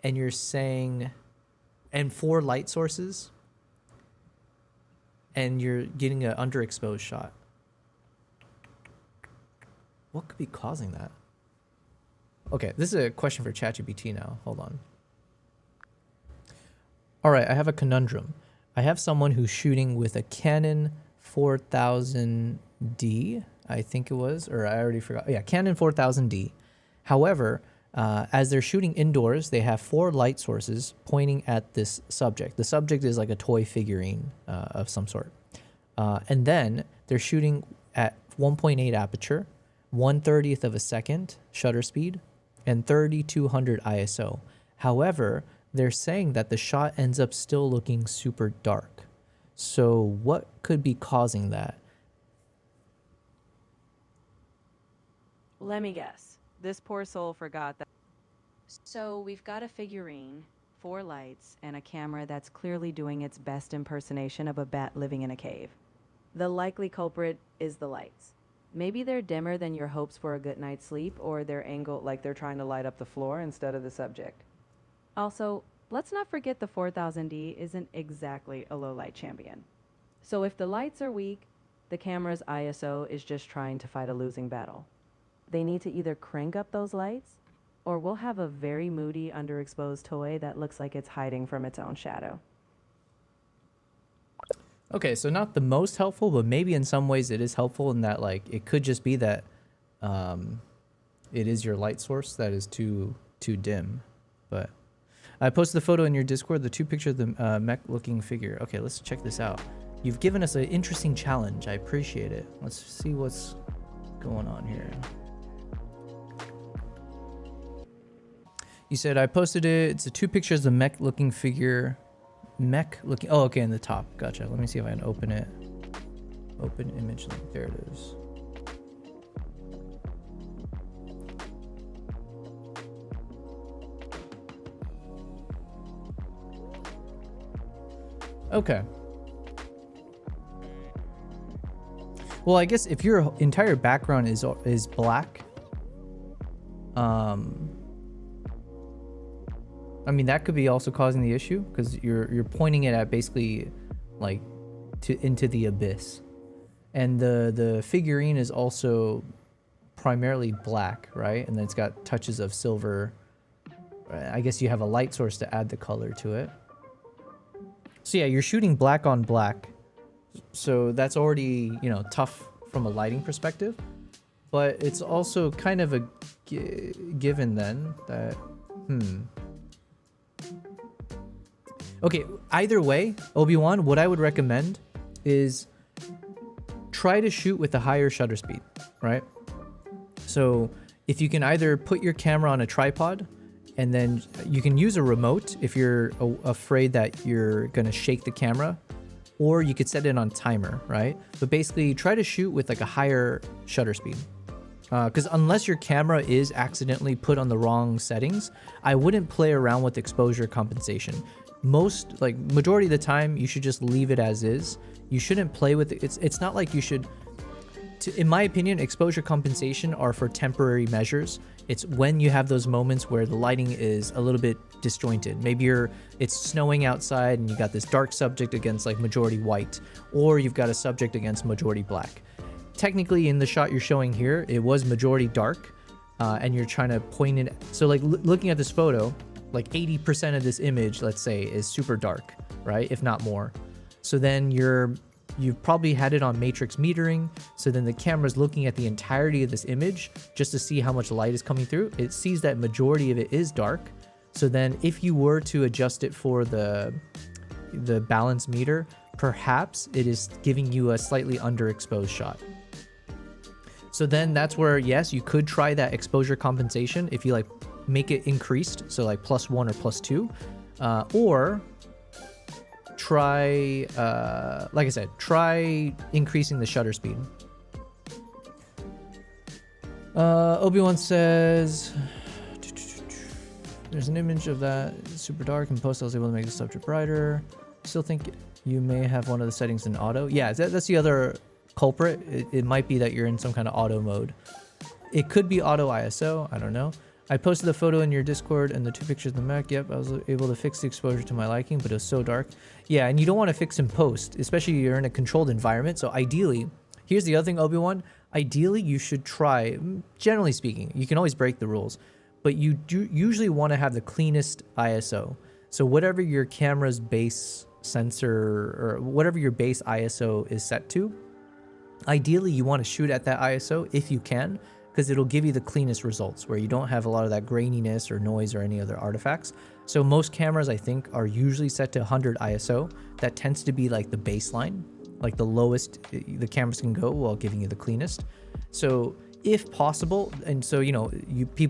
and you're saying, and 4 light sources, and you're getting an underexposed shot? What could be causing that? Okay, this is a question for ChatGPT now. Hold on. All right, I have a conundrum. I have someone who's shooting with a Canon 4000D, I think it was, or I already forgot. Yeah, Canon 4000D. However, as they're shooting indoors, they have 4 light sources pointing at this subject. The subject is like a toy figurine of some sort. And then they're shooting at 1.8 aperture, 1/30th of a second shutter speed, and 3200 ISO. However, they're saying that the shot ends up still looking super dark. So what could be causing that? Let me guess. This poor soul forgot that. So we've got a figurine, 4 lights, and a camera that's clearly doing its best impersonation of a bat living in a cave. The likely culprit is the lights. Maybe they're dimmer than your hopes for a good night's sleep, or they're angled like they're trying to light up the floor instead of the subject. Also, let's not forget the 4000D isn't exactly a low light champion. So if the lights are weak, the camera's ISO is just trying to fight a losing battle. They need to either crank up those lights, or we'll have a very moody underexposed toy that looks like it's hiding from its own shadow. Okay, so not the most helpful, but maybe in some ways it is helpful in that, like, it could just be that it is your light source that is too dim. But I posted the photo in your Discord, the 2 pictures of the mech-looking figure. Okay, let's check this out. You've given us an interesting challenge. I appreciate it. Let's see what's going on here. You said I posted it. It's the 2 pictures of the mech-looking figure. Mech-looking. Oh, okay, in the top. Gotcha. Let me see if I can open it. Open image link. There it is. Okay. Well, I guess if your entire background is black, I mean, that could be also causing the issue because you're pointing it at basically like into the abyss, and the figurine is also primarily black, right? And then it's got touches of silver. I guess you have a light source to add the color to it. So yeah, you're shooting black on black, so that's already, you know, tough from a lighting perspective. But it's also kind of a given then that Okay, either way, Obi-Wan, what I would recommend is try to shoot with a higher shutter speed, right? So if you can either put your camera on a tripod, and then you can use a remote if you're afraid that you're gonna shake the camera, or you could set it on timer, right? But basically try to shoot with like a higher shutter speed. Because unless your camera is accidentally put on the wrong settings, I wouldn't play around with exposure compensation. Majority of the time, you should just leave it as is. You shouldn't play with it. It's not like you should, in my opinion, exposure compensation are for temporary measures. It's when you have those moments where the lighting is a little bit disjointed. Maybe it's snowing outside and you got this dark subject against like majority white, or you've got a subject against majority black. Technically, in the shot you're showing here, it was majority dark, and you're trying to point it. So like looking at this photo, like 80% of this image, let's say, is super dark, right? If not more. So then you've probably had it on matrix metering. So then the camera's looking at the entirety of this image just to see how much light is coming through. It sees that majority of it is dark. So then if you were to adjust it for the the balance meter, perhaps it is giving you a slightly underexposed shot. So then that's where, yes, you could try that exposure compensation if you like make it increased, so like +1 or +2, or try, like I said, try increasing the shutter speed. Obi-Wan says, there's an image of that super dark, and post I was able to make the subject brighter. Still think you may have one of the settings in auto. Yeah, that's the other culprit. It might be that you're in some kind of auto mode. It could be auto ISO, I don't know. I posted the photo in your Discord and the 2 pictures in the Mac. Yep, I was able to fix the exposure to my liking, but it was so dark. Yeah, and you don't want to fix in post, especially if you're in a controlled environment. So ideally, here's the other thing, Obi-Wan. Ideally, you should try, generally speaking, you can always break the rules, but you do usually want to have the cleanest ISO. So whatever your camera's base sensor or whatever your base ISO is set to, ideally you want to shoot at that ISO if you can, because it'll give you the cleanest results where you don't have a lot of that graininess or noise or any other artifacts. So most cameras, I think, are usually set to 100 ISO. That tends to be like the baseline, like the lowest the cameras can go while giving you the cleanest. So if possible, and so, you know,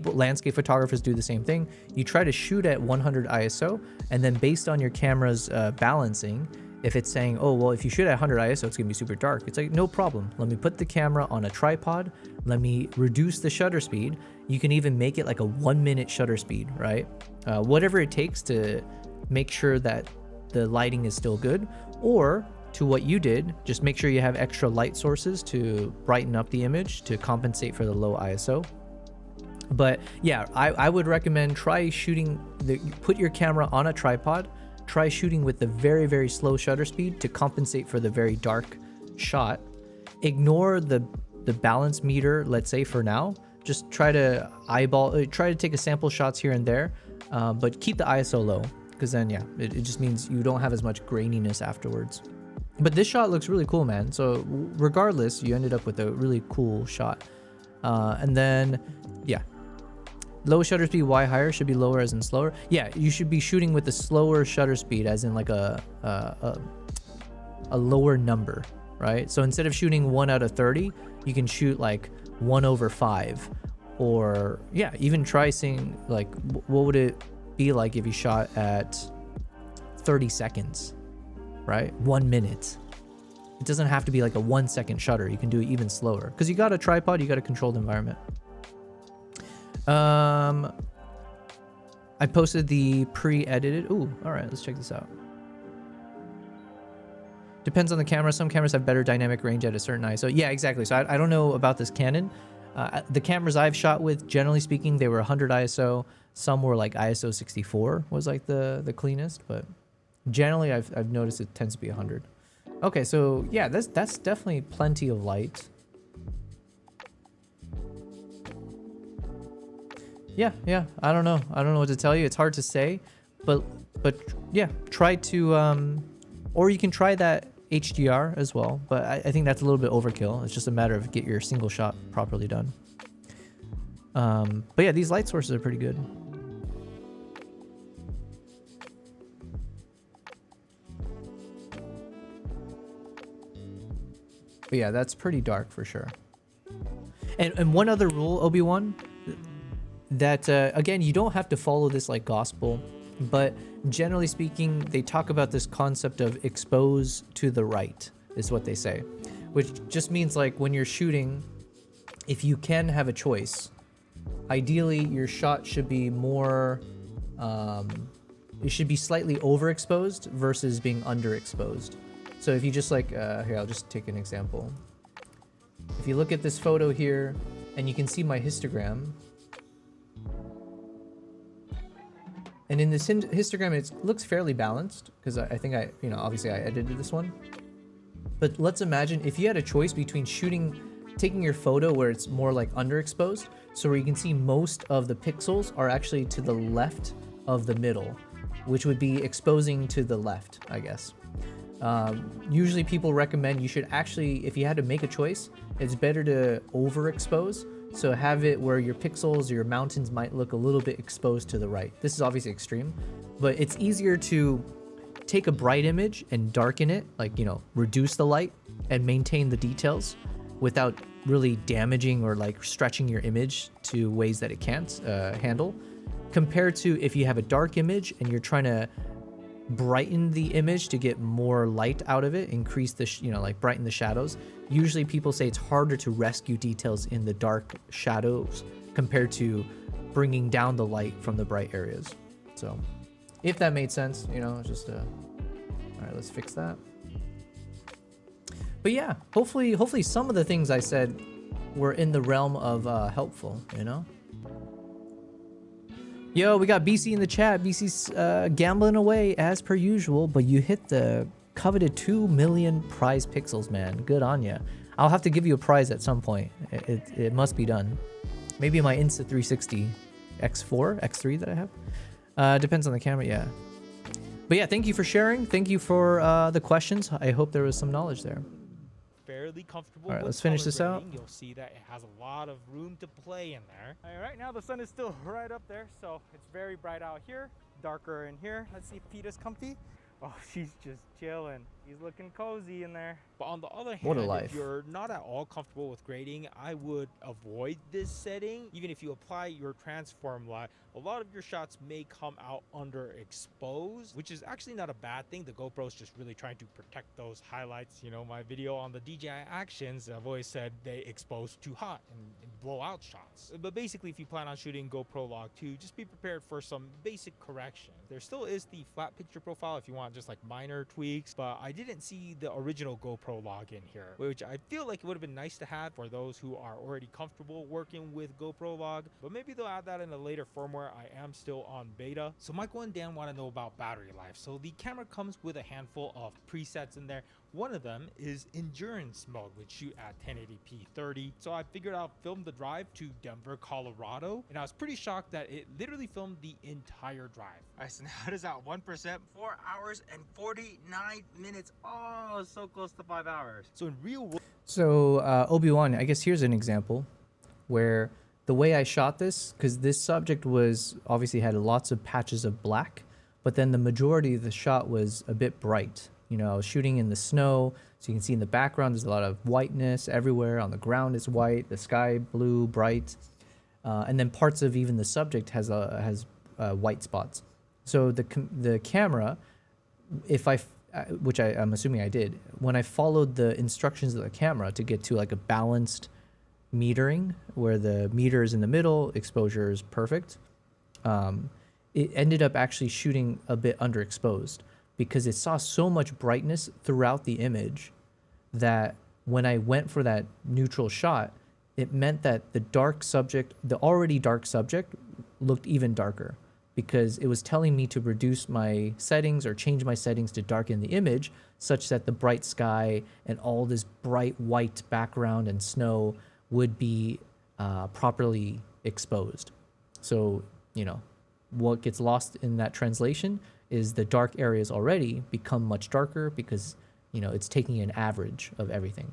landscape photographers do the same thing. You try to shoot at 100 ISO, and then based on your camera's balancing, if it's saying, oh, well, if you shoot at 100 ISO, it's gonna be super dark. It's like, no problem. Let me put the camera on a tripod. Let me reduce the shutter speed. You can even make it like a 1-minute shutter speed, right? Whatever it takes to make sure that the lighting is still good, or to what you did, just make sure you have extra light sources to brighten up the image to compensate for the low ISO. But yeah, I would recommend try shooting, put your camera on a tripod, try shooting with the very, very slow shutter speed to compensate for the very dark shot. Ignore the balance meter, let's say, for now. Just try to try to take a sample shots here and there, but keep the ISO low, because then, yeah, it just means you don't have as much graininess afterwards. But this shot looks really cool, man. So regardless, you ended up with a really cool shot. And then, yeah. Low shutter speed, Y higher, should be lower as in slower. Yeah, you should be shooting with a slower shutter speed as in like a lower number, right? So instead of shooting 1 out of 30, you can shoot like 1/5. Or yeah, even try seeing like, what would it be like if you shot at 30 seconds, right? 1 minute. It doesn't have to be like a 1-second shutter. You can do it even slower because you got a tripod, you got a controlled environment. I posted the pre-edited. Ooh, all right, let's check this out. Depends on the camera. Some cameras have better dynamic range at a certain ISO. Yeah, exactly. So I don't know about this Canon. The cameras I've shot with, generally speaking, they were 100 ISO. Some were like ISO 64 was like the cleanest, but generally I've noticed it tends to be 100. Okay, so yeah, that's definitely plenty of light. Yeah, I don't know what to tell you. It's hard to say, but yeah, try to or you can try that HDR as well, but I think that's a little bit overkill. It's just a matter of get your single shot properly done. But yeah, these light sources are pretty good. But yeah, that's pretty dark for sure. And one other rule, Obi-Wan, that again, you don't have to follow this like gospel, but generally speaking, they talk about this concept of expose to the right, is what they say, which just means like when you're shooting, if you can have a choice, ideally your shot should be more, it should be slightly overexposed versus being underexposed. So if you just like, here, I'll just take an example. If you look at this photo here, and you can see my histogram, and in this histogram, it looks fairly balanced, because I think obviously I edited this one. But let's imagine if you had a choice between taking your photo where it's more like underexposed, so where you can see most of the pixels are actually to the left of the middle, which would be exposing to the left, I guess. Usually people recommend you should actually, if you had to make a choice, it's better to overexpose. So have it where your pixels or your mountains might look a little bit exposed to the right. This is obviously extreme, but it's easier to take a bright image and darken it, like, you know, reduce the light and maintain the details without really damaging or like stretching your image to ways that it can't handle, compared to if you have a dark image and you're trying to brighten the image to get more light out of it, increase the, you know, like brighten the shadows. Usually people say it's harder to rescue details in the dark shadows compared to bringing down the light from the bright areas. So if that made sense, you know, just all right, let's fix that. But yeah, hopefully some of the things I said were in the realm of helpful, you know. Yo, we got BC in the chat. BC's gambling away as per usual, but you hit the coveted 2 million prize pixels, man. Good on ya. I'll have to give you a prize at some point. It must be done. Maybe my Insta360 X4, X3 that I have. Depends on the camera, yeah. But yeah, thank you for sharing. Thank you for the questions. I hope there was some knowledge there. Fairly comfortable. All right, with let's finish color this out. grading. You'll see that it has a lot of room to play in there. All right, right now the sun is still right up there, so it's very bright out here, darker in here. Let's see if Peta's comfy. Oh, she's just chilling. He's looking cozy in there. But on the other hand, What a life. if you're not at all comfortable with grading, I would avoid this setting. Even if you apply your transform light, a lot of your shots may come out underexposed, which is actually not a bad thing. The GoPro's just really trying to protect those highlights. You know, my video on the DJI actions, I've always said they expose too hot and blow out shots. But basically, if you plan on shooting GoPro Log 2, just be prepared for some basic correction. There still is the flat picture profile if you want just like minor tweaks, but I didn't see the original GoPro Log in here, which I feel like it would have been nice to have for those who are already comfortable working with GoPro Log, but maybe they'll add that in a later firmware. I am still on beta. So Michael and Dan want to know about battery life. So the camera comes with a handful of presets in there. One of them is endurance mode, which shoot at 1080p 30. So I figured I'll film the drive to Denver, Colorado, and I was pretty shocked that it literally filmed the entire drive. All right, so now it is at 1%, 4 hours and 49 minutes. Oh, so close to 5 hours. So in real world. So Obi-Wan, I guess here's an example where the way I shot this, because this subject was obviously had lots of patches of black, but then the majority of the shot was a bit bright. You know, I was shooting in the snow, so you can see in the background there's a lot of whiteness everywhere. On the ground is white, the sky blue, bright, and then parts of even the subject has white spots. So the camera, if which I'm assuming I did, when I followed the instructions of the camera to get to like a balanced metering where the meter is in the middle, exposure is perfect, it ended up actually shooting a bit underexposed because it saw so much brightness throughout the image that when I went for that neutral shot, it meant that the dark subject, the already dark subject, looked even darker because it was telling me to reduce my settings or change my settings to darken the image such that the bright sky and all this bright white background and snow would be properly exposed. So, you know, what gets lost in that translation is the dark areas already become much darker because, you know, it's taking an average of everything.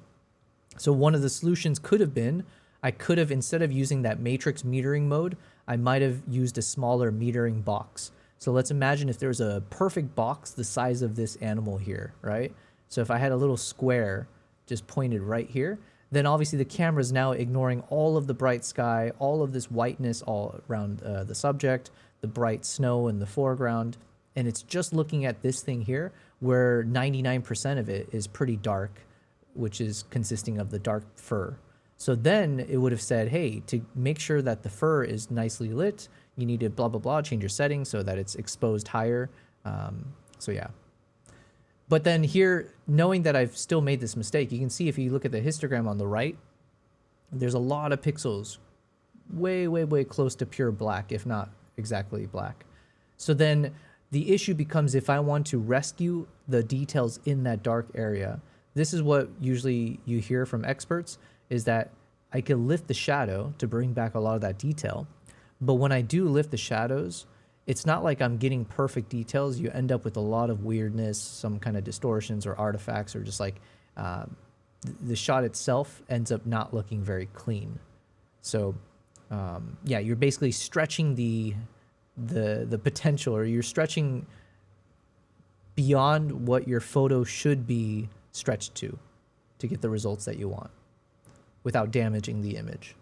So one of the solutions could have been, I could have, instead of using that matrix metering mode, I might have used a smaller metering box. So let's imagine if there's a perfect box the size of this animal here, right? So if I had a little square just pointed right here, then obviously the camera is now ignoring all of the bright sky, all of this whiteness all around the subject, the bright snow in the foreground, and it's just looking at this thing here where 99% of it is pretty dark, which is consisting of the dark fur. So then it would have said, hey, to make sure that the fur is nicely lit, you need to blah, blah, blah, change your settings so that it's exposed higher. So yeah. But then here, knowing that I've still made this mistake, you can see if you look at the histogram on the right, there's a lot of pixels way, way, way close to pure black, if not exactly black. So then the issue becomes if I want to rescue the details in that dark area, this is what usually you hear from experts, is that I can lift the shadow to bring back a lot of that detail. But when I do lift the shadows, it's not like I'm getting perfect details. You end up with a lot of weirdness, some kind of distortions or artifacts, or just like the shot itself ends up not looking very clean. So yeah, you're basically stretching the potential, or you're stretching beyond what your photo should be stretched to get the results that you want without damaging the image.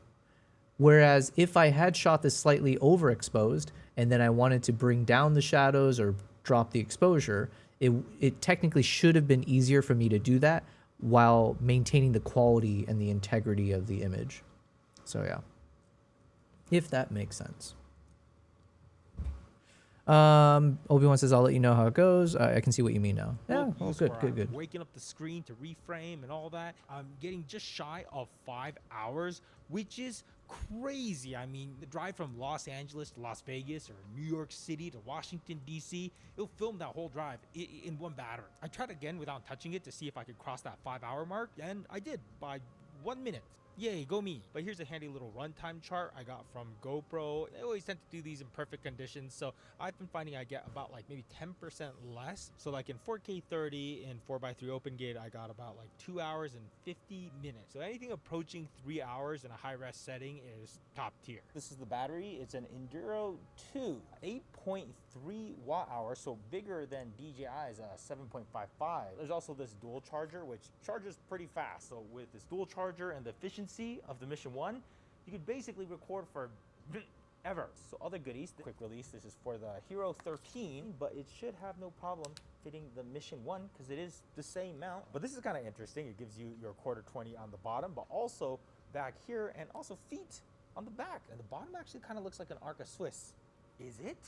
Whereas if I had shot this slightly overexposed and then I wanted to bring down the shadows or drop the exposure, it technically should have been easier for me to do that while maintaining the quality and the integrity of the image. So yeah, if that makes sense. Obi-Wan says, I'll let you know how it goes. I can see what you mean now. Yeah, oh, good. Waking up the screen to reframe and all that. I'm getting just shy of 5 hours, which is crazy. I mean, the drive from Los Angeles to Las Vegas or New York City to Washington, D.C., it'll film that whole drive in one battery. I tried again without touching it to see if I could cross that 5 hour mark, and I did by 1 minute. Yay, go me. But here's a handy little runtime chart I got from GoPro. They always tend to do these in perfect conditions, so I've been finding I get about like maybe 10% less. So like in 4K 30 and 4x3 open gate, I got about like 2 hours and 50 minutes. So anything approaching 3 hours in a high res setting is top tier. This is the battery. It's an Enduro 2, 8.3 watt hours, so bigger than DJI's 7.55. There's also this dual charger, which charges pretty fast. So with this dual charger and the efficiency of the Mission 1, you could basically record for ever. So other goodies, the quick release, this is for the Hero 13, but it should have no problem fitting the Mission 1 because it is the same mount. But this is kind of interesting. It gives you your quarter 20 on the bottom, but also back here and also feet on the back. And the bottom actually kind of looks like an Arca Swiss. Is it?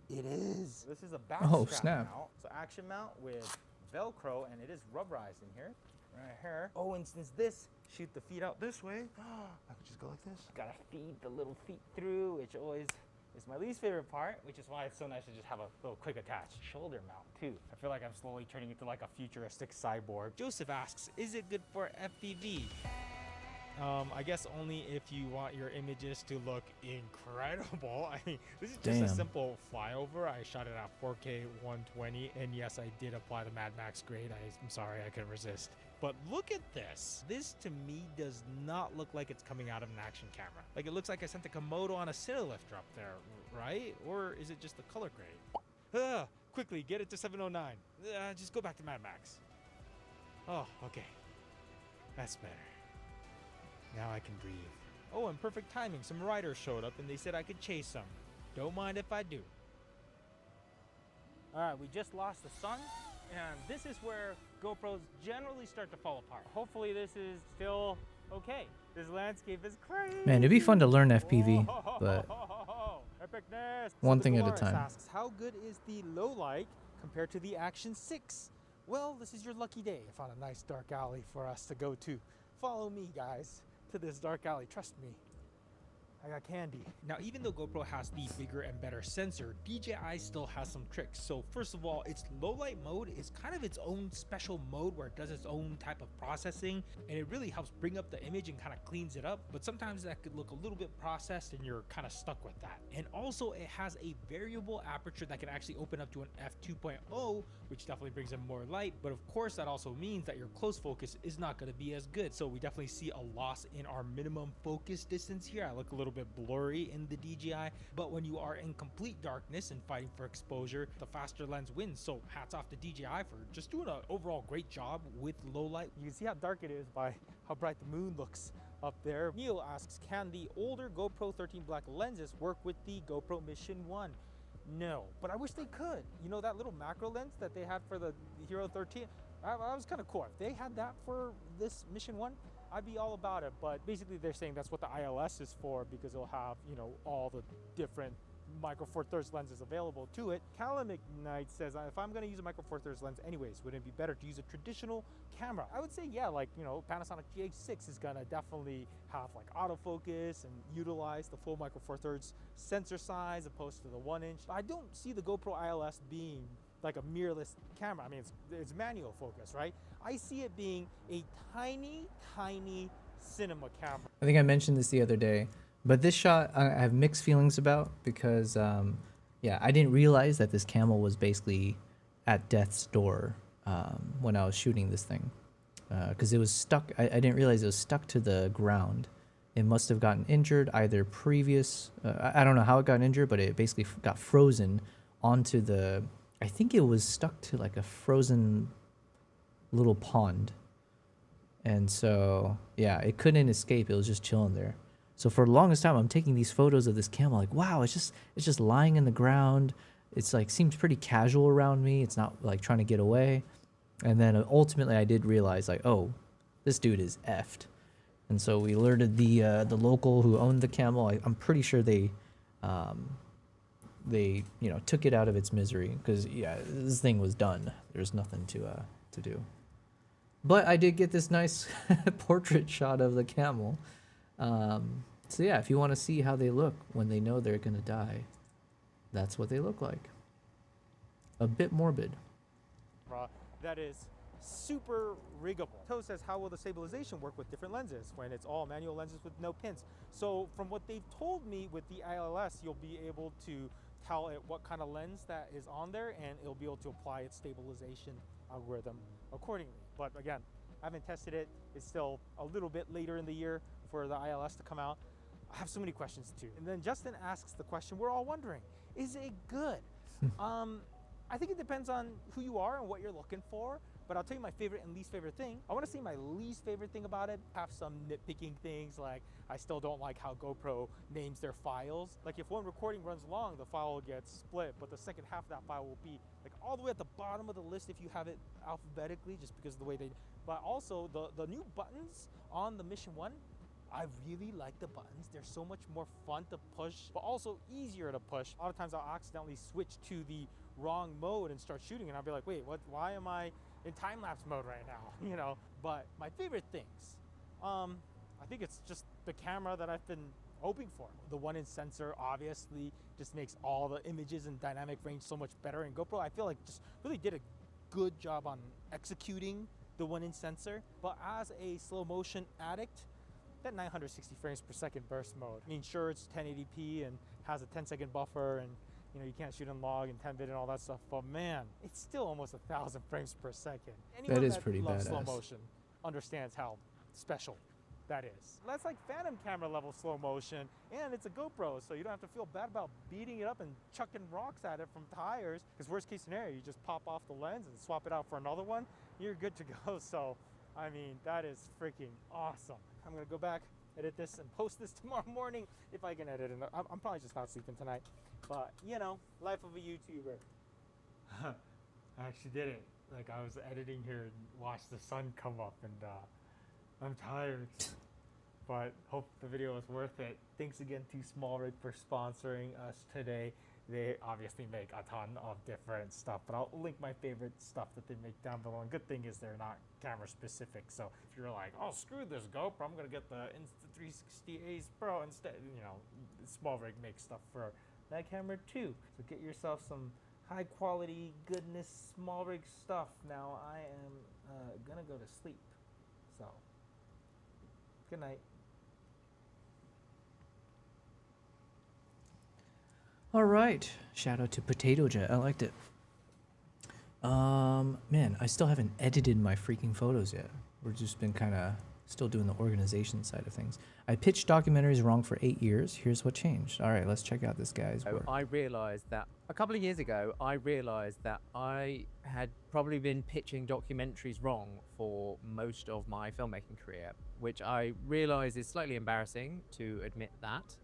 It is. This is a back strap mount. So action mount with Velcro, and it is rubberized in here. Right here. Oh, and since this, shoot the feet out this way. I could just go like this. Gotta feed the little feet through, which always is my least favorite part, which is why it's so nice to just have a little quick attach. Shoulder mount too. I feel like I'm slowly turning into like a futuristic cyborg. Joseph asks, is it good for FPV? I guess only if you want your images to look incredible. I mean, this is just a simple flyover. I shot it at 4K 120, and yes, I did apply the Mad Max grade. I'm sorry, I couldn't resist. But look at this. This to me does not look like it's coming out of an action camera. Like it looks like I sent a Komodo on a Cinelifter up there, right? Or is it just the color grade? Quickly, get it to 709. Just go back to Mad Max. Oh, okay. That's better. Now I can breathe. Oh, and perfect timing. Some riders showed up and they said I could chase them. Don't mind if I do. All right, we just lost the sun, and this is where GoPros generally start to fall apart. Hopefully this is still okay. This landscape is crazy. Man, it'd be fun to learn FPV, but epicness. one thing at a time. Asks, how good is the low light compared to the Action 6? Well, this is your lucky day. I found a nice dark alley for us to go to. Follow me, guys, to this dark alley. Trust me. I got candy. Now, even though GoPro has the bigger and better sensor, DJI still has some tricks. So first of all, its low light mode is kind of its own special mode where it does its own type of processing, and it really helps bring up the image and kind of cleans it up. But sometimes that could look a little bit processed and you're kind of stuck with that. And also it has a variable aperture that can actually open up to an f2.0, which definitely brings in more light. But of course, that also means that your close focus is not going to be as good. So we definitely see a loss in our minimum focus distance here. I look a little bit blurry in the DJI, but when you are in complete darkness and fighting for exposure, the faster lens wins. So hats off to DJI for just doing an overall great job with low light. You can see how dark it is by how bright the moon looks up there. Neil asks, can the older GoPro 13 Black lenses work with the GoPro Mission 1? No, but I wish they could. You know that little macro lens that they had for the Hero 13? That was kind of cool. If they had that for this Mission 1, I'd be all about it. But basically they're saying that's what the ILS is for, because it'll have, you know, all the different Micro Four Thirds lenses available to it. Callum McKnight says, if I'm going to use a Micro Four Thirds lens anyways, wouldn't it be better to use a traditional camera? I would say, yeah, like, you know, Panasonic GH6 is going to definitely have like autofocus and utilize the full Micro Four Thirds sensor size opposed to the 1-inch. I don't see the GoPro ILS being like a mirrorless camera. I mean, it's manual focus, right? I see it being a tiny cinema camera. I think I mentioned this the other day, but this shot I have mixed feelings about because, yeah, I didn't realize that this camel was basically at death's door when I was shooting this thing, because it was stuck. I didn't realize it was stuck to the ground. It must have gotten injured either previous. I don't know how it got injured, but it basically got frozen onto the I think it was stuck to like a frozen little pond. And so, yeah, it couldn't escape. It was just chilling there. So for the longest time, I'm taking these photos of this camel like, wow, it's just lying in the ground. It's like seems pretty casual around me. It's not like trying to get away. And then ultimately I did realize like, oh, this dude is effed. And so we alerted the local who owned the camel. I'm pretty sure they took it out of its misery because yeah, this thing was done. There's nothing to do. But I did get this nice portrait shot of the camel. So yeah, if you want to see how they look when they know they're gonna die, that's what they look like. A bit morbid. That is super riggable. Toe says, how will the stabilization work with different lenses when it's all manual lenses with no pins? So from what they've told me with the ILS, you'll be able to tell it what kind of lens that is on there, and it'll be able to apply its stabilization algorithm accordingly. But again, I haven't tested it. It's still a little bit later in the year for the ILS to come out. I have so many questions too. And then Justin asks the question we're all wondering, is it good? I think it depends on who you are and what you're looking for, but I'll tell you my favorite and least favorite thing. I want to say my least favorite thing about it, have some nitpicking things, like I still don't like how GoPro names their files. Like if one recording runs long, the file gets split, but the second half of that file will be like all the way at the bottom of the list if you have it alphabetically, just because of the way they, but also the new buttons on the Mission 1, I really like the buttons. They're so much more fun to push, but also easier to push. A lot of times I'll accidentally switch to the wrong mode and start shooting, and I'll be like, wait, what? Why am I in time-lapse mode right now? You know. But my favorite things, I think it's just the camera that I've been hoping for. The 1-inch sensor obviously just makes all the images and dynamic range so much better. And GoPro, I feel like just really did a good job on executing the 1-inch sensor. But as a slow motion addict, that 960 frames per second burst mode. I mean, sure, it's 1080p and has a 10-second buffer, and you know, you can't shoot in log and 10-bit and all that stuff, but man, it's still almost 1,000 frames per second. Anyone That is pretty loves slow badass. motion understands how special that is. That's like Phantom camera level slow motion, and it's a GoPro, so you don't have to feel bad about beating it up and chucking rocks at it from tires, because worst case scenario, you just pop off the lens and swap it out for another one, you're good to go. So I mean, that is freaking awesome. I'm gonna go back, edit this, and post this tomorrow morning if I can edit it. I'm probably just not sleeping tonight, but you know, life of a YouTuber. I actually did it. Like, I was editing here and watched the sun come up, and I'm tired, but hope the video was worth it. Thanks again to Small Rig for sponsoring us today. They obviously make a ton of different stuff, but I'll link my favorite stuff that they make down below. And good thing is they're not camera specific. So if you're like, oh, screw this GoPro, I'm gonna get the Insta360 Ace Pro instead, you know, Small Rig makes stuff for that camera too. So get yourself some high quality goodness Small Rig stuff. Now I am gonna go to sleep. So good night. All right, shout out to Potato Jet. I liked it. Man, I still haven't edited my freaking photos yet. We're just been kind of still doing the organization side of things. I pitched documentaries wrong for 8 years. Here's what changed. All right, let's check out this guy's work. I realized that a couple of years ago, I had probably been pitching documentaries wrong for most of my filmmaking career, which I realize is slightly embarrassing to admit that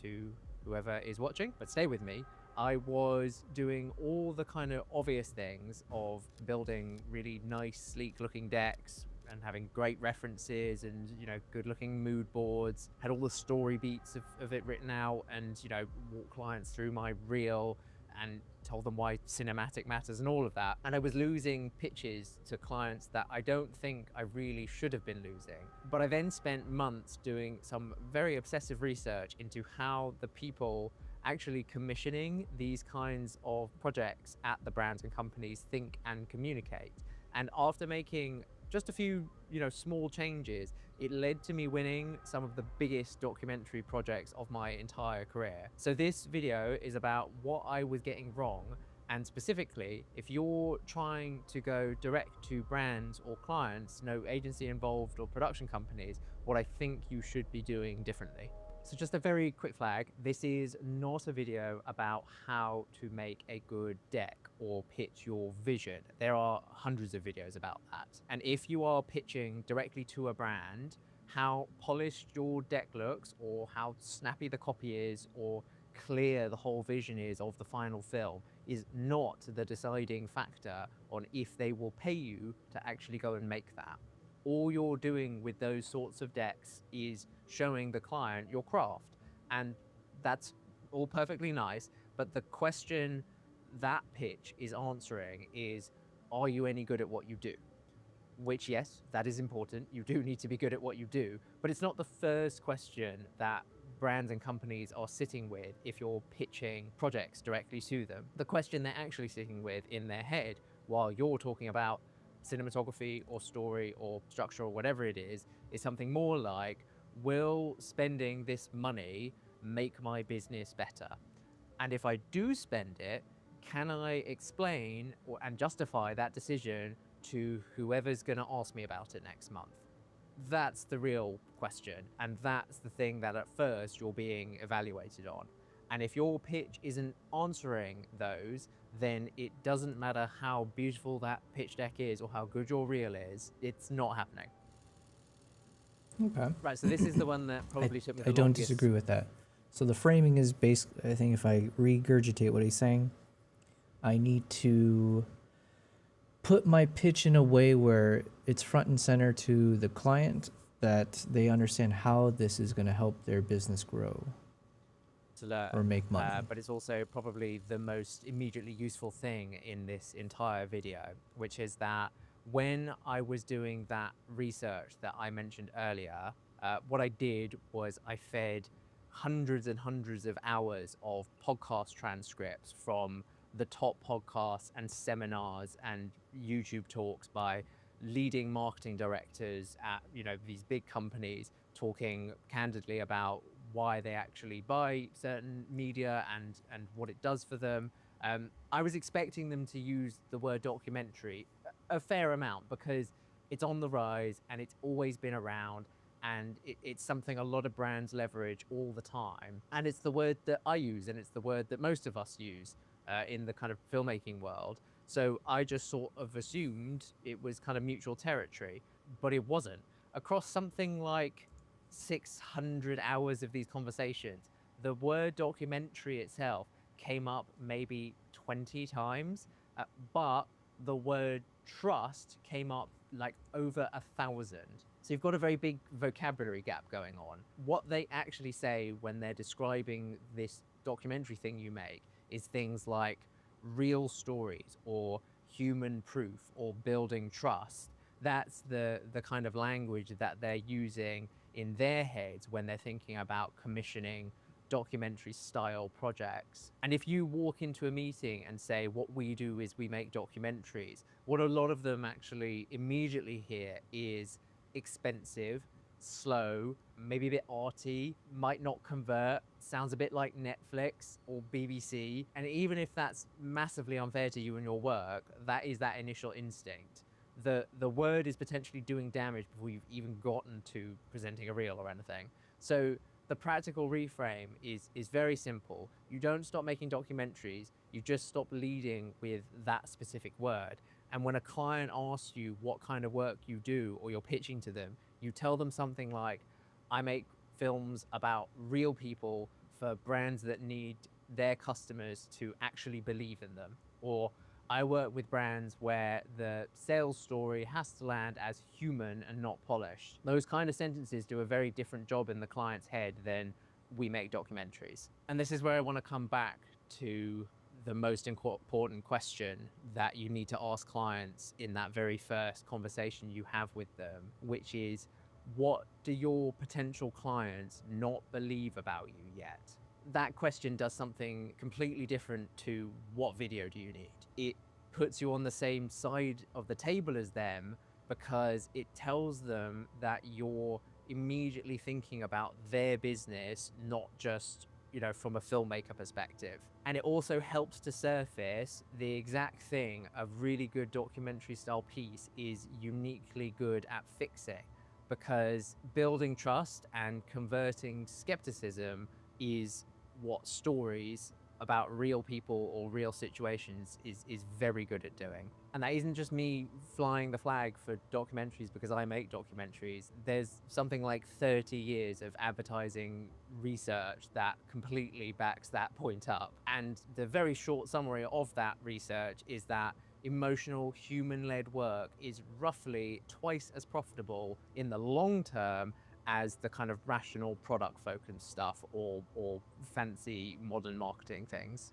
to whoever is watching, but stay with me. I was doing all the kind of obvious things of building really nice, sleek looking decks and having great references and, you know, good looking mood boards, had all the story beats of it written out, and, you know, walk clients through my reel and told them why cinematic matters and all of that. And I was losing pitches to clients that I don't think I really should have been losing. But I then spent months doing some very obsessive research into how the people actually commissioning these kinds of projects at the brands and companies think and communicate. And after making just a few, you know, small changes, it led to me winning some of the biggest documentary projects of my entire career. So this video is about what I was getting wrong, and specifically, if you're trying to go direct to brands or clients, no agency involved or production companies, what I think you should be doing differently. So just a very quick flag, this is not a video about how to make a good deck or pitch your vision. There are hundreds of videos about that. And if you are pitching directly to a brand, how polished your deck looks or how snappy the copy is or clear the whole vision is of the final film is not the deciding factor on if they will pay you to actually go and make that. All you're doing with those sorts of decks is showing the client your craft, and that's all perfectly nice, but the question that pitch is answering is, are you any good at what you do? Which, yes, that is important. You do need to be good at what you do, but it's not the first question that brands and companies are sitting with if you're pitching projects directly to them. The question they're actually sitting with in their head while you're talking about cinematography or story or structure or whatever it is something more like, will spending this money make my business better? And if I do spend it, can I explain and justify that decision to whoever's going to ask me about it next month? That's the real question, and that's the thing that at first you're being evaluated on. And if your pitch isn't answering those, then it doesn't matter how beautiful that pitch deck is or how good your reel is, it's not happening. Okay. Right, so this is the one that probably took me the I don't longest. disagree with that. So the framing is basically, I think if I regurgitate what he's saying, I need to put my pitch in a way where it's front and center to the client, that they understand how this is going to help their business grow To learn, or make money. but it's also probably the most immediately useful thing in this entire video, which is that when I was doing that research that I mentioned earlier, what I did was I fed hundreds and hundreds of hours of podcast transcripts from the top podcasts and seminars and YouTube talks by leading marketing directors at, you know, these big companies, talking candidly about why they actually buy certain media and what it does for them. I was expecting them to use the word documentary a fair amount because it's on the rise and it's always been around, and it's something a lot of brands leverage all the time. And it's the word that I use, and it's the word that most of us use in the kind of filmmaking world. So I just sort of assumed it was kind of mutual territory, but it wasn't. Across something like 600 hours of these conversations, the word documentary itself came up maybe 20 times, but the word trust came up like over 1,000. So you've got a very big vocabulary gap going on. What they actually say when they're describing this documentary thing you make is things like real stories or human proof or building trust. That's the kind of language that they're using in their heads when they're thinking about commissioning documentary style projects. And if you walk into a meeting and say, what we do is we make documentaries, what a lot of them actually immediately hear is expensive, slow, maybe a bit arty, might not convert, sounds a bit like Netflix or BBC. And even if that's massively unfair to you and your work, that is that initial instinct. The word is potentially doing damage before you've even gotten to presenting a reel or anything. So the practical reframe is very simple. You don't stop making documentaries, you just stop leading with that specific word. And when a client asks you what kind of work you do or you're pitching to them, you tell them something like, I make films about real people for brands that need their customers to actually believe in them. Or I work with brands where the sales story has to land as human and not polished. Those kind of sentences do a very different job in the client's head than we make documentaries. And this is where I want to come back to the most important question that you need to ask clients in that very first conversation you have with them, which is, what do your potential clients not believe about you yet? That question does something completely different to what video do you need. It puts you on the same side of the table as them because it tells them that you're immediately thinking about their business, not just, you know, from a filmmaker perspective. And it also helps to surface the exact thing a really good documentary style piece is uniquely good at fixing, because building trust and converting skepticism is what stories about real people or real situations is very good at doing. And that isn't just me flying the flag for documentaries because I make documentaries. There's something like 30 years of advertising research that completely backs that point up. And the very short summary of that research is that emotional, human-led work is roughly twice as profitable in the long term as the kind of rational product-focused stuff or fancy modern marketing things.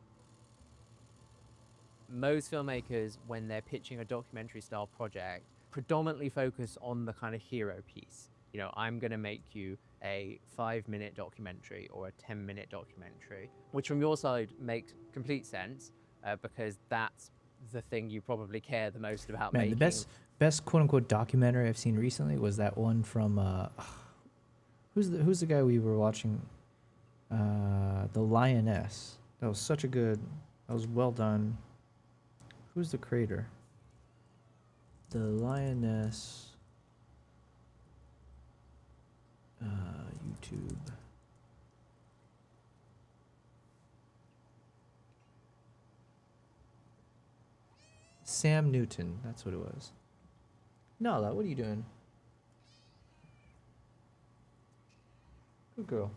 Most filmmakers, when they're pitching a documentary-style project, predominantly focus on the kind of hero piece. You know, I'm going to make you a 5-minute documentary or a 10-minute documentary, which from your side makes complete sense because that's the thing you probably care the most about making. The best quote-unquote documentary I've seen recently was that one from who's the guy we were watching? The Lioness. That was such a good. That was well done. Who's the creator? The Lioness. YouTube. Sam Newton. That's what it was. Nala, what are you doing? Good girl.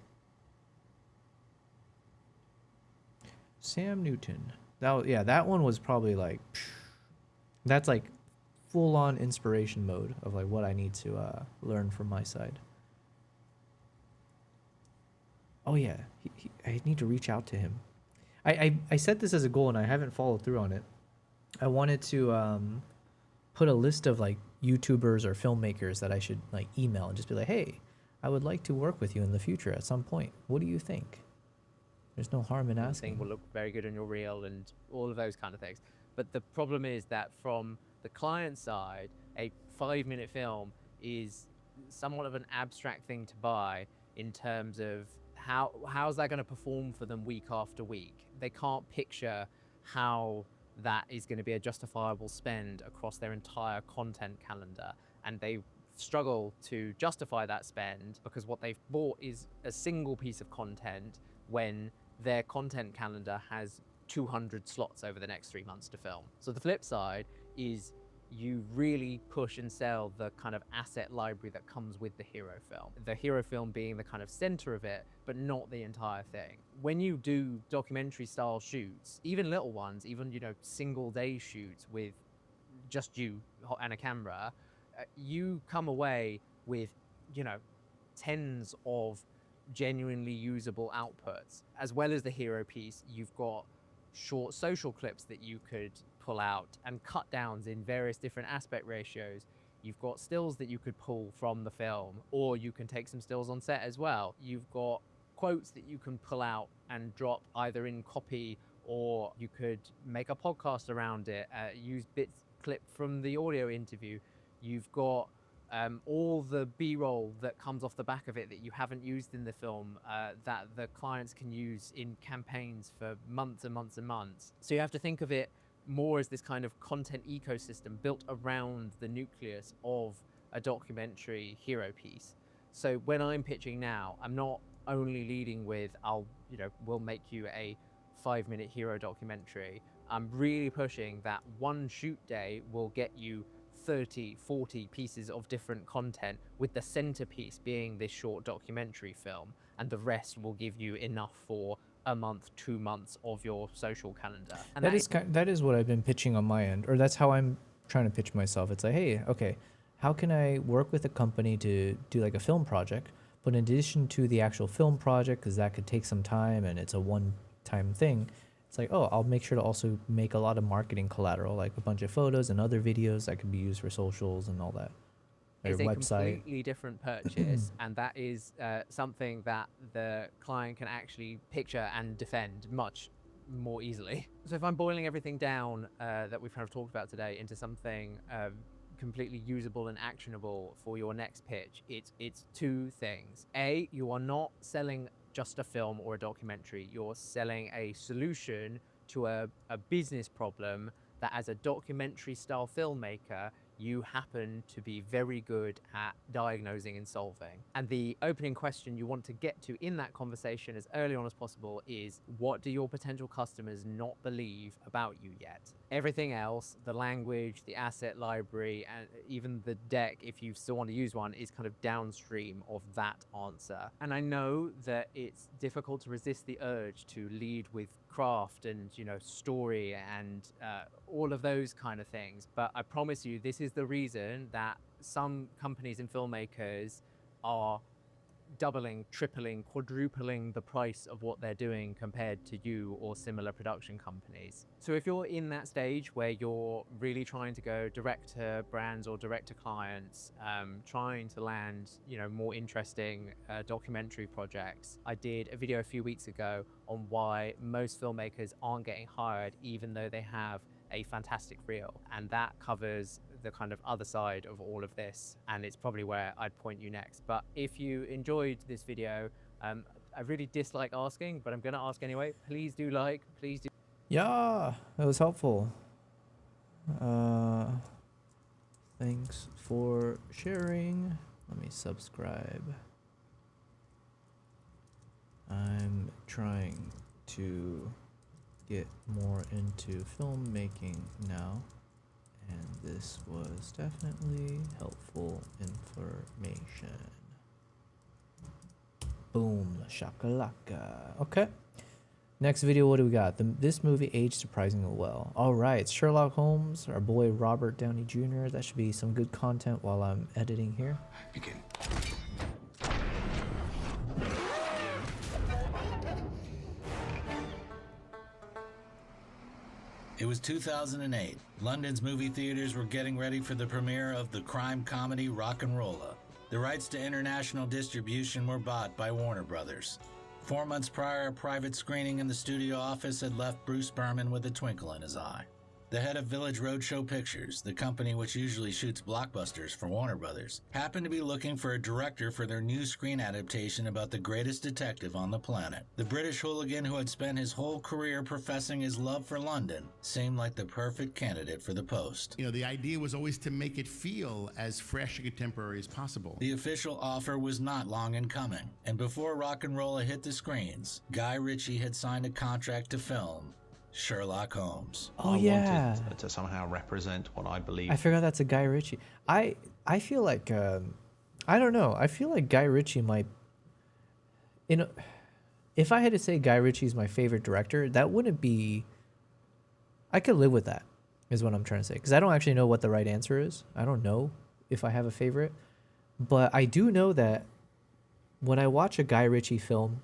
Sam Newton. That one was probably like, that's like full-on inspiration mode of like what I need to learn from my side. Oh yeah, I need to reach out to him. I set this as a goal and I haven't followed through on it. I wanted to put a list of like YouTubers or filmmakers that I should like email and just be like, hey, I would like to work with you in the future at some point. What do you think? There's no harm in asking. Thing will look very good on your reel and all of those kind of things. But the problem is that from the client side, a 5-minute film is somewhat of an abstract thing to buy in terms of how's that going to perform for them week after week. They can't picture how that is going to be a justifiable spend across their entire content calendar, and they struggle to justify that spend because what they've bought is a single piece of content when their content calendar has 200 slots over the next 3 months to film. So the flip side is you really push and sell the kind of asset library that comes with the hero film. The hero film being the kind of center of it, but not the entire thing. When you do documentary style shoots, even little ones, even, you know, single day shoots with just you and a camera, you come away with, you know, tens of genuinely usable outputs. As well as the hero piece, you've got short social clips that you could pull out and cut downs in various different aspect ratios. You've got stills that you could pull from the film, or you can take some stills on set as well. You've got quotes that you can pull out and drop either in copy, or you could make a podcast around it, use bits clipped from the audio interview. You've got all the B-roll that comes off the back of it that you haven't used in the film that the clients can use in campaigns for months and months and months. So you have to think of it more as this kind of content ecosystem built around the nucleus of a documentary hero piece. So when I'm pitching now, I'm not only leading with, we'll make you a 5-minute hero documentary. I'm really pushing that one shoot day will get you 30, 40 pieces of different content, with the centerpiece being this short documentary film, and the rest will give you enough for a month, 2 months of your social calendar. And that is what I've been pitching on my end, or that's how I'm trying to pitch myself. It's like, hey, okay, how can I work with a company to do like a film project, but in addition to the actual film project, because that could take some time and it's a one-time thing, it's like, oh, I'll make sure to also make a lot of marketing collateral, like a bunch of photos and other videos that could be used for socials and all that. It's a completely different purchase, and that is something that the client can actually picture and defend much more easily. So if I'm boiling everything down that we've kind of talked about today into something completely usable and actionable for your next pitch, it's two things. A, you are not selling just a film or a documentary. You're selling a solution to a business problem that, as a documentary style filmmaker, you happen to be very good at diagnosing and solving. And the opening question you want to get to in that conversation as early on as possible is, what do your potential customers not believe about you yet? Everything else, the language, the asset library, and even the deck, if you still want to use one, is kind of downstream of that answer. And I know that it's difficult to resist the urge to lead with craft and, you know, story and all of those kind of things. But I promise you, this is the reason that some companies and filmmakers are doubling, tripling, quadrupling the price of what they're doing compared to you or similar production companies. So if you're in that stage where you're really trying to go direct to brands or direct to clients, trying to land, you know, more interesting documentary projects, I did a video a few weeks ago on why most filmmakers aren't getting hired even though they have a fantastic reel, and that covers the kind of other side of all of this, and it's probably where I'd point you next. But if you enjoyed this video, I really dislike asking, but I'm gonna ask anyway. Please do like, please do. Yeah, that was helpful. Thanks for sharing. Let me subscribe. I'm trying to get more into filmmaking now, and this was definitely helpful information. Boom, shakalaka. Okay, next video, what do we got? This movie aged surprisingly well. All right, Sherlock Holmes, our boy Robert Downey Jr. That should be some good content while I'm editing here. Begin. It was 2008. London's movie theaters were getting ready for the premiere of the crime comedy Rock'n'Rolla. The rights to international distribution were bought by Warner Brothers. 4 months prior, a private screening in the studio office had left Bruce Berman with a twinkle in his eye. The head of Village Roadshow Pictures, the company which usually shoots blockbusters for Warner Brothers, happened to be looking for a director for their new screen adaptation about the greatest detective on the planet. The British hooligan who had spent his whole career professing his love for London seemed like the perfect candidate for the post. You know, the idea was always to make it feel as fresh and contemporary as possible. The official offer was not long in coming, and before Rock'n'Rolla hit the screens, Guy Ritchie had signed a contract to film Sherlock Holmes. Oh, yeah. I wanted to somehow represent what I believe. I forgot that's a Guy Ritchie. I feel like I don't know. I feel like Guy Ritchie might, you know, if I had to say Guy Ritchie is my favorite director, that wouldn't be. I could live with that, is what I'm trying to say, because I don't actually know what the right answer is. I don't know if I have a favorite, but I do know that when I watch a Guy Ritchie film,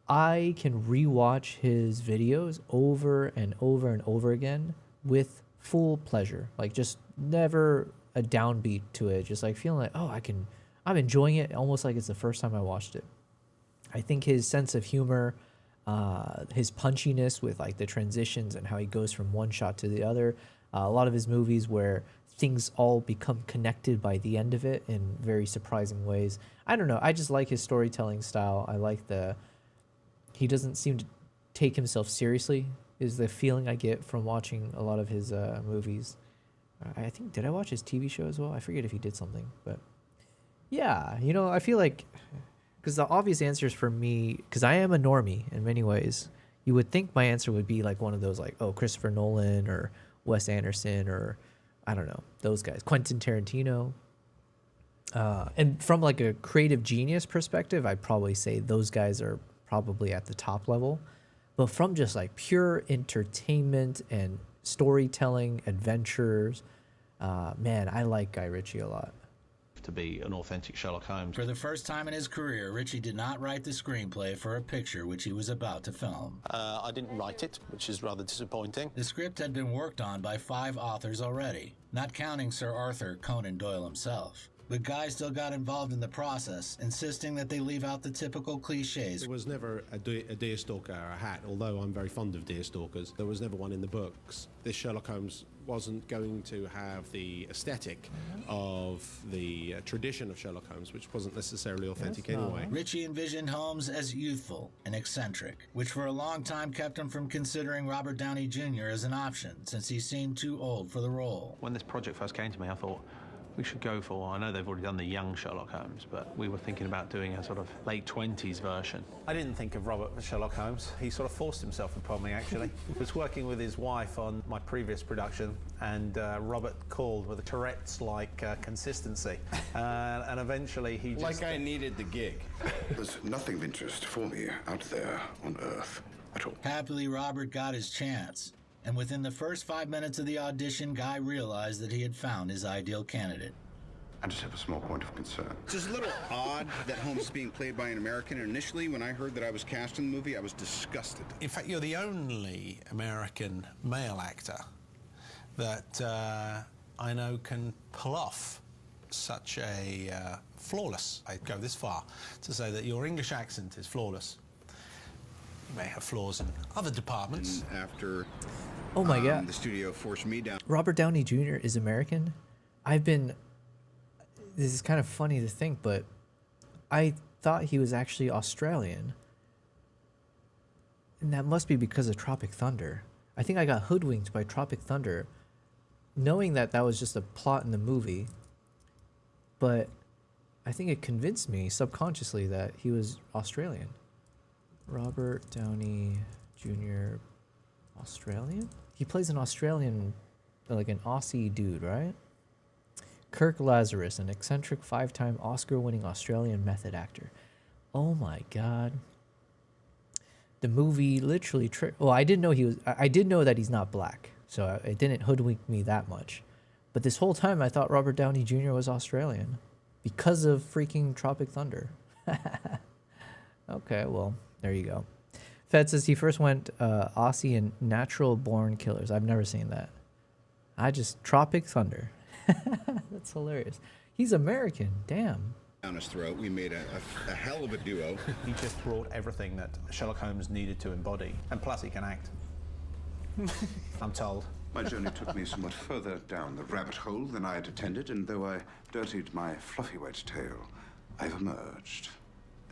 I can rewatch his videos over and over and over again with full pleasure. Like, just never a downbeat to it. Just like feeling like, oh, I'm enjoying it almost like it's the first time I watched it. I think his sense of humor, his punchiness with like the transitions and how he goes from one shot to the other. A lot of his movies where things all become connected by the end of it in very surprising ways. I don't know. I just like his storytelling style. I like he doesn't seem to take himself seriously, is the feeling I get from watching a lot of his movies. I think, did I watch his TV show as well? I forget if he did something, but yeah, you know, I feel like, because the obvious answers for me, because I am a normie in many ways, you would think my answer would be like one of those, like, oh, Christopher Nolan or Wes Anderson or, I don't know, those guys, Quentin Tarantino. And from like a creative genius perspective, I'd probably say those guys are probably at the top level. But from just like pure entertainment and storytelling, adventures, man, I like Guy Ritchie a lot. To be an authentic Sherlock Holmes. For the first time in his career, Ritchie did not write the screenplay for a picture which he was about to film. I didn't write it, which is rather disappointing. The script had been worked on by 5 authors already, not counting Sir Arthur Conan Doyle himself. but Guy still got involved in the process, insisting that they leave out the typical cliches. There was never a deerstalker or a hat, although I'm very fond of deerstalkers. There was never one in the books. This Sherlock Holmes wasn't going to have the aesthetic of the tradition of Sherlock Holmes, which wasn't necessarily authentic anyway. Ritchie envisioned Holmes as youthful and eccentric, which for a long time kept him from considering Robert Downey Jr. as an option, since he seemed too old for the role. When this project first came to me, I thought, we should go for, I know they've already done the young Sherlock Holmes, but we were thinking about doing a sort of late 20s version. I didn't think of Robert for Sherlock Holmes. He sort of forced himself upon me, actually. I was working with his wife on my previous production, and Robert called with a Tourette's-like consistency. And eventually he just... Like I needed the gig. There's nothing of interest for me out there on Earth at all. Happily, Robert got his chance. And within the first 5 minutes of the audition, Guy realized that he had found his ideal candidate. I just have a small point of concern. It's just a little odd that Holmes is being played by an American. And initially, when I heard that I was cast in the movie, I was disgusted. In fact, you're the only American male actor that I know can pull off such a flawless, I'd go this far to say that your English accent is flawless. You may have flaws in other departments. And after Oh my God. the studio forced me down. Robert Downey Jr. is American. This is kind of funny to think, but I thought he was actually Australian. And that must be because of Tropic Thunder. I think I got hoodwinked by Tropic Thunder, knowing that that was just a plot in the movie. But I think it convinced me subconsciously that he was Australian. Robert Downey Jr. Australian? He plays an Australian, like an Aussie dude, right? Kirk Lazarus, an eccentric 5-time Oscar-winning Australian method actor. Oh my God. The movie literally well, I didn't know he was... I did know that he's not black, so it didn't hoodwink me that much. But this whole time I thought Robert Downey Jr. was Australian because of freaking Tropic Thunder. Okay, well, there you go. Fed says he first went Aussie in Natural Born Killers. I've never seen that. Tropic Thunder. That's hilarious. He's American. Damn. Down his throat, we made a hell of a duo. He just brought everything that Sherlock Holmes needed to embody, and plus he can act. I'm told. My journey took me somewhat further down the rabbit hole than I had intended, and though I dirtied my fluffy white tail, I've emerged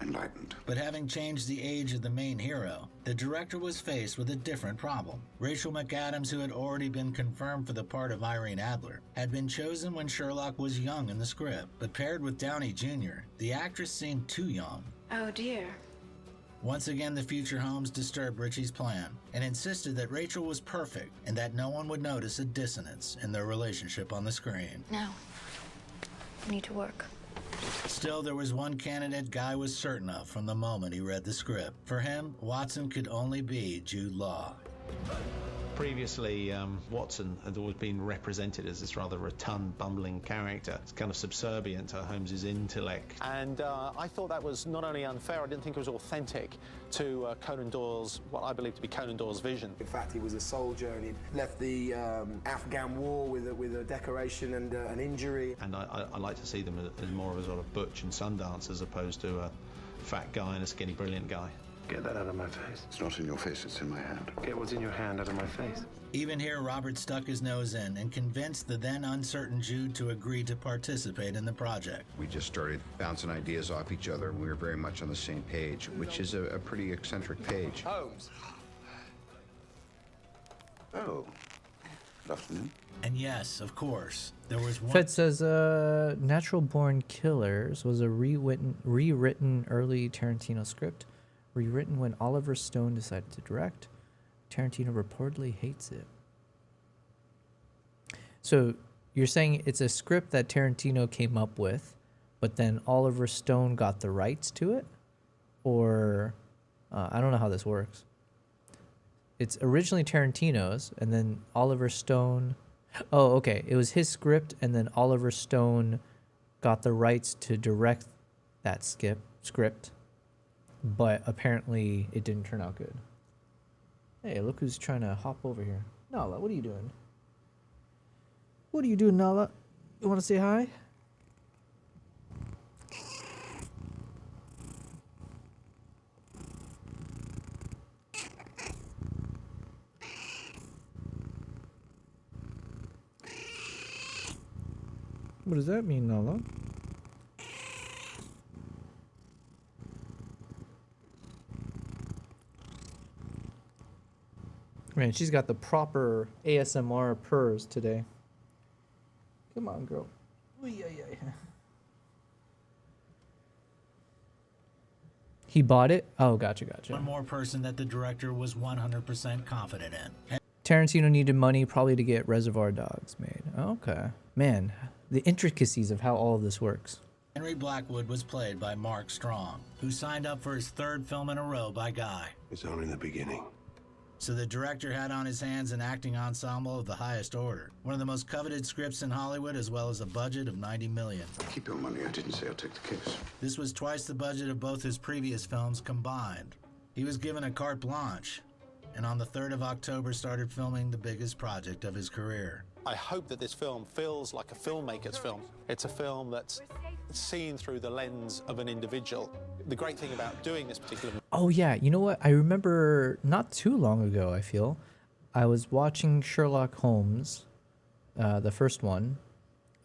enlightened. But having changed the age of the main hero, the director was faced with a different problem. Rachel McAdams, who had already been confirmed for the part of Irene Adler, had been chosen when Sherlock was young in the script, but paired with Downey Jr., the actress seemed too young. Oh dear. Once again, the future Holmes disturbed Ritchie's plan and insisted that Rachel was perfect and that no one would notice a dissonance in their relationship on the screen. No. I need to work. Still, there was one candidate Guy was certain of from the moment he read the script. For him, Watson could only be Jude Law. Previously, Watson had always been represented as this rather rotund, bumbling character. It's kind of subservient to Holmes's intellect. And I thought that was not only unfair, I didn't think it was authentic to Conan Doyle's, what I believe to be Conan Doyle's vision. In fact, he was a soldier and he'd left the Afghan war with a decoration and an injury. And I like to see them as more of a sort of Butch and Sundance as opposed to a fat guy and a skinny, brilliant guy. Get that out of my face. It's not in your face, it's in my hand. Get what's in your hand out of my face. Even here, Robert stuck his nose in and convinced the then uncertain Jude to agree to participate in the project. We just started bouncing ideas off each other, and we were very much on the same page, which is a pretty eccentric page. Holmes. Oh, good afternoon. And yes, of course, there was one... Fed says Natural Born Killers was a rewritten early Tarantino script. Rewritten when Oliver Stone decided to direct. Tarantino reportedly hates it. So you're saying it's a script that Tarantino came up with, but then Oliver Stone got the rights to it? Or I don't know how this works. It's originally Tarantino's, and then Oliver Stone... Oh, okay. It was his script, and then Oliver Stone got the rights to direct that script. But apparently it didn't turn out good. Hey, look who's trying to hop over here. Nala, what are you doing? What are you doing, Nala? You want to say hi? What does that mean, Nala? Man, she's got the proper ASMR purrs today. Come on, girl. Ooh, yeah. He bought it? Oh, gotcha. One more person that the director was 100% confident in. Tarantino needed money probably to get Reservoir Dogs made. Okay. Man, the intricacies of how all of this works. Henry Blackwood was played by Mark Strong, who signed up for his third film in a row by Guy. It's only the beginning. So the director had on his hands an acting ensemble of the highest order. One of the most coveted scripts in Hollywood, as well as a budget of $90 million. Keep your money. I didn't say I'll take the case. This was twice the budget of both his previous films combined. He was given a carte blanche, and on the 3rd of October started filming the biggest project of his career. I hope that this film feels like a filmmaker's film. It's a film that's seen through the lens of an individual. The great thing about doing this particular... Oh yeah, you know what? I remember not too long ago, I feel, I was watching Sherlock Holmes, the first one,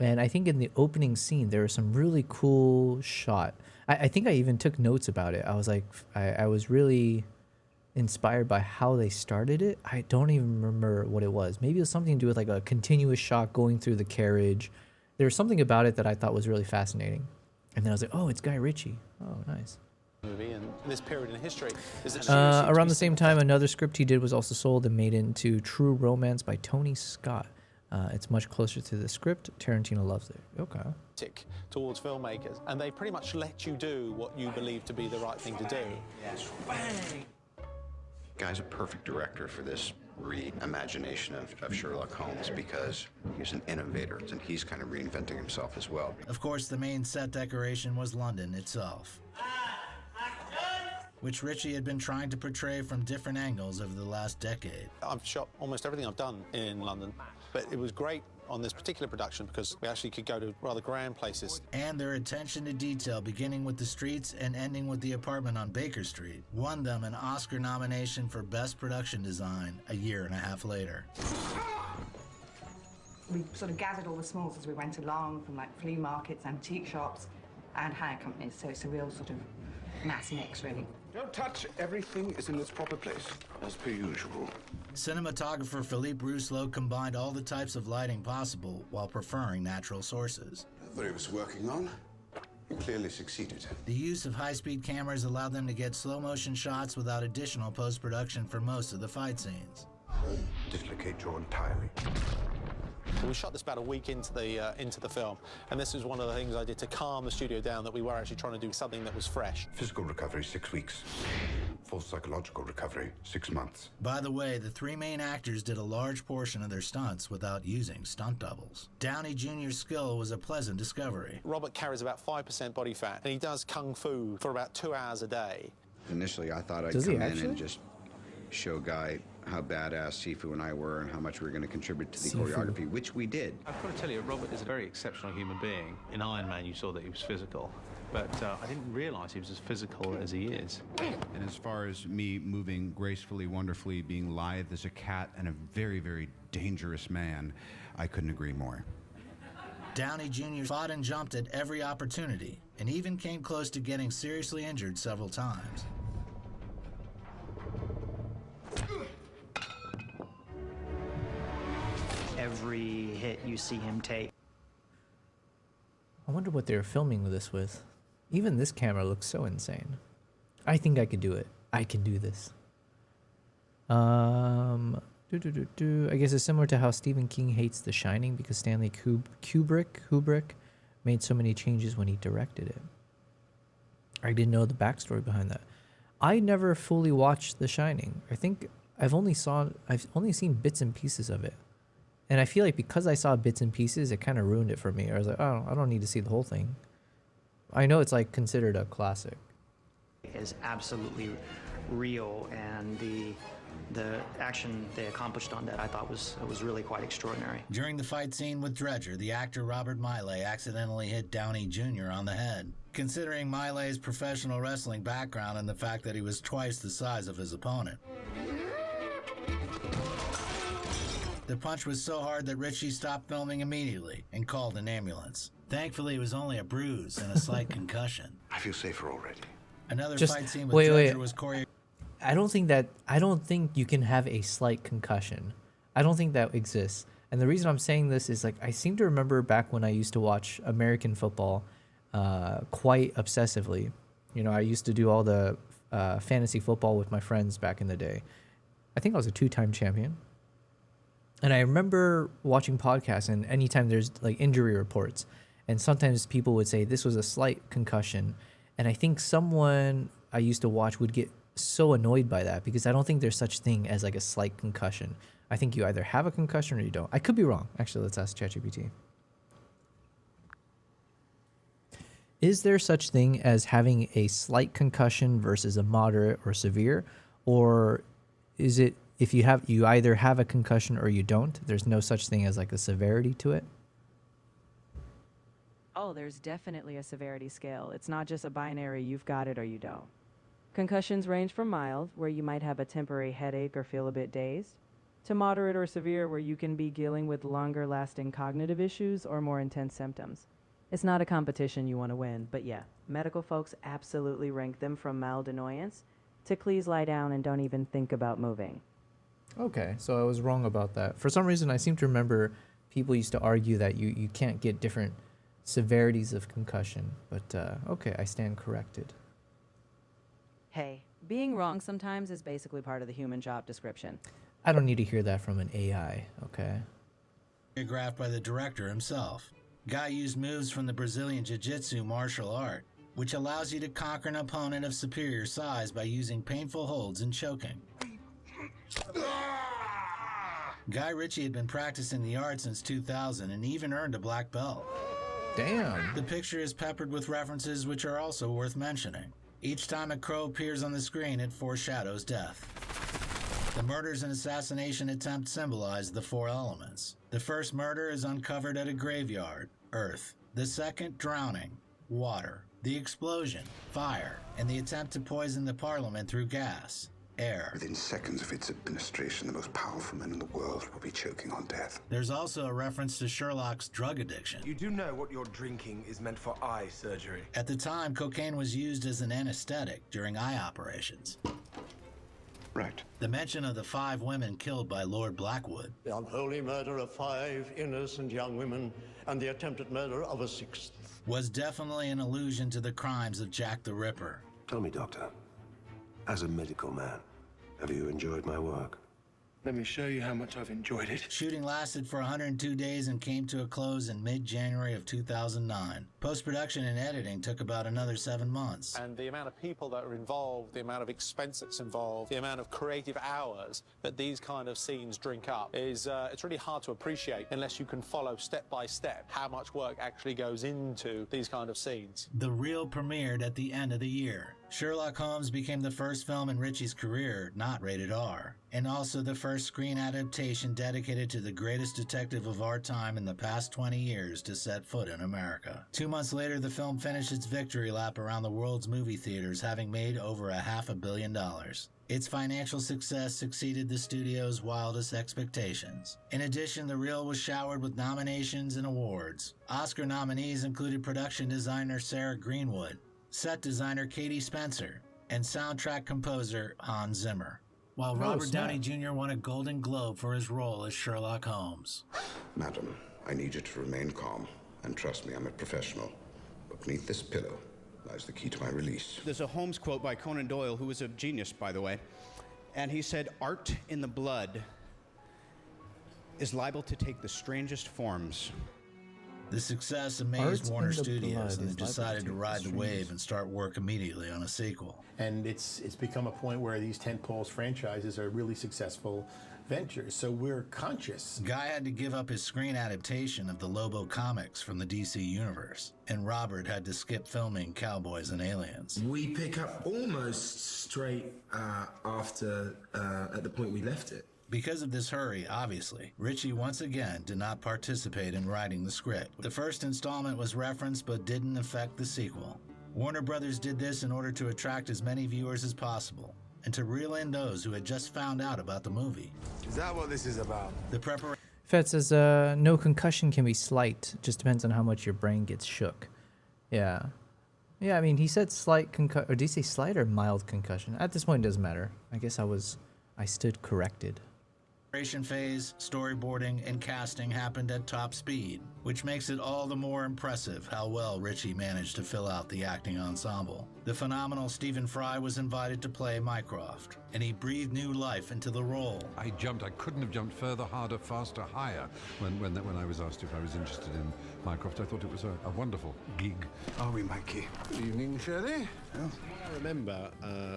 and I think in the opening scene there was some really cool shot. I think I even took notes about it. I was like, I was really inspired by how they started it. I don't even remember what it was. Maybe it was something to do with like a continuous shot going through the carriage. There was something about it that I thought was really fascinating. And then I was like, oh, it's Guy Ritchie. Oh, nice. Movie and this period in history is that around the same time, another script he did was also sold and made into True Romance by Tony Scott. It's much closer to the script. Tarantino loves it. Okay. Towards filmmakers, and they pretty much let you do what you believe to be the right thing to do. Yes. Guy's a perfect director for this reimagination of Sherlock Holmes because he's an innovator and he's kind of reinventing himself as well. Of course, the main set decoration was London itself, which Ritchie had been trying to portray from different angles over the last decade. I've shot almost everything I've done in London, but it was great on this particular production because we actually could go to rather grand places. And their attention to detail, beginning with the streets and ending with the apartment on Baker Street, won them an Oscar nomination for Best Production Design a year and a half later. We sort of gathered all the smalls as we went along, from like flea markets, antique shops, and hire companies, so it's a real sort of mass mix, really. Don't touch. Everything is in its proper place, as per usual. Cinematographer Philippe Rousselot combined all the types of lighting possible while preferring natural sources. What he was working on, he clearly succeeded. The use of high-speed cameras allowed them to get slow-motion shots without additional post-production for most of the fight scenes. Dislocate jaw entirely. We shot this about a week into the film, and this was one of the things I did to calm the studio down, that we were actually trying to do something that was fresh. Physical recovery, 6 weeks. Full psychological recovery, 6 months. By the way, the three main actors did a large portion of their stunts without using stunt doubles. Downey Jr.'s skill was a pleasant discovery. Robert carries about 5% body fat, and he does kung fu for about 2 hours a day. Initially, I thought I'd come in and just show Guy how badass Sifu and I were and how much we were going to contribute to the choreography, which we did. I've got to tell you, Robert is a very exceptional human being. In Iron Man, you saw that he was physical, but I didn't realize he was as physical as he is. And as far as me moving gracefully, wonderfully, being lithe as a cat and a very, very dangerous man, I couldn't agree more. Downey Jr. fought and jumped at every opportunity, and even came close to getting seriously injured several times. Every hit you see him take. I wonder what they were filming this with. Even this camera looks so insane. I think I could do it. I can do this. I guess it's similar to how Stephen King hates The Shining because Stanley Kubrick made so many changes when he directed it. I didn't know the backstory behind that. I never fully watched The Shining. I think I've only seen bits and pieces of it. And I feel like because I saw bits and pieces, it kind of ruined it for me. I was like, oh, I don't need to see the whole thing. I know it's like considered a classic. Is absolutely real, and the action they accomplished on that I thought was really quite extraordinary. During the fight scene with Dredger, the actor Robert Miley accidentally hit Downey Jr. on the head. Considering Miley's professional wrestling background and the fact that he was twice the size of his opponent. The punch was so hard that Ritchie stopped filming immediately and called an ambulance. Thankfully, it was only a bruise and a slight concussion. I feel safer already. Another Just fight scene with wait. Dredger was choreographed. I don't think you can have a slight concussion. I don't think that exists. And the reason I'm saying this is, like, I seem to remember back when I used to watch American football quite obsessively. You know, I used to do all the fantasy football with my friends back in the day. I think I was a 2-time champion. And I remember watching podcasts, and anytime there's like injury reports, and sometimes people would say this was a slight concussion. And I think someone I used to watch would get so annoyed by that, because I don't think there's such thing as like a slight concussion. I think you either have a concussion or you don't. I could be wrong. Actually, let's ask ChatGPT. Is there such thing as having a slight concussion versus a moderate or severe? Or is it if you either have a concussion or you don't? There's no such thing as like a severity to it? Oh, there's definitely a severity scale. It's not just a binary, you've got it or you don't. Concussions range from mild, where you might have a temporary headache or feel a bit dazed, to moderate or severe, where you can be dealing with longer-lasting cognitive issues or more intense symptoms. It's not a competition you want to win, but yeah, medical folks absolutely rank them from mild annoyance to please lie down and don't even think about moving. Okay, so I was wrong about that. For some reason, I seem to remember people used to argue that you can't get different severities of concussion, but okay, I stand corrected. Hey, being wrong sometimes is basically part of the human job description. I don't need to hear that from an AI, okay? Choreographed by the director himself. Guy used moves from the Brazilian Jiu-Jitsu martial art, which allows you to conquer an opponent of superior size by using painful holds and choking. Guy Ritchie had been practicing the art since 2000 and even earned a black belt. Damn. The picture is peppered with references which are also worth mentioning. Each time a crow appears on the screen, it foreshadows death. The murders and assassination attempt symbolize the 4 elements. The first murder is uncovered at a graveyard, earth. The second, drowning, water. The explosion, fire. And the attempt to poison the parliament through gas, air. Within seconds of its administration, the most powerful men in the world will be choking on death. There's also a reference to Sherlock's drug addiction. You do know what you're drinking is meant for eye surgery. At the time, cocaine was used as an anesthetic during eye operations. Right. The mention of the 5 women killed by Lord Blackwood. The unholy murder of 5 innocent young women and the attempted murder of a 6th. Was definitely an allusion to the crimes of Jack the Ripper. Tell me, Doctor, as a medical man, have you enjoyed my work? Let me show you how much I've enjoyed it. Shooting lasted for 102 days and came to a close in mid-January of 2009. Post-production and editing took about another 7 months. And the amount of people that are involved, the amount of expense that's involved, the amount of creative hours that these kind of scenes drink up is it's really hard to appreciate unless you can follow step by step how much work actually goes into these kind of scenes. The reel premiered at the end of the year. Sherlock Holmes became the first film in Ritchie's career not rated R, and also the first screen adaptation dedicated to the greatest detective of our time in the past 20 years to set foot in America. 2 months later, the film finished its victory lap around the world's movie theaters, having made over $500 million. Its financial success exceeded the studio's wildest expectations. In addition, the reel was showered with nominations and awards. Oscar nominees included production designer Sarah Greenwood, set designer Katie Spencer, and soundtrack composer Hans Zimmer. While Robert Downey Jr. won a Golden Globe for his role as Sherlock Holmes. Madam, I need you to remain calm, and trust me, I'm a professional. But beneath this pillow lies the key to my release. There's a Holmes quote by Conan Doyle, who was a genius, by the way, and he said, "Art in the blood is liable to take the strangest forms." The success amazed Warner Studios, and they decided to ride the wave and start work immediately on a sequel. And it's become a point where these tentpole franchises are really successful ventures, so we're conscious. Guy had to give up his screen adaptation of the Lobo comics from the DC universe, and Robert had to skip filming Cowboys and Aliens. We pick up almost straight after, at the point we left it. Because of this hurry, obviously, Ritchie once again did not participate in writing the script. The first installment was referenced but didn't affect the sequel. Warner Brothers did this in order to attract as many viewers as possible and to reel in those who had just found out about the movie. Is that what this is about? The preparation. Fett says, no concussion can be slight. Just depends on how much your brain gets shook. Yeah. Yeah, I mean, he said slight concussion. Or did he say slight or mild concussion? At this point, it doesn't matter. I guess I stood corrected. Phase, storyboarding, and casting happened at top speed, which makes it all the more impressive how well Ritchie managed to fill out the acting ensemble. The phenomenal Stephen Fry was invited to play Mycroft, and he breathed new life into the role. I couldn't have jumped further, harder, faster, higher when I was asked if I was interested in Mycroft. I thought it was a wonderful gig. Are we, Mikey? Good evening, Shirley. Oh. I remember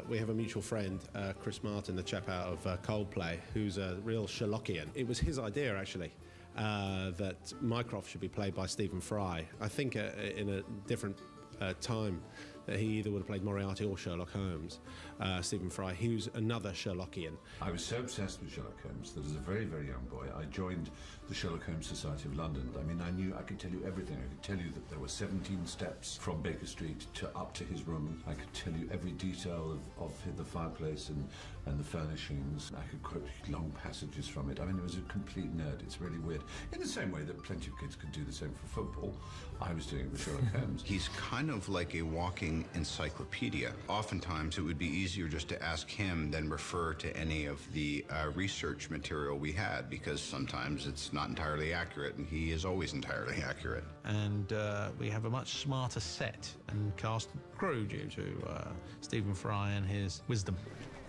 we have a mutual friend, Chris Martin, the chap out of Coldplay, who's a real Sherlockian. It was his idea, actually, that Mycroft should be played by Stephen Fry. I think in a different time that he either would have played Moriarty or Sherlock Holmes. Stephen Fry, he was another Sherlockian. I was so obsessed with Sherlock Holmes that as a very, very young boy, I joined the Sherlock Holmes Society of London. I mean, I could tell you everything. I could tell you that there were 17 steps from Baker Street up to his room. I could tell you every detail of the fireplace and the furnishings. I could quote long passages from it. I mean, it was a complete nerd. It's really weird. In the same way that plenty of kids could do the same for football, I was doing it with Sherlock Holmes. He's kind of like a walking encyclopedia. Oftentimes, it would be easier just to ask him than refer to any of the research material we had, because sometimes it's not entirely accurate, and he is always entirely accurate. And we have a much smarter set and cast crew due to Stephen Fry and his wisdom.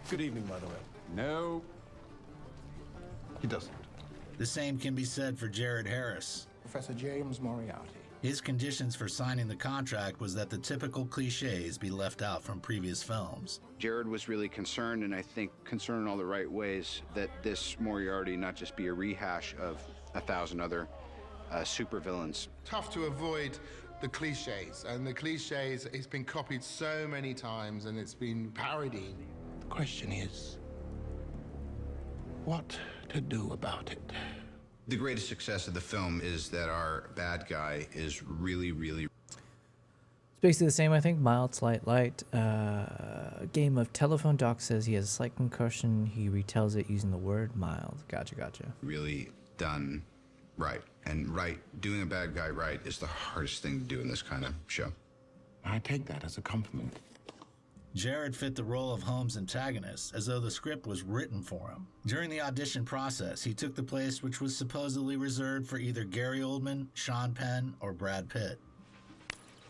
Good evening, by the way. No, he doesn't. The same can be said for Jared Harris. Professor James Moriarty. His conditions for signing the contract was that the typical cliches be left out from previous films. Jared was really concerned, and I think concerned in all the right ways, that this Moriarty not just be a rehash of 1,000 other supervillains. Tough to avoid the cliches, and the cliches, it's been copied so many times and it's been parodied. The question is, what to do about it? The greatest success of the film is that our bad guy is really, really... It's basically the same, I think. Mild, slight, light. Game of telephone. Doc says he has a slight concussion. He retells it using the word mild. Gotcha. Really done right. And doing a bad guy right is the hardest thing to do in this kind of show. I take that as a compliment. Jared fit the role of Holmes' antagonist as though the script was written for him. During the audition process, he took the place which was supposedly reserved for either Gary Oldman, Sean Penn, or Brad Pitt.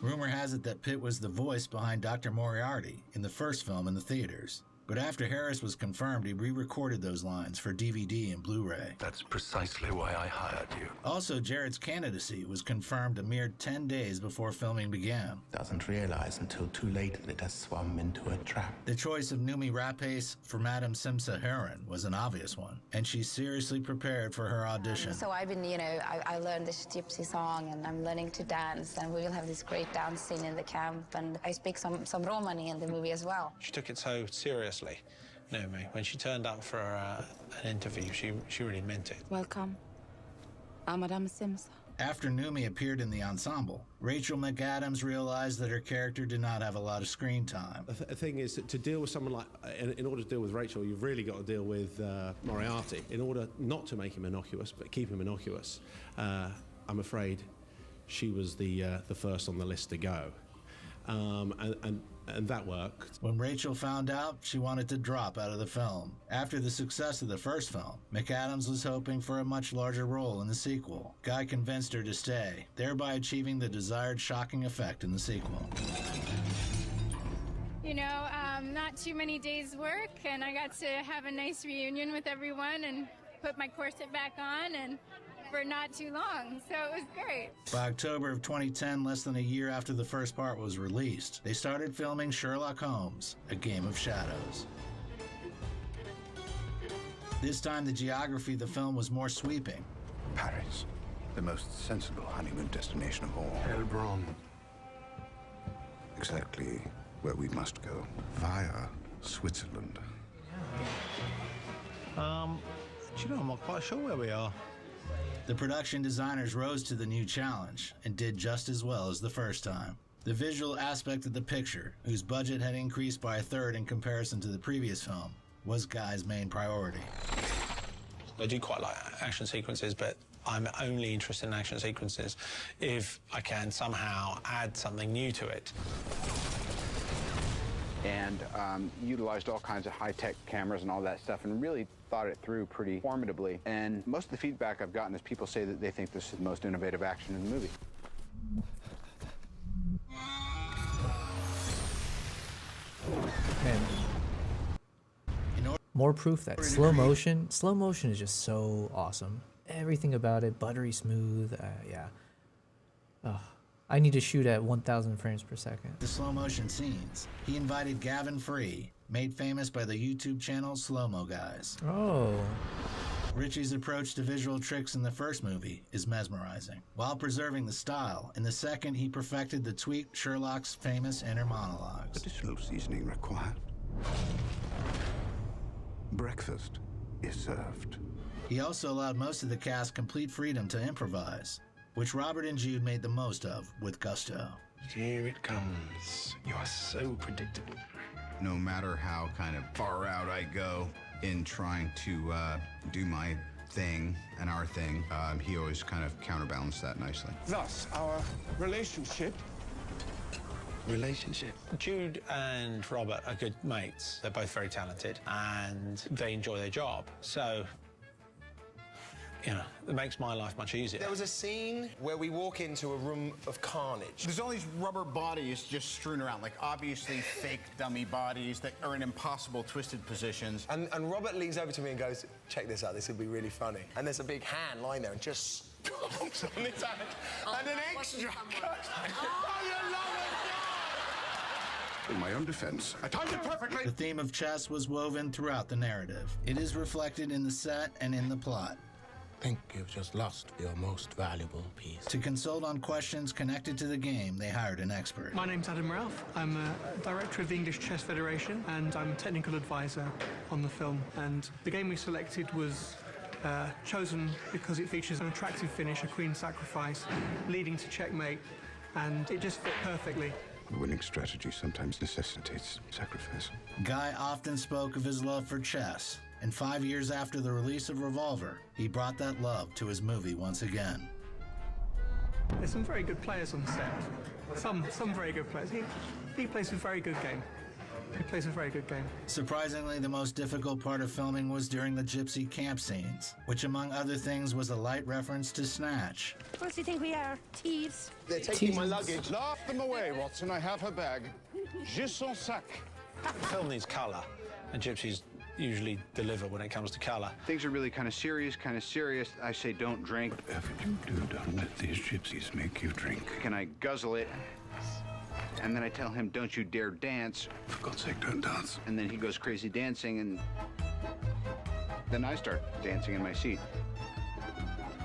Rumor has it that Pitt was the voice behind Dr. Moriarty in the first film in the theaters. But after Harris was confirmed, he re-recorded those lines for DVD and Blu-ray. That's precisely why I hired you. Also, Jared's candidacy was confirmed a mere 10 days before filming began. Doesn't realize until too late that it has swum into a trap. The choice of Noomi Rapace for Madame Simsa Heron was an obvious one, and she seriously prepared for her audition. So I've been, I learned this gypsy song, and I'm learning to dance, and we will have this great dance scene in the camp, and I speak some Romani in the movie as well. She took it so seriously. Noomi, when she turned up for an interview, she really meant it. Welcome. I'm Madame Simsa. After Noomi appeared in the ensemble, Rachel McAdams realized that her character did not have a lot of screen time. The thing is, to deal with someone like, in order to deal with Rachel, you've really got to deal with Moriarty. In order not to make him innocuous, but keep him innocuous, I'm afraid she was the first on the list to go. And that worked. When Rachel found out, she wanted to drop out of the film. After the success of the first film, McAdams was hoping for a much larger role in the sequel. Guy convinced her to stay, thereby achieving the desired shocking effect in the sequel. Not too many days' work, and I got to have a nice reunion with everyone and put my corset back on, and for not too long, so it was great. By October of 2010, less than a year after the first part was released, they started filming Sherlock Holmes, A Game of Shadows. This time, the geography of the film was more sweeping. Paris, the most sensible honeymoon destination of all. Elbron. Exactly where we must go, via Switzerland. I'm not quite sure where we are. The production designers rose to the new challenge and did just as well as the first time. The visual aspect of the picture, whose budget had increased by a third in comparison to the previous film, was Guy's main priority. I do quite like action sequences, but I'm only interested in action sequences if I can somehow add something new to it. And utilized all kinds of high-tech cameras and all that stuff and really thought it through pretty formidably. And most of the feedback I've gotten is people say that they think this is the most innovative action in the movie. Man. More proof that slow motion is just so awesome. Everything about it, buttery smooth, yeah. Oh, I need to shoot at 1,000 frames per second. The slow motion scenes. He invited Gavin Free, made famous by the YouTube channel Slow Mo Guys. Oh. Ritchie's approach to visual tricks in the first movie is mesmerizing, while preserving the style. In the second, he perfected the tweaked Sherlock's famous inner monologues. Additional seasoning required. Breakfast is served. He also allowed most of the cast complete freedom to improvise, which Robert and Jude made the most of with gusto. Here it comes. You are so predictable. No matter how kind of far out I go in trying to do my thing and our thing, he always kind of counterbalanced that nicely. Thus, our relationship. Jude and Robert are good mates. They're both very talented and they enjoy their job. So, you know, it makes my life much easier. There was a scene where we walk into a room of carnage. There's all these rubber bodies just strewn around, like obviously fake dummy bodies that are in impossible twisted positions. And Robert leans over to me and goes, check this out, this would be really funny. And there's a big hand lying there and just stomps on his hand. And an extra cut. Oh, you love it! In my own defense, I timed it perfectly. The theme of chess was woven throughout the narrative. It is reflected in the set and in the plot. I think you've just lost your most valuable piece. To consult on questions connected to the game, they hired an expert. My name's Adam Ralph. I'm a director of the English Chess Federation, and I'm a technical advisor on the film. And the game we selected was chosen because it features an attractive finish, a queen sacrifice, leading to checkmate, and it just fit perfectly. Winning strategy sometimes necessitates sacrifice. Guy often spoke of his love for chess, and 5 years after the release of Revolver, he brought that love to his movie once again. There's some very good players on set. Some very good players. He plays a very good game. He plays a very good game. Surprisingly, the most difficult part of filming was during the gypsy camp scenes, which among other things was a light reference to Snatch. What do you think we are? Thieves? They're taking my luggage. Laugh them away, Watson. I have her bag. Je son sac. The film needs colour, and gypsies usually deliver when it comes to colour. Things are really kind of serious. I say don't drink. Whatever you do, don't let these gypsies make you drink. Can I guzzle it? And then I tell him, don't you dare dance. For God's sake, don't dance. And then he goes crazy dancing, and then I start dancing in my seat.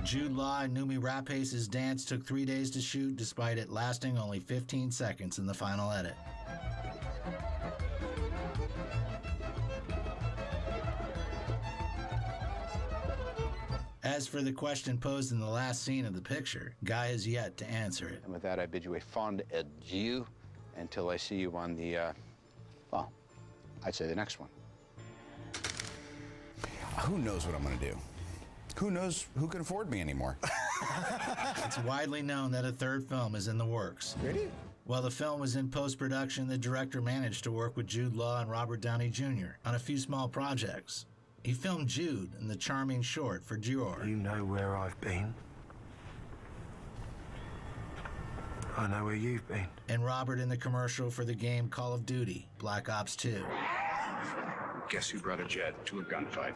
Jude Law and Noomi Rapace's dance took 3 days to shoot, despite it lasting only 15 seconds in the final edit. As for the question posed in the last scene of the picture, Guy has yet to answer it. And with that, I bid you a fond adieu until I see you on the, well, I'd say the next one. Who knows what I'm going to do? Who knows who can afford me anymore? It's widely known that a third film is in the works. Really? While the film was in post-production, the director managed to work with Jude Law and Robert Downey Jr. on a few small projects. He filmed Jude in the charming short for Dior. You know where I've been. I know where you've been. And Robert in the commercial for the game Call of Duty, Black Ops 2. Guess who brought a jet to a gunfight?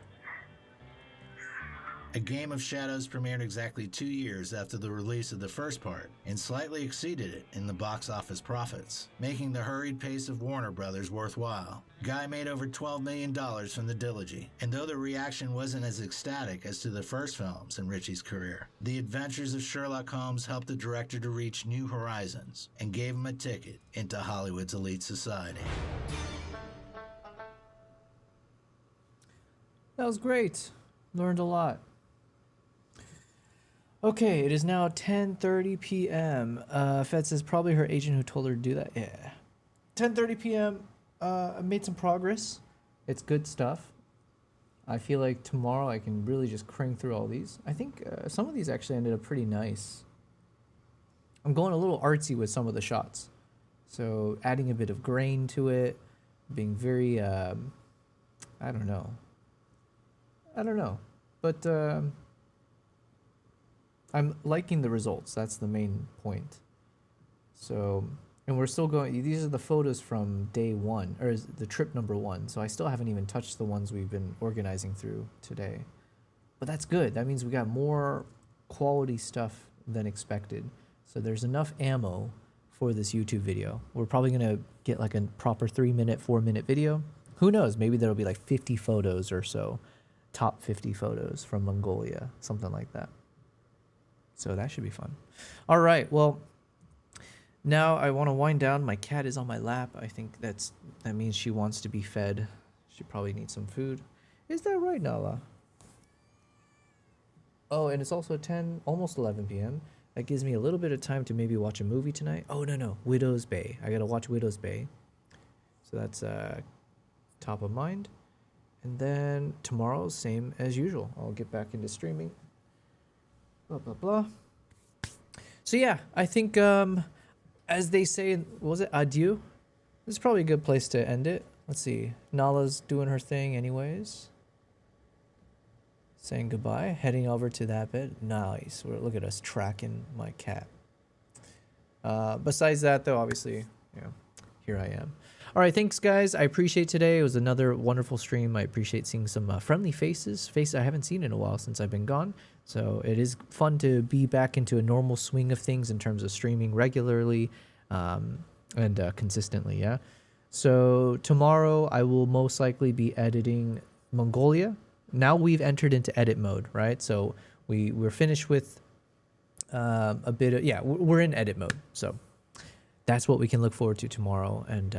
A Game of Shadows premiered exactly 2 years after the release of the first part and slightly exceeded it in the box office profits, making the hurried pace of Warner Brothers worthwhile. Guy made over $12 million from the trilogy, and though the reaction wasn't as ecstatic as to the first films in Ritchie's career, the adventures of Sherlock Holmes helped the director to reach new horizons and gave him a ticket into Hollywood's elite society. That was great. Learned a lot. Okay, it is now 10:30 p.m. Fed says probably her agent who told her to do that. Yeah. 10:30 p.m. I made some progress. It's good stuff. I feel like tomorrow I can really just crank through all these. I think some of these actually ended up pretty nice. I'm going a little artsy with some of the shots. So adding a bit of grain to it, being very, I don't know. But I'm liking the results. That's the main point. So, and we're still going, these are the photos from day 1, or the trip number 1. So I still haven't even touched the ones we've been organizing through today. But that's good. That means we got more quality stuff than expected. So there's enough ammo for this YouTube video. We're probably going to get like a proper 3-minute, 4-minute video. Who knows? Maybe there'll be like 50 photos or so. Top 50 photos from Mongolia. Something like that. So that should be fun. All right. Well, now I want to wind down. My cat is on my lap. I think that means she wants to be fed. She probably needs some food. Is that right, Nala? Oh, and it's also 10, almost 11 p.m. That gives me a little bit of time to maybe watch a movie tonight. Oh, no. Widow's Bay. I got to watch Widow's Bay. So that's top of mind. And then tomorrow, same as usual. I'll get back into streaming. Blah, blah, blah. So yeah, I think, as they say, what was it? Adieu? This is probably a good place to end it. Let's see. Nala's doing her thing anyways. Saying goodbye. Heading over to that bed. Nice. Look at us tracking my cat. Besides that, though, obviously, here I am. All right, thanks, guys. I appreciate today. It was another wonderful stream. I appreciate seeing some friendly faces I haven't seen in a while since I've been gone. So it is fun to be back into a normal swing of things in terms of streaming regularly and consistently, yeah? So tomorrow I will most likely be editing Mongolia. Now we've entered into edit mode, right? So we're finished with a bit of, yeah, we're in edit mode. So that's what we can look forward to tomorrow. And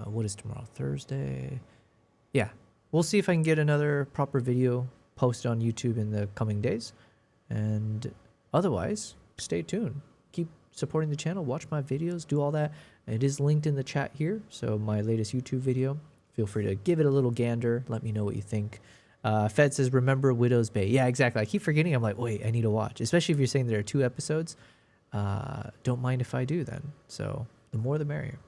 what is tomorrow? Thursday? Yeah. We'll see if I can get another proper video posted on YouTube in the coming days. And otherwise, stay tuned. Keep supporting the channel. Watch my videos. Do all that. It is linked in the chat here. So my latest YouTube video. Feel free to give it a little gander. Let me know what you think. Fed says, remember Widow's Bay. Yeah, exactly. I keep forgetting. I'm like, wait, I need to watch. Especially if you're saying there are 2 episodes. Don't mind if I do then. So the more the merrier.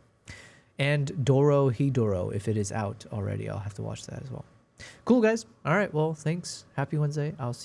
And Doro Hidoro, if it is out already, I'll have to watch that as well. Cool, guys. All right. Well, thanks. Happy Wednesday. I'll see you.